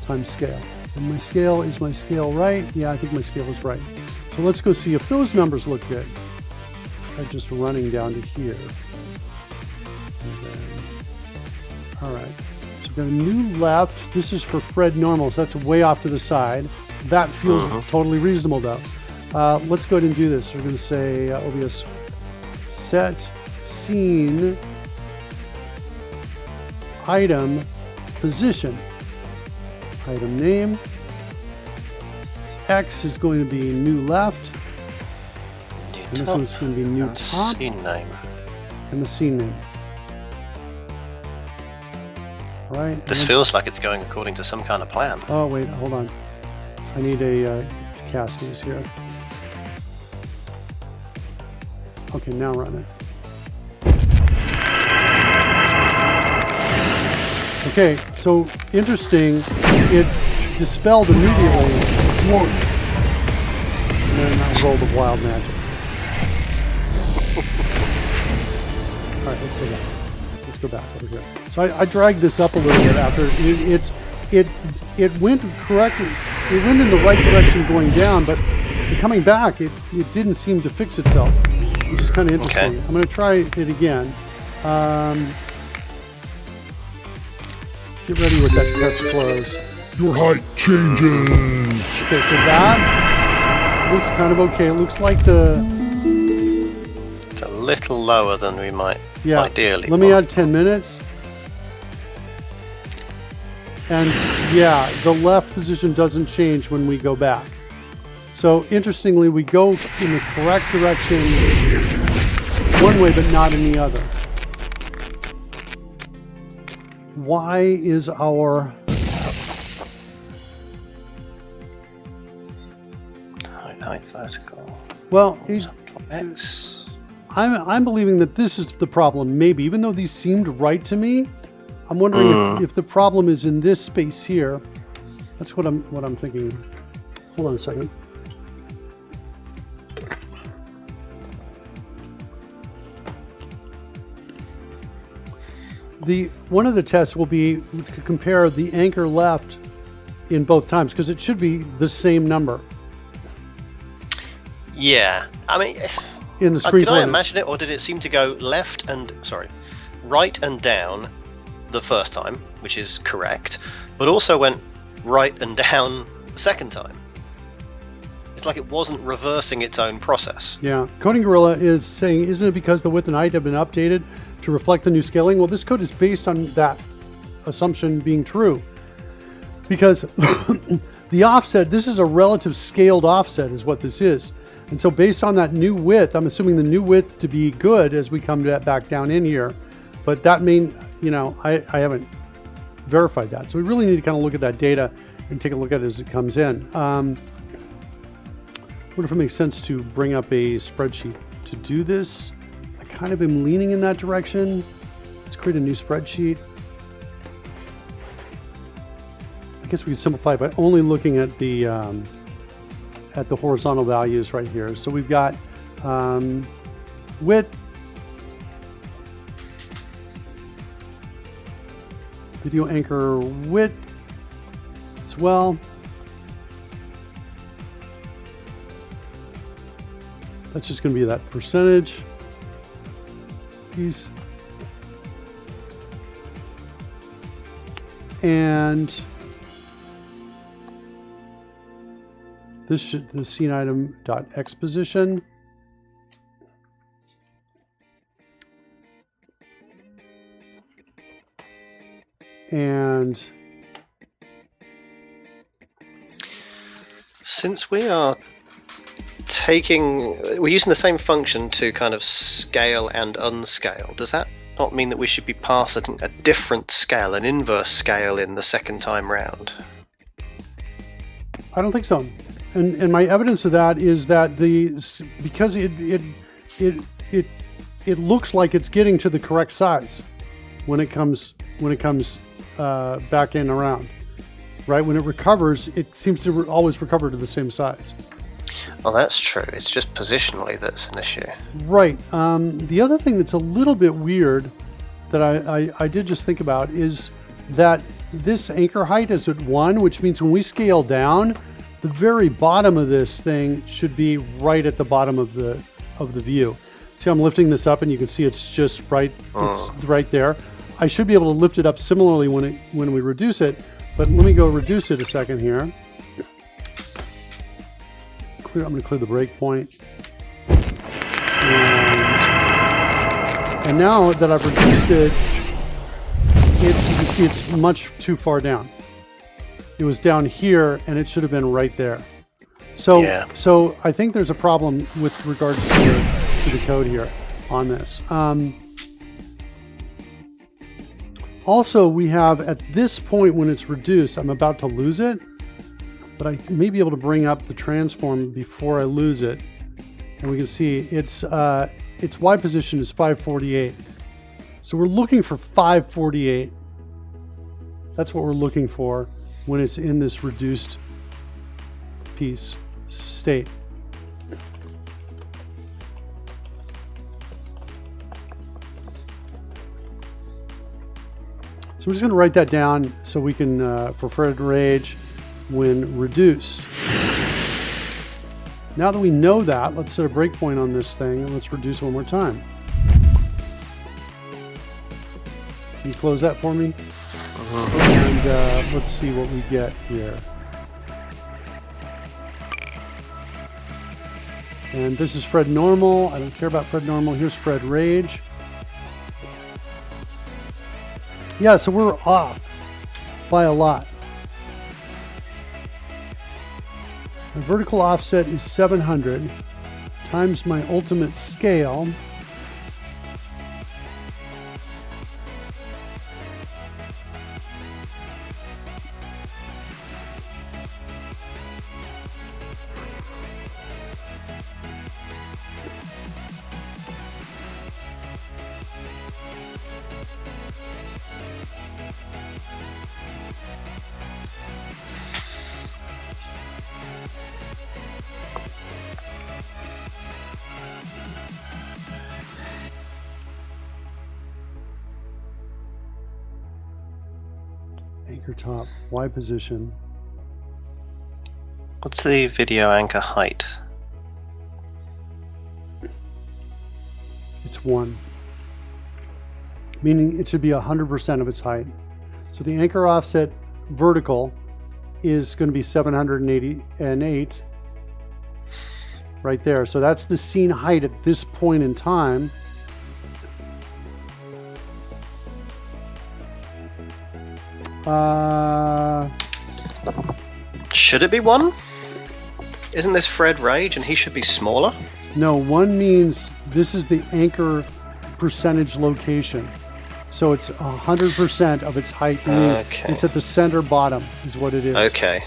times scale. And my scale, is my scale right? Yeah, I think my scale is right. So let's go see if those numbers look good. I'm just running down to here. And then, all right, so we've got a new left. This is for Fred normal, so that's way off to the side. That feels totally reasonable though. Let's go ahead and do this. We're going to say OBS set scene item position. Item name. X is going to be new left. And this one's going to be new top. Scene name. And the scene name. All right. This feels like it's going according to some kind of plan. Oh wait, hold on. I need a cast these here. Okay, now run it. Okay, so interesting. It dispelled immediately. Whoa. And then I rolled a wild magic. All right, let's go back. Let's go back over here. So I dragged this up a little bit after it went correctly. It went in the right direction going down, but coming back, it didn't seem to fix itself, which is kind of interesting. Okay. I'm going to try it again. Get ready with that test close. Your height changes. Okay, so that looks kind of okay. It looks like it's a little lower than we might ideally. Let me add 10 minutes. And yeah, the left position doesn't change when we go back. So interestingly, we go in the correct direction one way, but not in the other. Why is our height vertical? Well, X. I'm believing that this is the problem. Maybe, even though these seemed right to me, I'm wondering if the problem is in this space here. That's what I'm thinking. Hold on a second. One of the tests will be to compare the anchor left in both times, because it should be the same number. Yeah, I mean, in the screen did I imagine it, or did it seem to go right and down the first time, which is correct, but also went right and down the second time? It's like it wasn't reversing its own process. Yeah. Coding Gorilla is saying, isn't it because the width and height have been updated to reflect the new scaling? Well, this code is based on that assumption being true. Because the offset, this is a relative scaled offset is what this is. And so based on that new width, I'm assuming the new width to be good as we come back down in here. But that means, you know, I haven't verified that. So we really need to kind of look at that data and take a look at it as it comes in. I wonder if it makes sense to bring up a spreadsheet to do this. I kind of am leaning in that direction. Let's create a new spreadsheet. I guess we could simplify by only looking at the horizontal values right here. So we've got width, video anchor width as well. That's just going to be that percentage piece. And this should the scene item dot exposition. And since we're using the same function to kind of scale and unscale, does that not mean that we should be passing a different scale, an inverse scale, in the second time round? I don't think so. And my evidence of that is that because it looks like it's getting to the correct size when it comes back in around, right? When it recovers, it seems to always recover to the same size. Oh, that's true. It's just positionally that's an issue. Right. The other thing that's a little bit weird that I did just think about is that this anchor height is at 1, which means when we scale down, the very bottom of this thing should be right at the bottom of the view. See, I'm lifting this up, and you can see it's just right. It's right there. I should be able to lift it up similarly when we reduce it. But let me go reduce it a second here. I'm going to clear the breakpoint. And now that I've reduced it, you can see it's much too far down. It was down here, and it should have been right there. So I think there's a problem with regards to the code here on this. Also, we have at this point when it's reduced, I'm about to lose it. But I may be able to bring up the transform before I lose it. And we can see its Y position is 548. So we're looking for 548. That's what we're looking for when it's in this reduced piece state. So I'm just going to write that down so we can, for Fred Rage, when reduced. Now that we know that, let's set a breakpoint on this thing and let's reduce one more time. Can you close that for me? And let's see what we get here. And this is Fred Normal. I don't care about Fred Normal. Here's Fred Rage. Yeah, so we're off by a lot. My vertical offset is 700 times my ultimate scale. Anchor top, Y position. What's the video anchor height? It's 1. Meaning it should be 100% of its height. So the anchor offset vertical is going to be 788. right there. So that's the scene height at this point in time. Should it be 1? Isn't this Fred Rage and he should be smaller? No, 1 means this is the anchor percentage location. So it's 100% of its height. Okay. It's at the center bottom is what it is. Okay.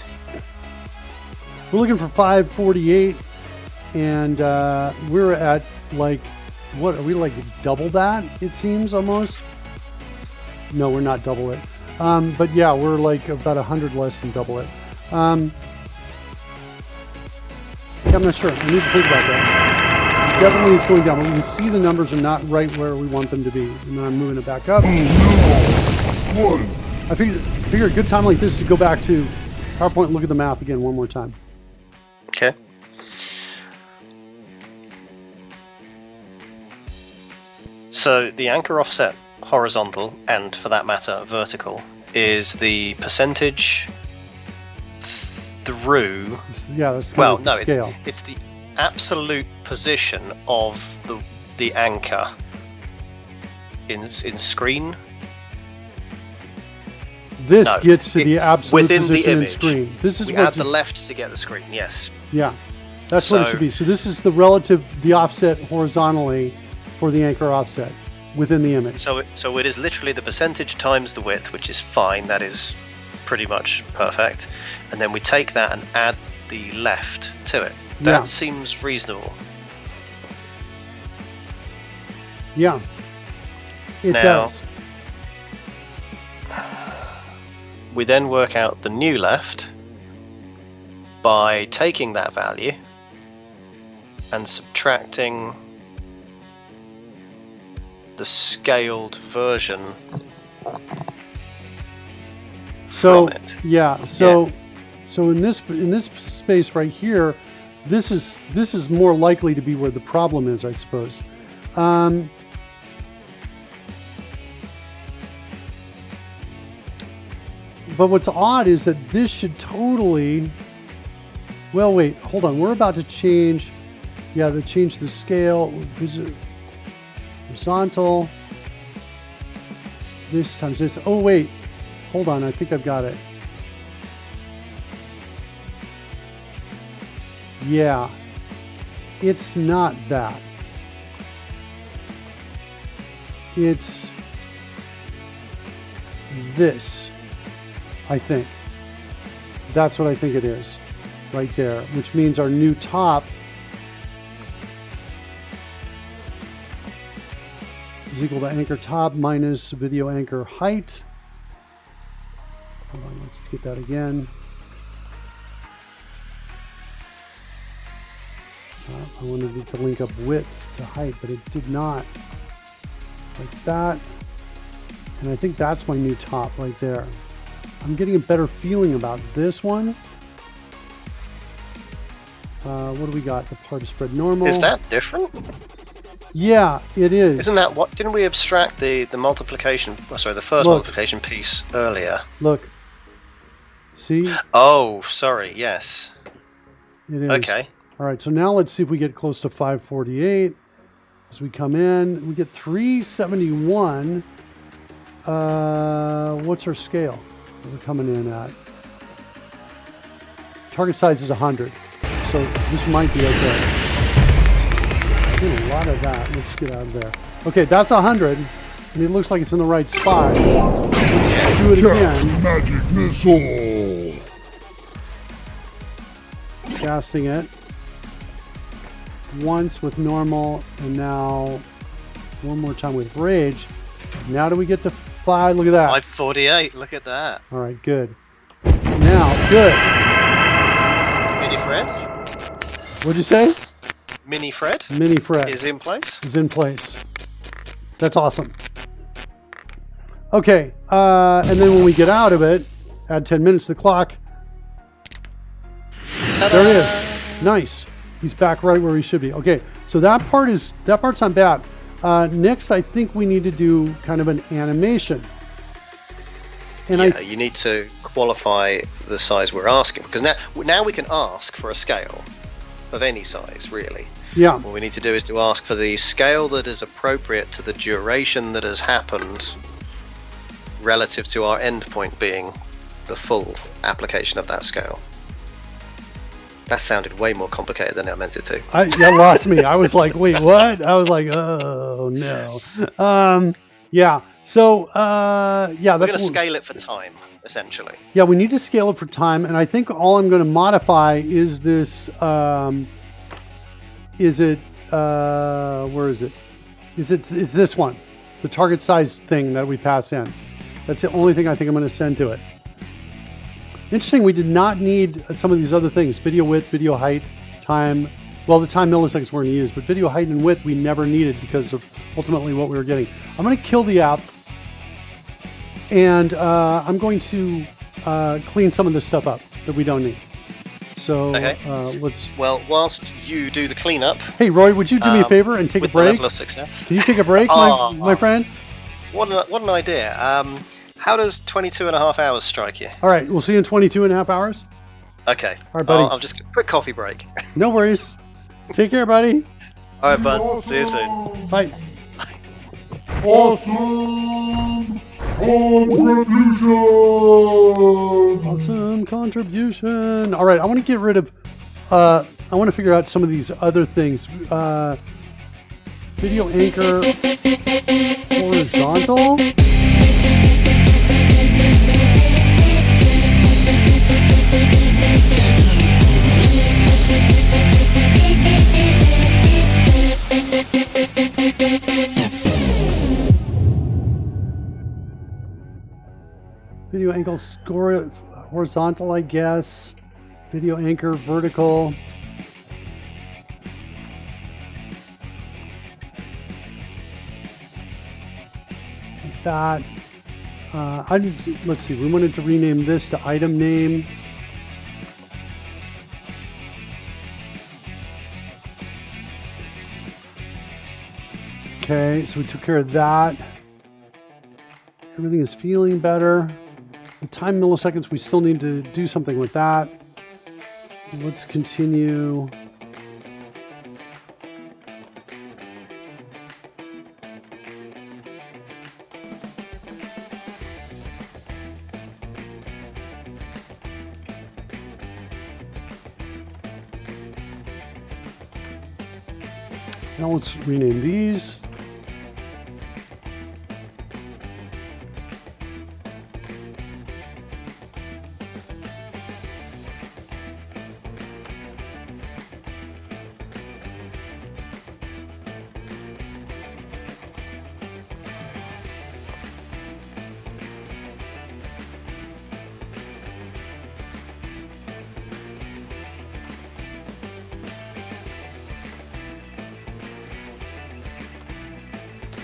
We're looking for 548, and we're at like, what are we, like double that? It seems almost. No, we're not double it. But yeah, we're like about 100 less than double it. Yeah, I'm not sure. I need to think about that. Definitely it's going down, but we can see the numbers are not right where we want them to be. And then I'm moving it back up. I figured a good time like this to go back to PowerPoint and look at the map again one more time. Okay. So the anchor offset horizontal, and for that matter vertical, is the percentage through. Yeah, that's kind Well, of no, the scale. it's the absolute position of the anchor in screen. This No, gets to the absolute within the position in image. screen. This is We what add the left to get the screen. Yes. yeah, that's what it So- should be. So this is the offset horizontally for the anchor offset within the image. So it is literally the percentage times the width, which is fine. That is pretty much perfect. And then we take that and add the left to it. That Yeah. seems reasonable. Yeah, it Now- does. We then work out the new left by taking that value and subtracting the scaled version So from it. yeah, so in this space right here, this is more likely to be where the problem is, I suppose. But what's odd is that this should totally. Well, wait, hold on. We're about to change. Yeah, to change the scale. Horizontal. This times this. Oh wait, hold on. I think I've got it. Yeah, it's not that. It's this, I think. That's what I think it is, right there, which means our new top is equal to anchor top minus video anchor height. Hold on, let's get that again. I wanted it to link up width to height, but it did not. Like that. And I think that's my new top right there. I'm getting a better feeling about this one. What do we got? The part of spread normal. Is that different? Yeah, it is. Isn't that what? Didn't we abstract the multiplication? Oh, sorry, the first Look. multiplication piece earlier. Look. See? Oh, sorry. Yes. It is. Okay. All right, so now let's see if we get close to 548. As we come in, we get 371. What's our scale that we're coming in at? Target size is 100, so this might be okay. Doing a lot of that. Let's get out of there. Okay, that's 100, and it looks like it's in the right spot. Let's do it again. Magic missile. Casting it once with normal, and now one more time with rage. Now do we get to 5? Look at that. 548. Look at that. All right, good. Now, good. Mini Fred. What'd you say? Mini Fred Mini Fred is in place. is in place. That's awesome. Okay, and then when we get out of it, add 10 minutes to the clock. There it is. Nice. He's back right where he should be. Okay, so that part's not bad. Next, I think we need to do kind of an animation. And Yeah, you need to qualify the size we're asking, because now we can ask for a scale. of any size, really. Yeah. What we need to do is to ask for the scale that is appropriate to the duration that has happened relative to our endpoint being the full application of that scale. That sounded way more complicated than I meant it to. That lost me. I was like, wait, what? I was like, oh no. Yeah. So yeah, We're that's going to scale it for time, essentially. Yeah, we need to scale it for time, and I think all I'm going to modify is this. Is it? Where is it? It's this one, the target size thing that we pass in. That's the only thing I think I'm going to send to it. Interesting, we did not need some of these other things: video width, video height, time. Well, the time milliseconds weren't used, but video height and width we never needed because of ultimately what we were getting. I'm going to kill the app, and I'm going to clean some of this stuff up that we don't need. So Okay. let's. Well, whilst you do the cleanup, Hey, Roy, would you do me a favor and take a with the break? level of success. Can you take a break, my friend? What an idea. How does 22.5 hours strike you? All right, we'll see you in 22 and a half hours. Okay. All right, buddy. I'll just quick coffee break. No worries. Take care, buddy. All right, bud. See you soon. Bye. Awesome contribution! Awesome contribution. All right, I want to get rid of. I want to figure out some of these other things. Video anchor horizontal. Video angle score horizontal, I guess. Video anchor vertical. Like that. Let's see. We wanted to rename this to item name. Okay, so we took care of that. Everything is feeling better. The time milliseconds, we still need to do something with that. Let's continue. Now let's rename these.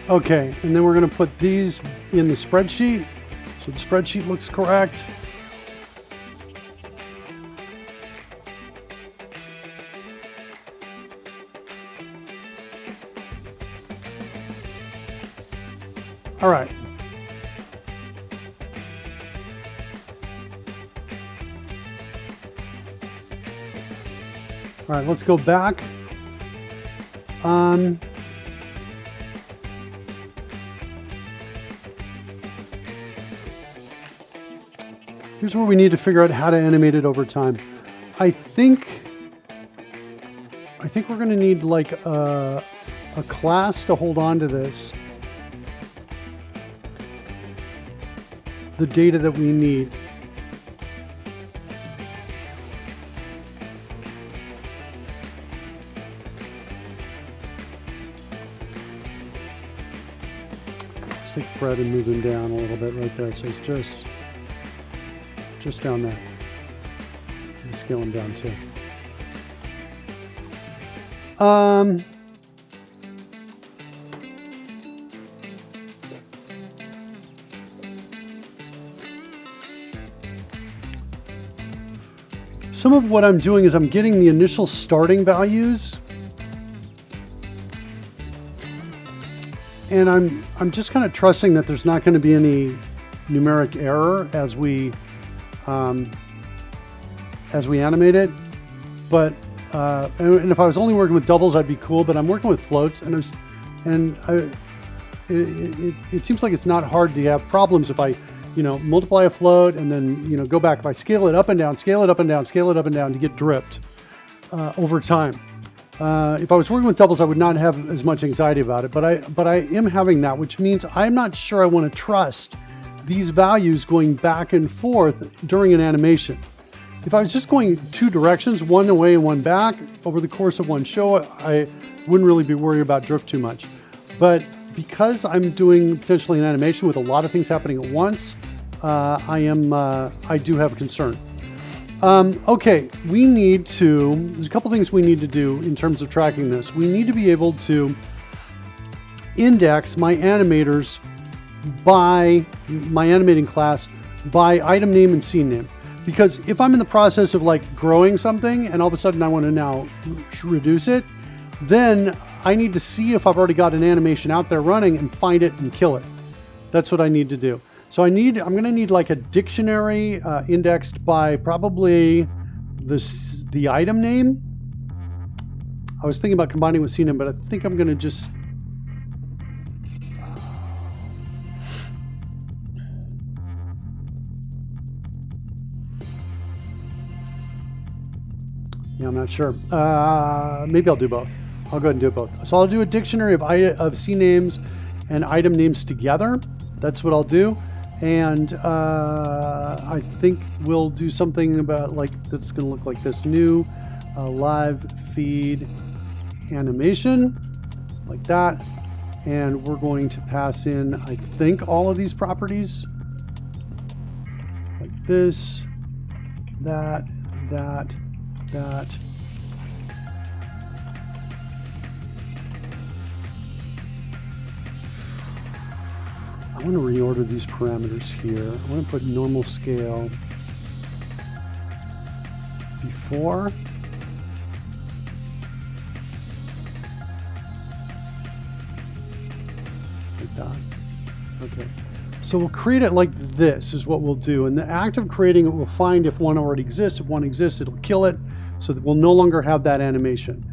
Okay, and then we're going to put these in the spreadsheet. So the spreadsheet looks correct. All right. All right, let's go back. Here's where we need to figure out how to animate it over time. I think we're going to need like a class to hold on to this. The data that we need. Let's take Fred and move him down a little bit right there. So it's just down there. And scale him down too. Some of what I'm doing is I'm getting the initial starting values, and I'm just kind of trusting that there's not going to be any numeric error as we animate it. But And if I was only working with doubles, I'd be cool. But I'm working with floats, it seems like it's not hard to have problems if I, multiply a float and then go back. If I scale it up and down, scale it up and down, scale it up and down to get drift over time. If I was working with doubles, I would not have as much anxiety about it. But I am having that, which means I'm not sure I want to trust these values going back and forth during an animation. If I was just going two directions, one away and one back, over the course of one show, I wouldn't really be worried about drift too much. But because I'm doing potentially an animation with a lot of things happening at once, I do have a concern. Okay, there's a couple things we need to do in terms of tracking this. We need to be able to index my animators by my animating class by item name and scene name. Because if I'm in the process of like growing something and all of a sudden I want to now reduce it, then I need to see if I've already got an animation out there running and find it and kill it. That's what I need to do. So I'm going to need like a dictionary indexed by probably the item name. I was thinking about combining with scene name, but I think I'm going to just I'm not sure. Maybe I'll do both. I'll go ahead and do both. So I'll do a dictionary of scene names and item names together. That's what I'll do. And I think we'll do something about that's going to look like this: new live feed animation, like that. And we're going to pass in, I think, all of these properties, like this, that. I want to reorder these parameters here. I want to put normal scale before. Like that. Okay. So we'll create it like this is what we'll do. In the act of creating it, we'll find if one already exists. If one exists, it'll kill it so that we'll no longer have that animation.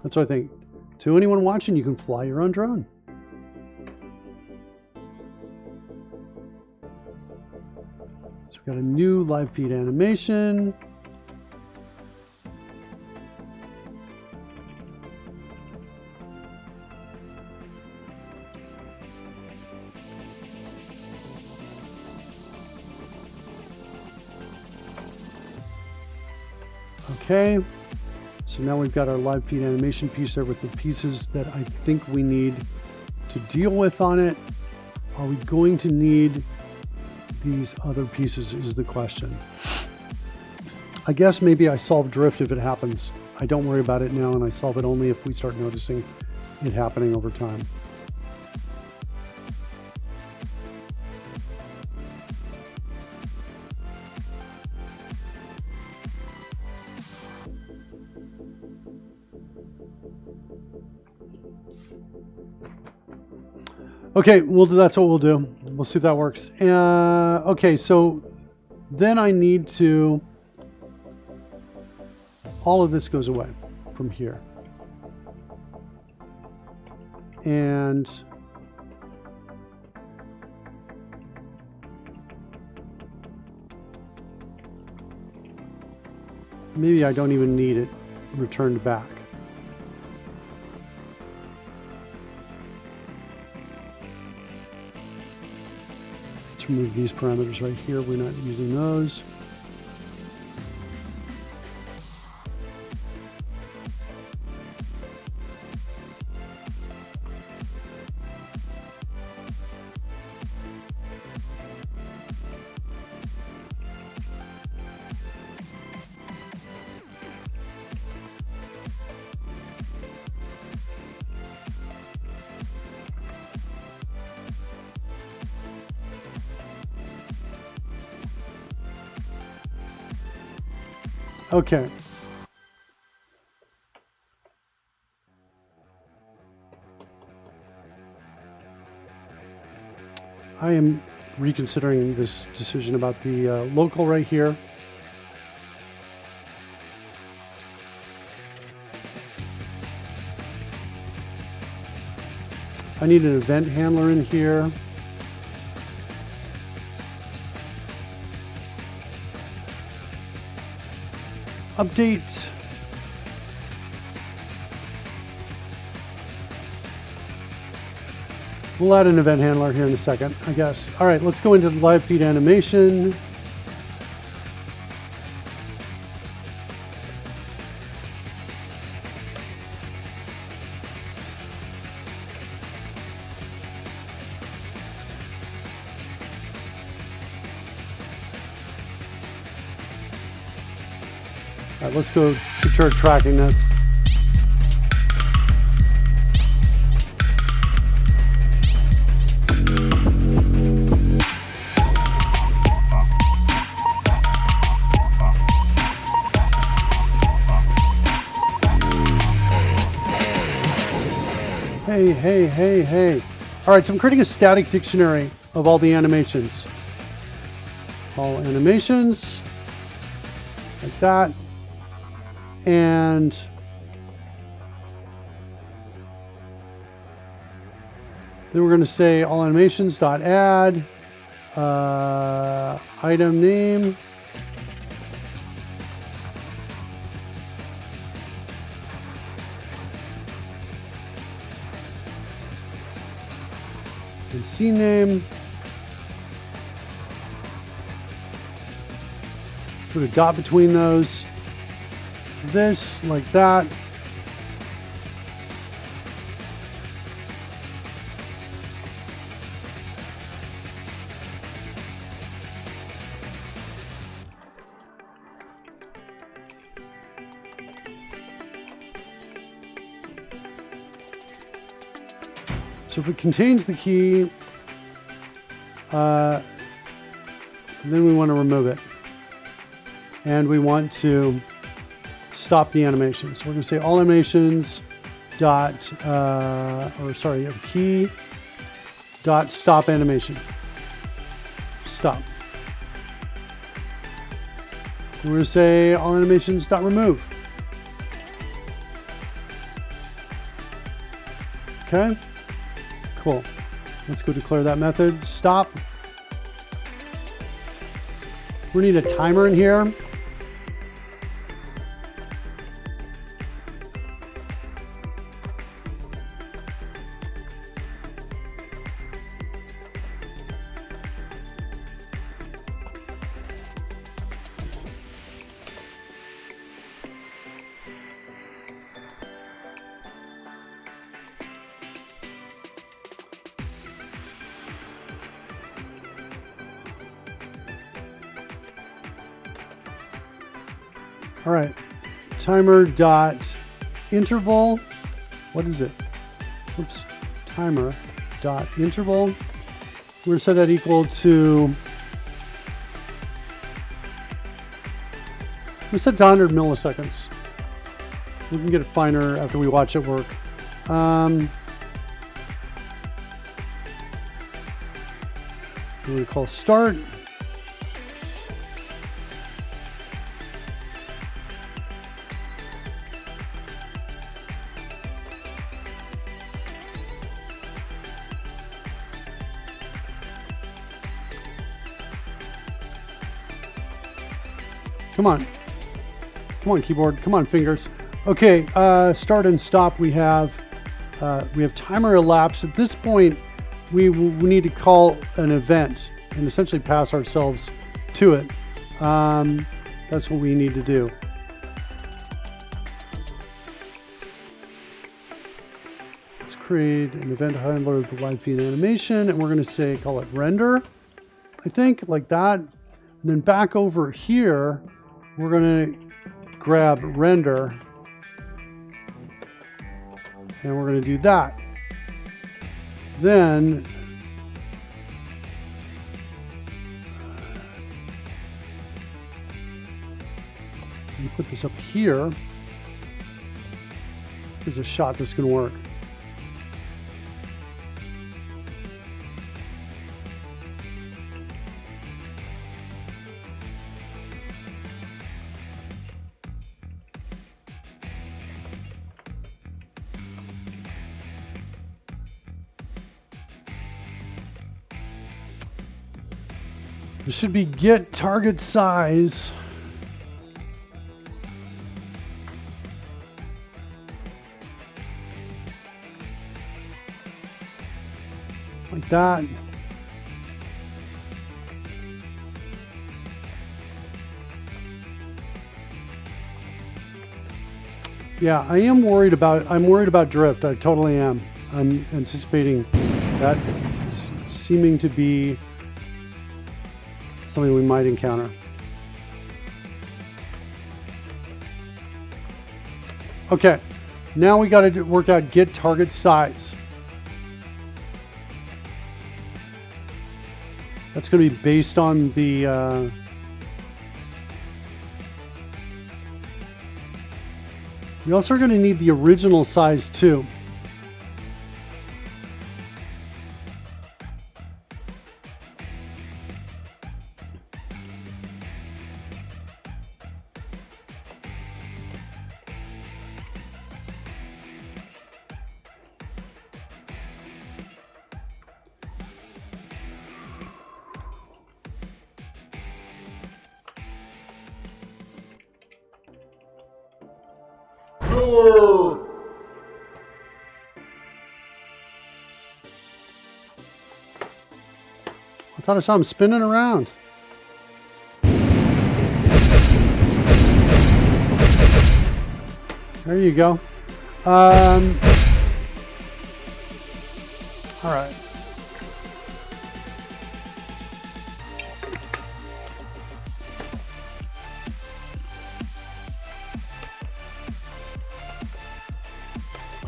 That's what I think. To anyone watching, you can fly your own drone. So we've got a new live feed animation. Okay, so now we've got our live feed animation piece there with the pieces that I think we need to deal with on it. Are we going to need these other pieces is the question. I guess maybe I solve drift if it happens. I don't worry about it now, and I solve it only if we start noticing it happening over time. Okay, that's what we'll do. We'll see if that works. Okay, so then I need to, all of this goes away from here. And maybe I don't even need it returned back. Let's remove these parameters right here. We're not using those. Okay. I am reconsidering this decision about the local right here. I need an event handler in here. Update. We'll add an event handler here in a second, I guess. All right, let's go into the live feed animation. All right, let's go start tracking this. Hey. All right, so I'm creating a static dictionary of all the animations. All animations, like that. And then we're going to say all animations.add item name. And scene name. Put a dot between those. This, like that. So if it contains the key, then we want to remove it. And we want to stop the animation. So we're going to say all animations dot, key dot stop animation. Stop. We're going to say all animations dot remove. Okay. Cool. Let's go declare that method. Stop. We need a timer in here. All right, timer dot interval. What is it? Oops, timer dot interval. We're gonna set that equal to. We set to 100 milliseconds. We can get it finer after we watch it work. We're gonna call start. Come on. Come on, keyboard. Come on, fingers. Okay, start and stop. We have timer elapsed. At this point, we need to call an event and essentially pass ourselves to it. That's what we need to do. Let's create an event handler of the live feed animation, and we're going to say, call it render, I think, like that. And then back over here, we're going to grab render, and we're going to do that. Then we put this up here. There's a shot that's going to work. This should be get target size. Like that. Yeah, I'm worried about drift. I totally am. I'm anticipating that seeming to be something we might encounter. Okay, now we got to work out get target size. That's going to be based on the we also are going to need the original size too. Killer! I thought I saw him spinning around. There you go. All right.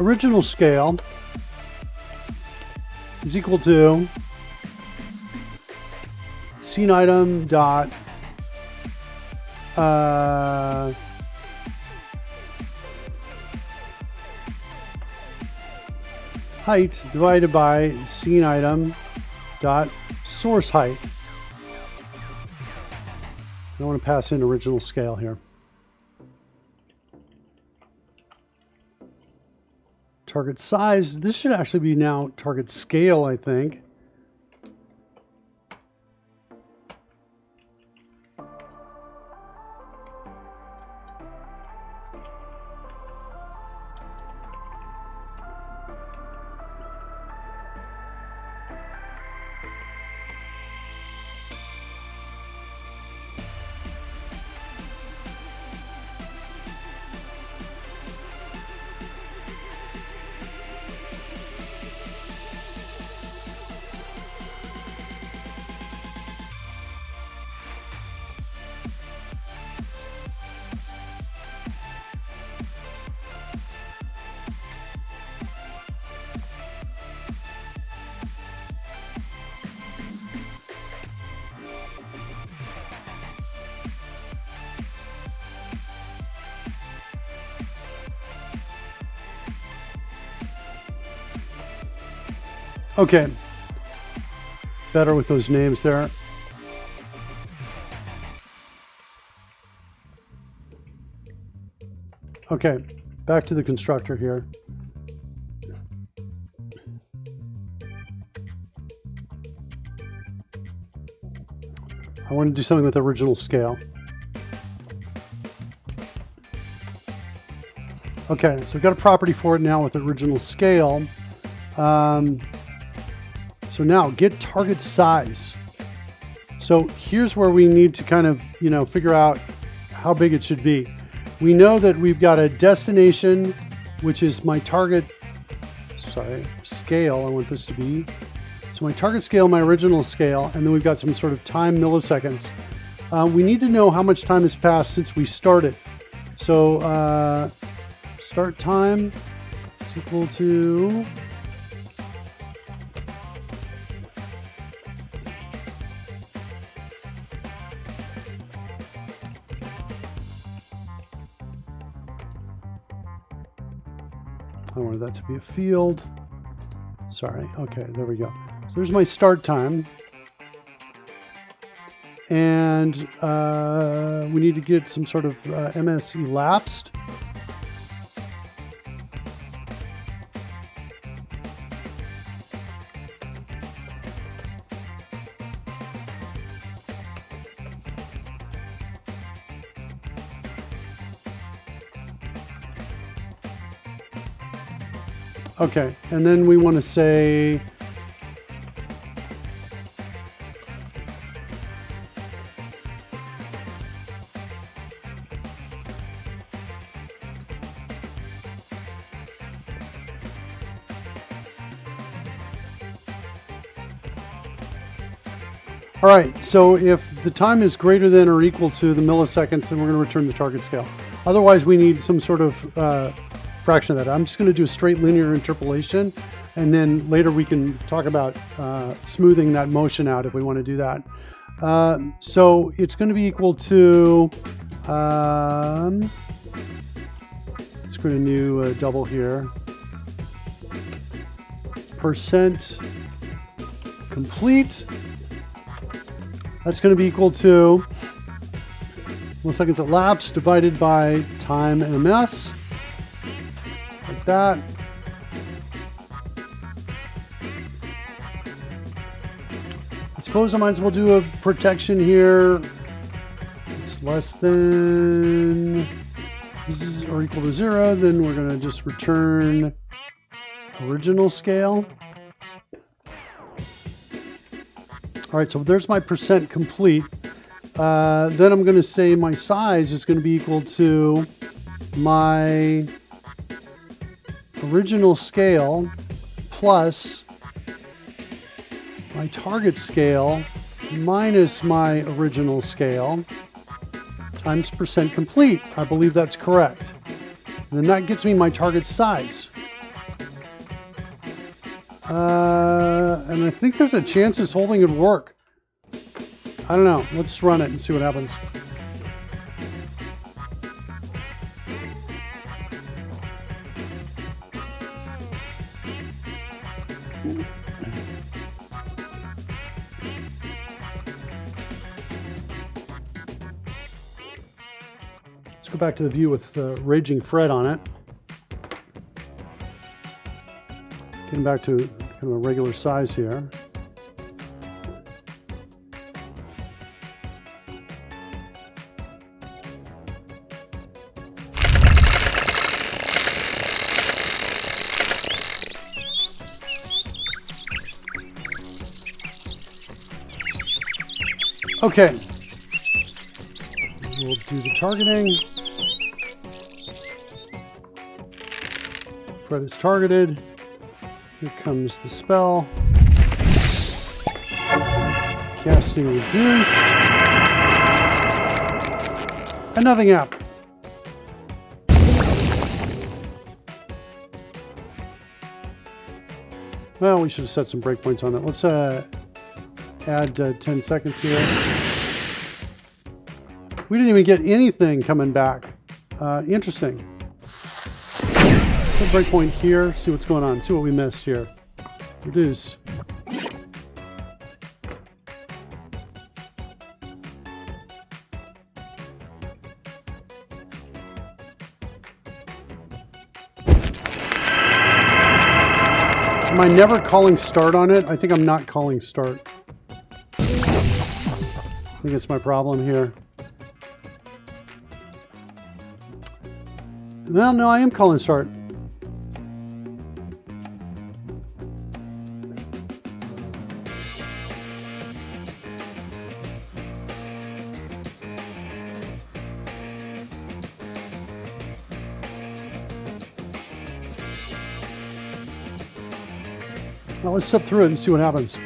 Original scale is equal to scene item dot height divided by scene item dot source height. I want to pass in original scale here. Target size, this should actually be now target scale, I think. Okay, better with those names there. Okay, back to the constructor here. I want to do something with original scale. Okay, so we've got a property for it now with original scale. So now get target size. So here's where we need to kind of, figure out how big it should be. We know that we've got a destination, which is my target, scale. I want this to be. So my target scale, my original scale, and then we've got some sort of time milliseconds. We need to know how much time has passed since we started. So start time is equal to I wanted that to be a field. Sorry. Okay, there we go. So there's my start time. And we need to get some sort of MS elapsed. Okay, and then we want to say all right, so if the time is greater than or equal to the milliseconds, then we're going to return the target scale. Otherwise, we need some sort of fraction of that. I'm just going to do a straight linear interpolation, and then later we can talk about smoothing that motion out if we want to do that. So it's going to be equal to, let's create a new double here, percent complete. That's going to be equal to milliseconds elapsed divided by time ms, like that. I suppose I might as well do a protection here. It's less than, this is or equal to 0, then we're going to just return original scale. All right, so there's my percent complete. Then I'm going to say my size is going to be equal to my original scale plus my target scale minus my original scale times percent complete. I believe that's correct. And then that gets me my target size. And I think there's a chance this whole thing would work. I don't know. Let's run it and see what happens. Let's go back to the view with Raging Fred on it. Getting back to kind of a regular size here. Okay. We'll do the targeting. Fred is targeted. Here comes the spell. Casting reduced. And nothing happened. Well, we should have set some breakpoints on it. Let's add 10 seconds here. We didn't even get anything coming back. Interesting. Put a breakpoint here, see what's going on, see what we missed here. Reduce. Am I never calling start on it? I think I'm not calling start. I think it's my problem here. Well, no, I am calling start. Well, let's step through it and see what happens.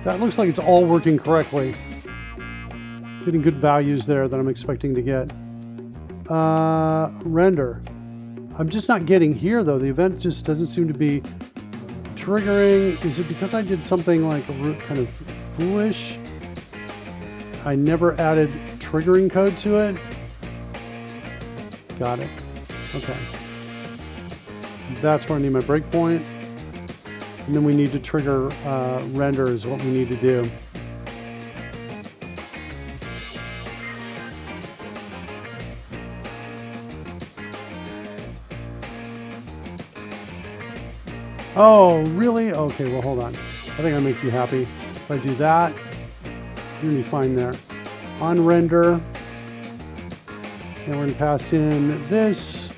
That looks like it's all working correctly. Getting good values there that I'm expecting to get. Render. I'm just not getting here though. The event just doesn't seem to be triggering. Is it because I did something like kind of foolish? I never added triggering code to it. Got it. Okay. That's where I need my breakpoint. And then we need to trigger render is what we need to do. Oh, really? Okay, well, hold on. I think I'll make you happy. If I do that, you're going to be fine there. On render. And we're going to pass in this.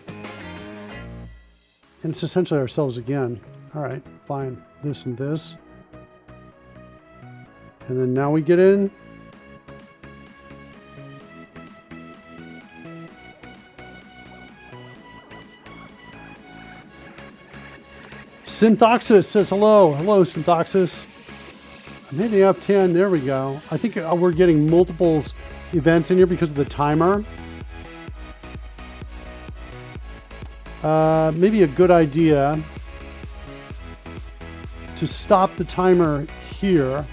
And it's essentially ourselves again. All right, fine. This and this. And then now we get in. Synthoxis says hello. Hello, Synthoxis. I'm hitting F10. There we go. I think we're getting multiple events in here because of the timer. Maybe a good idea to stop the timer here.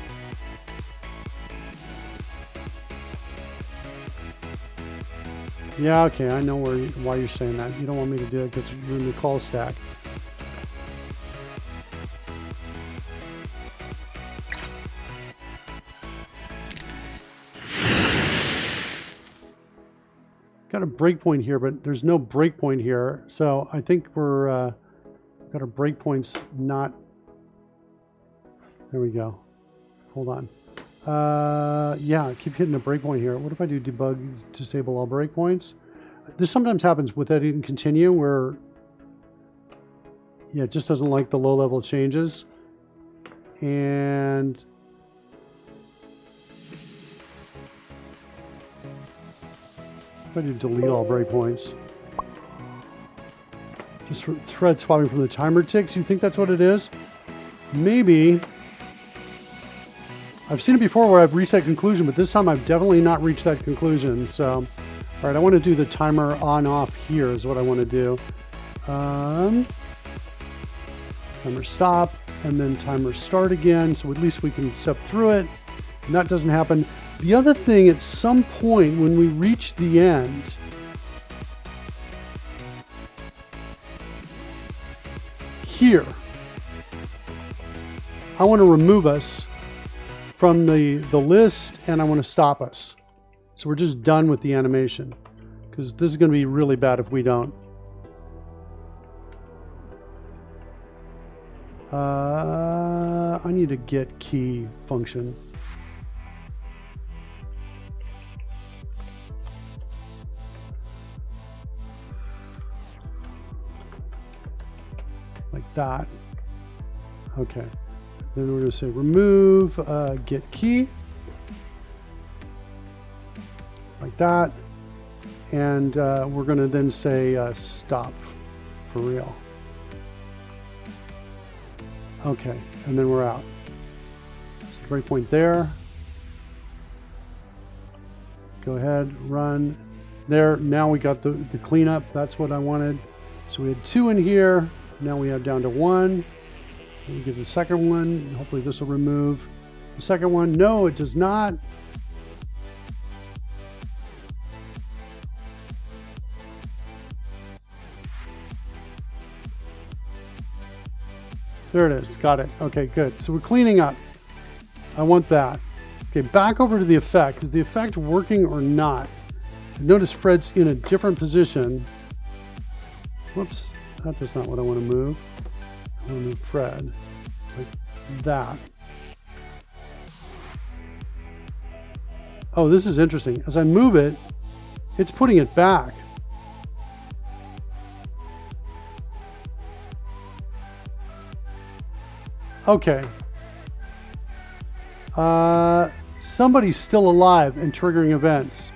Yeah, okay, I know why you're saying that. You don't want me to do it because you're in the call stack. Got a breakpoint here, but there's no breakpoint here. So I think we're got our breakpoints not. There we go. Hold on. Yeah, I keep hitting a breakpoint here. What if I do debug, disable all breakpoints? This sometimes happens with edit and continue where, yeah, it just doesn't like the low level changes. And if I do delete all breakpoints, just thread swapping from the timer ticks, you think that's what it is? Maybe. I've seen it before where I've reached that conclusion, but this time I've definitely not reached that conclusion. So, all right, I want to do the timer on off here is what I want to do. Timer stop, and then timer start again. So at least we can step through it. And that doesn't happen. The other thing, at some point when we reach the end, here, I want to remove us from the list, and I want to stop us. So we're just done with the animation, because this is going to be really bad if we don't. I need a get key function. Like that. Okay. Then we're going to say remove get key. Like that. And we're going to then say stop for real. Okay. And then we're out. So breakpoint there. Go ahead, run. There. Now we got the cleanup. That's what I wanted. So we had 2 in here. Now we have down to 1. We get the second one. Hopefully this will remove the second one. No, it does not. There it is. Got it. Okay, good. So we're cleaning up. I want that. Okay, back over to the effect. Is the effect working or not? Notice Fred's in a different position. Whoops. That's not what I want to move. I want to move Fred like that. Oh, this is interesting. As I move it, it's putting it back. Okay. Somebody's still alive and triggering events.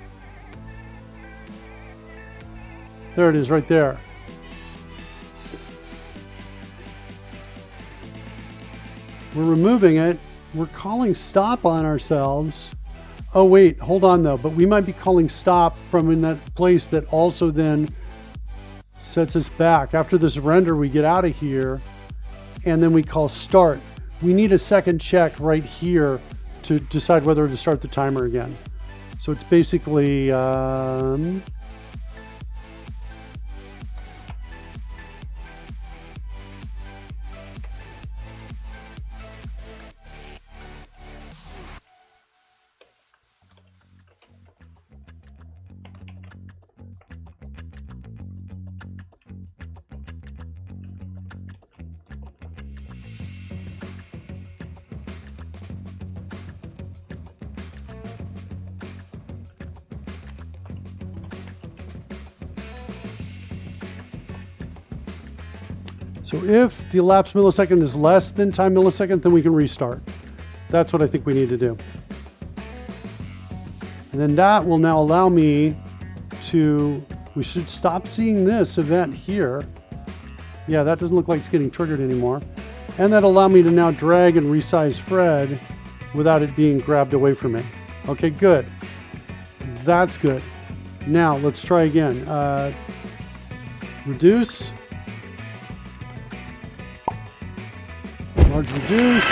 There it is right there. We're removing it. We're calling stop on ourselves. Oh, wait, hold on though. But we might be calling stop from in that place that also then sets us back. After this render, we get out of here and then we call start. We need a second check right here to decide whether to start the timer again. So it's basically, So if the elapsed millisecond is less than time millisecond, then we can restart. That's what I think we need to do. And then that will now allow me to, we should stop seeing this event here. Yeah, that doesn't look like it's getting triggered anymore. And that'll allow me to now drag and resize Fred without it being grabbed away from me. Okay, good. That's good. Now let's try again. Reduce. Large reduce.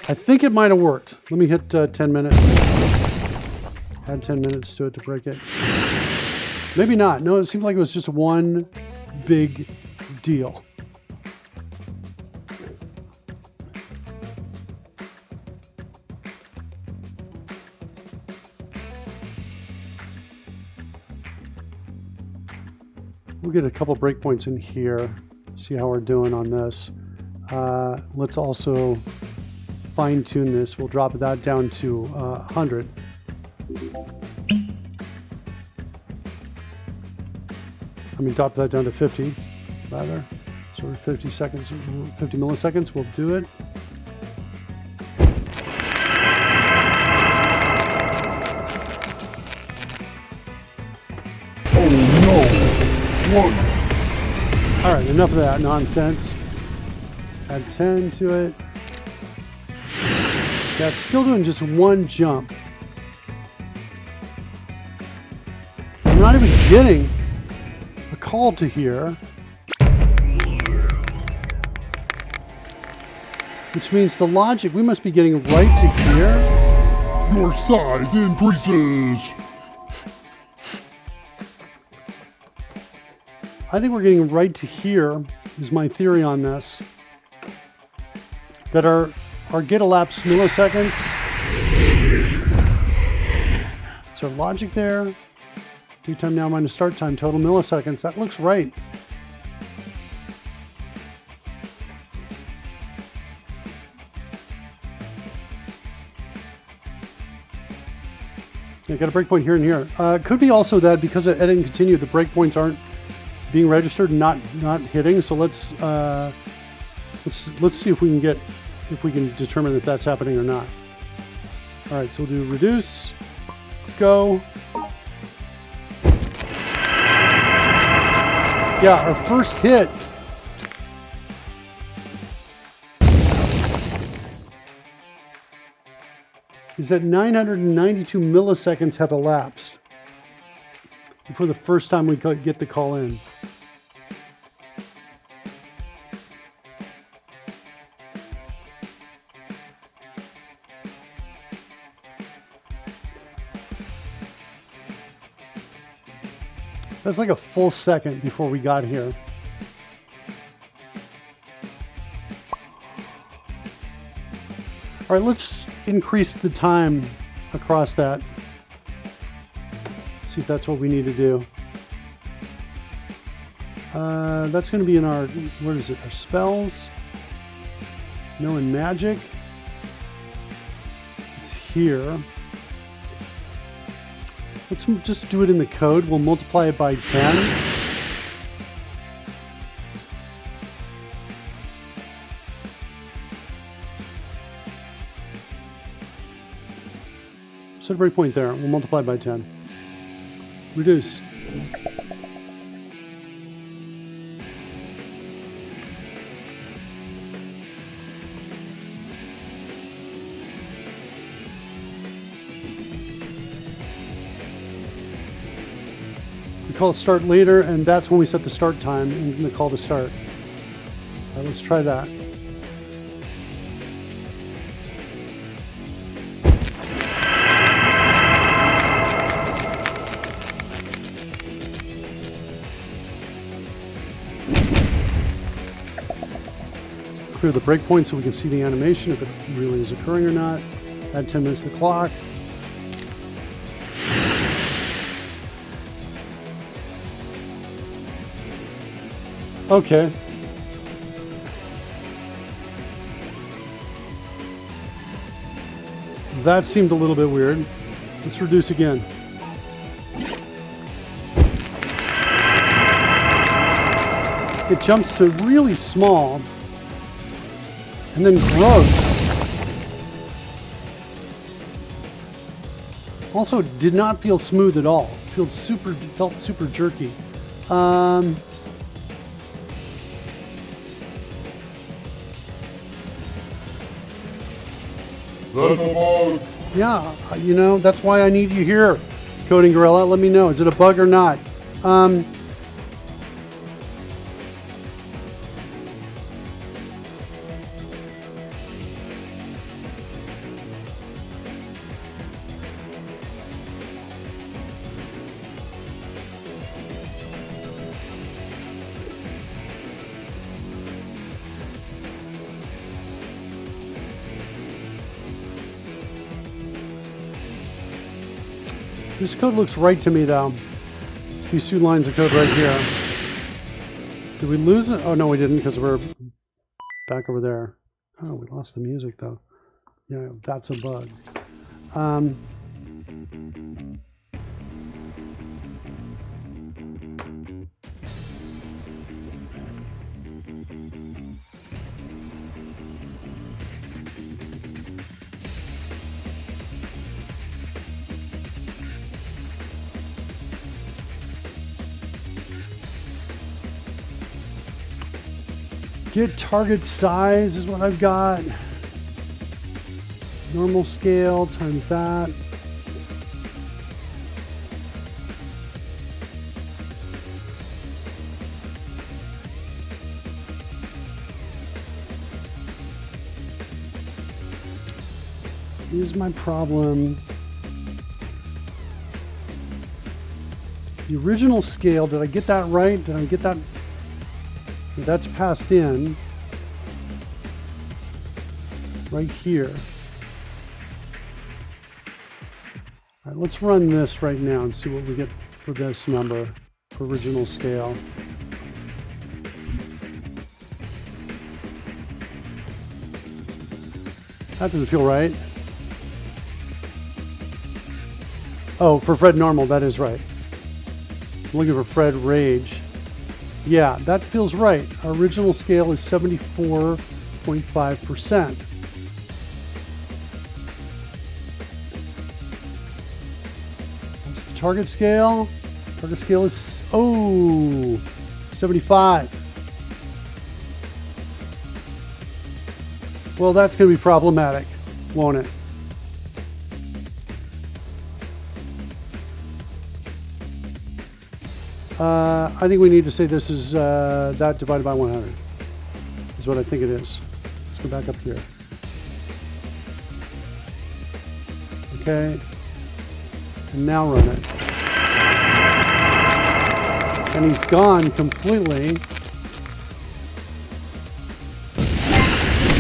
I think it might have worked. Let me hit 10 minutes. Add 10 minutes to it to break it. Maybe not. No, it seemed like it was just one big deal. We'll get a couple breakpoints in here, see how we're doing on this. Let's also fine tune this. We'll drop that down to 100. I mean, drop that down to 50, rather. So 50 seconds, 50 milliseconds, we'll do it. Oh no! What? All right, enough of that nonsense. Add 10 to it. That's still doing just one jump. I'm not even getting a call to here, which means the logic, we must be getting right to here. Your size increases! I think we're getting right to here, is my theory on this. That our get elapsed milliseconds. So logic there. Do time now minus start time, total milliseconds. That looks right. I got a breakpoint here and here. Could be also that because of edit and continue, the breakpoints aren't being registered and not hitting. So let's see if we can determine if that's happening or not. All right, so we'll do reduce, go. Yeah, our first hit is that 992 milliseconds have elapsed before the first time we get the call in. That's like a full second before we got here. All right, let's increase the time across that. See if that's what we need to do. That's going to be in our, what is it, our spells? No, in magic. It's here. Let's just do it in the code. We'll multiply it by 10. Set a breakpoint there. We'll multiply by 10. Reduce. Call start later, and that's when we set the start time and the call to start. All right, let's try that. Let's clear the breakpoint so we can see the animation if it really is occurring or not. Add 10 minutes to the clock. Okay. That seemed a little bit weird. Let's reduce again. it jumps to really small and then grows. Also, it did not feel smooth at all. It felt super jerky. That's a bug. Yeah, you know, that's why I need you here, Coding Gorilla. Let me know, is it a bug or not? This code looks right to me, though. It's these 2 lines of code right here. Did we lose it? Oh, no, we didn't, because we're back over there. Oh, we lost the music, though. Yeah, that's a bug. Get target size is what I've got. Normal scale times that. Here's my problem. The original scale, did I get that right? Did I get that? That's passed in right here. All right, let's run this right now and see what we get for this number for original scale. That doesn't feel right. Oh, for Fred normal, that is right. I'm looking for Fred rage. Yeah, that feels right. Our original scale is 74.5%. What's the target scale? Target scale is, 75. Well, that's going to be problematic, won't it? I think we need to say this is that divided by 100 is what I think it is. Let's go back up here. Okay. And now run it. And he's gone completely.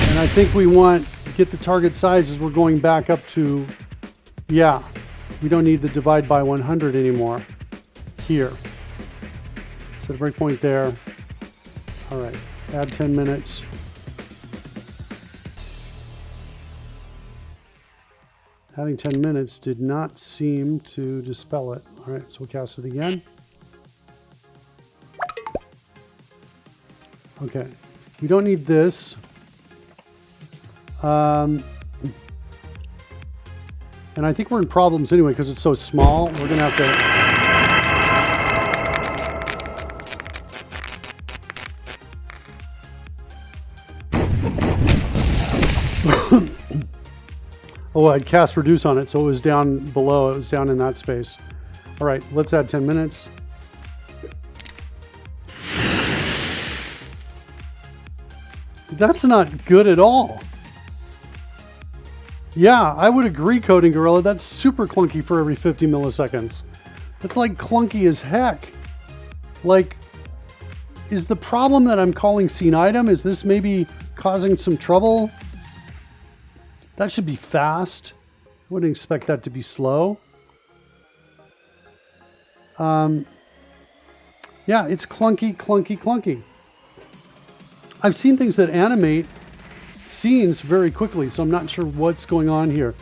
And I think we want to get the target sizes. We're going back up to, yeah, we don't need the divide by 100 anymore here. Set a breakpoint there. All right, add 10 minutes. Adding 10 minutes did not seem to dispel it. All right, so we'll cast it again. Okay, we don't need this. And I think we're in problems anyway because it's so small. We're gonna have to. Oh, I'd cast reduce on it, so it was down below. It was down in that space. All right, let's add 10 minutes. That's not good at all. Yeah, I would agree, Coding Gorilla. That's super clunky for every 50 milliseconds. That's like clunky as heck. Like, is the problem that I'm calling scene item? Is this maybe causing some trouble? That should be fast. I wouldn't expect that to be slow. Yeah, it's clunky, clunky, clunky. I've seen things that animate scenes very quickly, so I'm not sure what's going on here.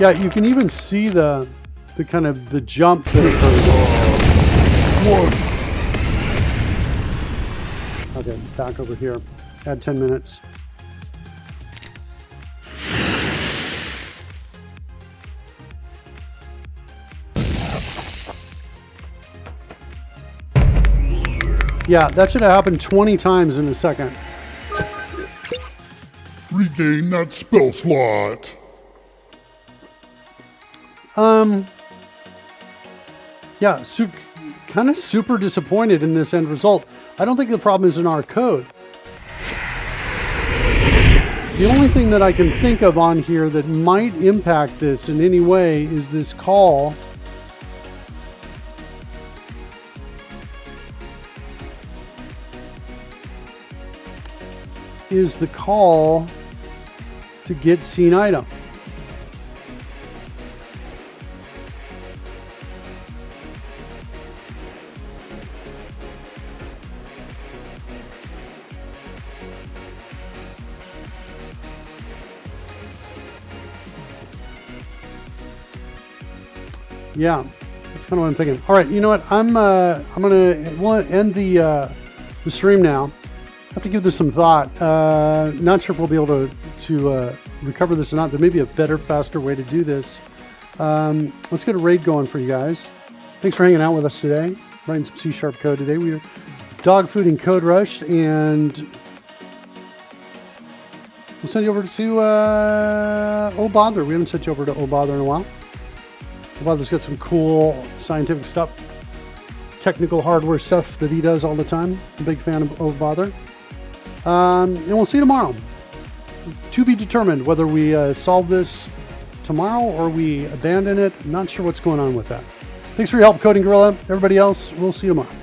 Yeah, you can even see the kind of the jump that occurs. Okay, back over here. Add 10 minutes. Yeah, that should have happened 20 times in a second. Regain that spell slot. Yeah, kind of super disappointed in this end result. I don't think the problem is in our code. The only thing that I can think of on here that might impact this in any way is this call. Is the call to get scene item. Yeah, that's kind of what I'm thinking. All right, you know what? We'll end the stream now. I have to give this some thought. Not sure if we'll be able to recover this or not. There may be a better, faster way to do this. Let's get a raid going for you guys. Thanks for hanging out with us today. Writing some C# code today. We are dog fooding Code Rush, and we'll send you over to Oh Bother. We haven't sent you over to Oh Bother in a while. Oh Bother's got some cool scientific stuff, technical hardware stuff that he does all the time. I'm a big fan of Oh Bother. And we'll see you tomorrow. To be determined whether we solve this tomorrow or we abandon it. I'm not sure what's going on with that. Thanks for your help, Coding Gorilla. Everybody else, we'll see you tomorrow.